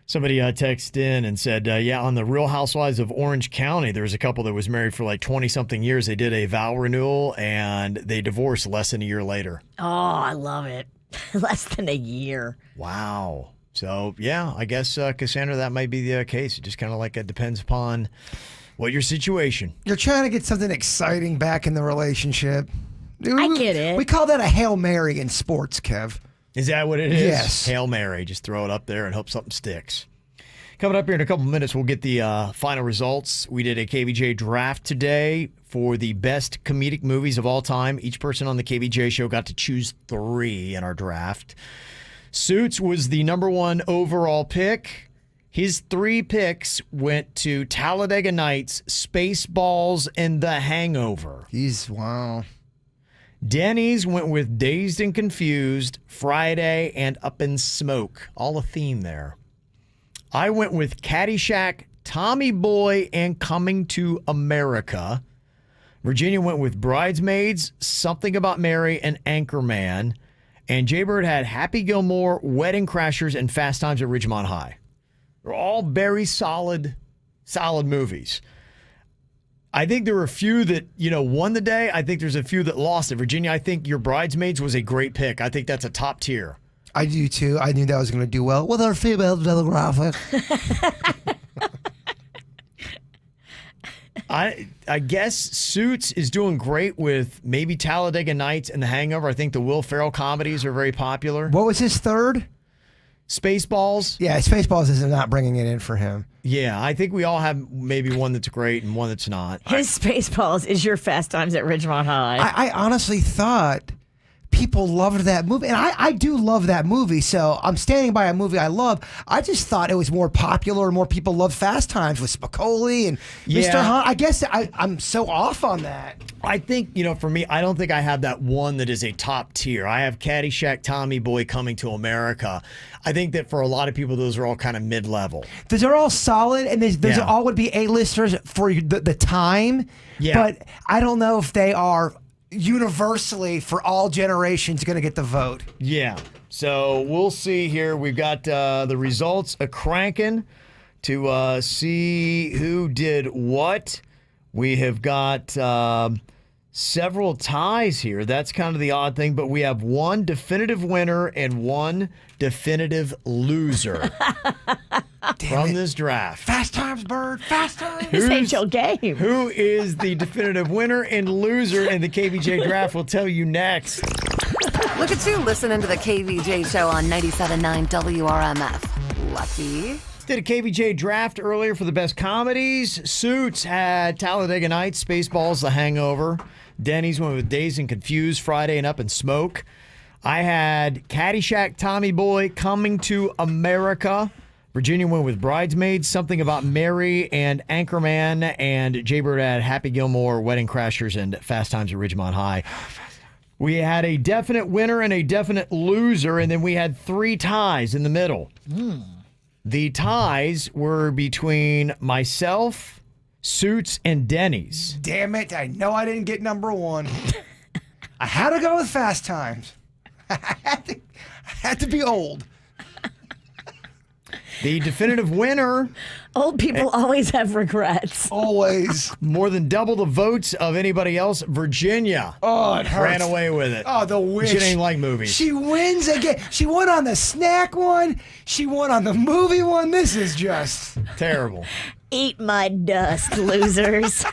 B: Somebody texted in and said, on the Real Housewives of Orange County, there was a couple that was married for like 20-something years. They did a vow renewal, and they divorced less than a year later.
D: Oh, I love it. Less than a year.
B: Wow. So, I guess, Cassandra, that might be the case. It just kind of like it depends upon what your situation.
C: You're trying to get something exciting back in the relationship.
D: I get it.
C: We call that a Hail Mary in sports, Kev.
B: Is that what it is?
C: Yes.
B: Hail Mary. Just throw it up there and hope something sticks. Coming up here in a couple minutes, we'll get the final results. We did a KVJ draft today for the best comedic movies of all time. Each person on the KVJ show got to choose 3 in our draft. Suits was the number 1 overall pick. His 3 picks went to Talladega Nights, Spaceballs, and The Hangover.
C: Wow.
B: Dennys went with Dazed and Confused, Friday, and Up in Smoke. All a theme there. I went with Caddyshack, Tommy Boy, and Coming to America. Virginia went with Bridesmaids, Something About Mary, and Anchorman. And Jaybird had Happy Gilmore, Wedding Crashers, and Fast Times at Ridgemont High. They're all very solid movies. I think there were a few that, won the day. I think there's a few that lost it. Virginia, I think your Bridesmaids was a great pick. I think that's a top tier.
C: I do too. I knew that was going to do well with our female demographic.
B: I guess Suits is doing great with maybe Talladega Nights and The Hangover. I think the Will Ferrell comedies are very popular.
C: What was his third?
B: Spaceballs.
C: Yeah, Spaceballs is not bringing it in for him.
B: Yeah, I think we all have maybe one that's great and one that's not.
D: His Spaceballs is your Fast Times at Ridgemont High.
C: I honestly thought people loved that movie, and I do love that movie, so I'm standing by a movie I love. I just thought it was more popular and more people loved Fast Times with Spicoli and Mr. Hunt. I guess I'm so off on that.
B: I think, for me, I don't think I have that one that is a top tier. I have Caddyshack, Tommy Boy, Coming to America. I think that for a lot of people, those are all kind of mid-level.
C: Those are all solid, and those all would be A-listers for the time, but I don't know if they are universally for all generations going to get the vote.
B: Yeah. So we'll see here. We've got the results a-cranking to see who did what. We have got several ties here. That's kind of the odd thing, but we have one definitive winner and one definitive loser from this draft.
C: Fast Times, Bird. Fast Times.
D: This ain't your game.
B: Who is the definitive winner and loser in the KVJ draft? We'll tell you next.
E: Look at you listening to the KVJ show on 97.9 WRMF. Lucky.
B: Did a KVJ draft earlier for the best comedies. Suits had Talladega Nights, Spaceballs, The Hangover. Dennys went with Dazed and Confused, Friday, and Up in Smoke. I had Caddyshack, Tommy Boy, Coming to America. Virginia went with Bridesmaids, Something About Mary, and Anchorman. And Jaybird had Happy Gilmore, Wedding Crashers, and Fast Times at Ridgemont High. We had a definite winner and a definite loser, and then we had 3 ties in the middle. The ties were between myself, Suits, and Dennys.
C: Damn it. I know I didn't get number 1. I had to go with Fast Times. I had to be old.
B: The definitive winner.
D: Old people always have regrets.
C: Always.
B: More than double the votes of anybody else. Virginia.
C: Oh, it hurts.
B: Ran away with it.
C: Oh, the witch.
B: She didn't like movies.
C: She wins again. She won on the snack one. She won on the movie one. This is just
B: terrible.
D: Eat my dust, losers.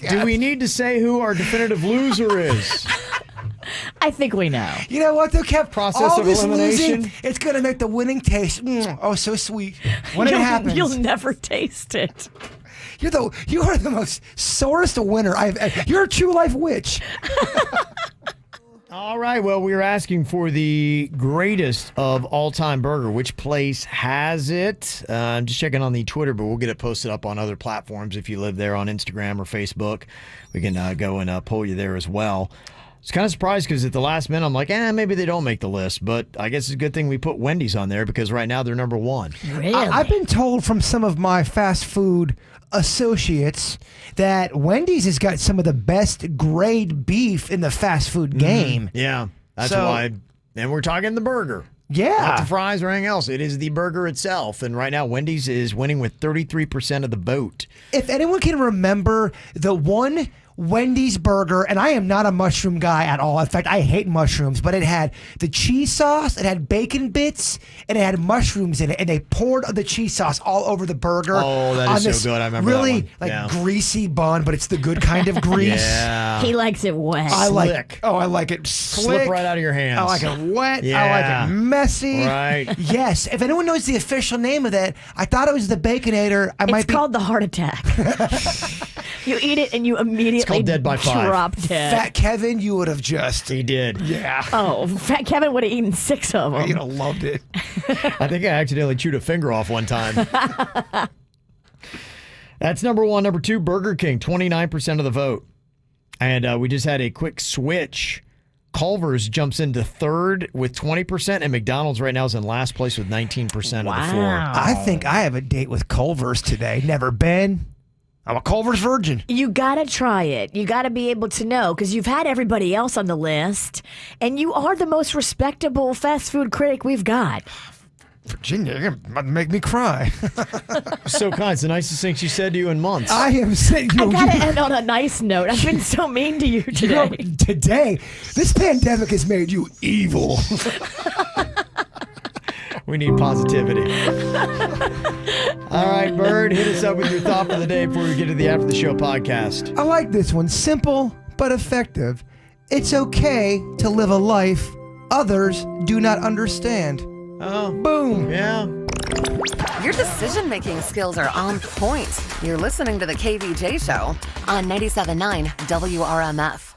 B: Do we need to say who our definitive loser is?
D: I think we know.
C: You know what, though, Kev?
B: Process
C: all
B: of
C: this
B: elimination.
C: Losing, it's going to make the winning taste so sweet. When it happens.
D: You'll never taste it.
C: You are the most sorest winner you're a true life witch.
B: All right, well, we were asking for the greatest of all-time burger. Which place has it? I'm just checking on the Twitter, but we'll get it posted up on other platforms. If you live there on Instagram or Facebook, we can go and poll you there as well. I was kind of surprised because at the last minute, I'm like, maybe they don't make the list. But I guess it's a good thing we put Wendy's on there because right now they're number 1.
D: Really?
C: I've been told from some of my fast food associates that Wendy's has got some of the best grade beef in the fast food game.
B: Yeah, that's why. And we're talking the burger.
C: Yeah.
B: Not the fries or anything else. It is the burger itself. And right now, Wendy's is winning with 33% of the vote.
C: If anyone can remember the one Wendy's burger, and I am not a mushroom guy at all. In fact, I hate mushrooms, but it had the cheese sauce, it had bacon bits, and it had mushrooms in it, and they poured the cheese sauce all over the burger.
B: Oh, that is so good. I remember
C: really
B: that one.
C: greasy bun, but it's the good kind of grease.
B: Yeah.
D: He likes it wet.
C: I
B: Slick.
C: like it slick.
B: Slip right out of your hands.
C: I like it wet.
B: Yeah.
C: I like it messy.
B: Right.
C: Yes. If anyone knows the official name of that, I thought it was the Baconator.
D: It's called the heart attack. You eat it and you immediately
B: called Dead by 5.
D: drop dead.
C: Fat Kevin, you would have just.
B: He did.
C: Yeah.
D: Oh, Fat Kevin would have eaten 6 of them.
C: You'd have loved it.
B: I think I accidentally chewed a finger off one time. That's number 1. Number 2, Burger King, 29% of the vote. And we just had a quick switch. Culver's jumps into 3rd with 20%, and McDonald's right now is in last place with 19% of the floor.
C: I think I have a date with Culver's today. Never been. I'm a Culver's virgin.
D: You gotta try it. You gotta be able to know because you've had everybody else on the list, and you are the most respectable fast food critic we've got.
C: Virginia, you're about to make me cry.
B: So kind. It's the nicest thing she said to you in months.
C: I am saying.
D: I gotta end on a nice note. I've been so mean to you today.
C: Today, this pandemic has made you evil.
B: We need positivity. All right, Bird, hit us up with your thought for the day before we get to the After the Show podcast.
C: I like this one. Simple but effective. It's okay to live a life others do not understand.
B: Oh.
C: Boom.
B: Yeah.
E: Your decision-making skills are on point. You're listening to the KVJ Show on 97.9 WRMF.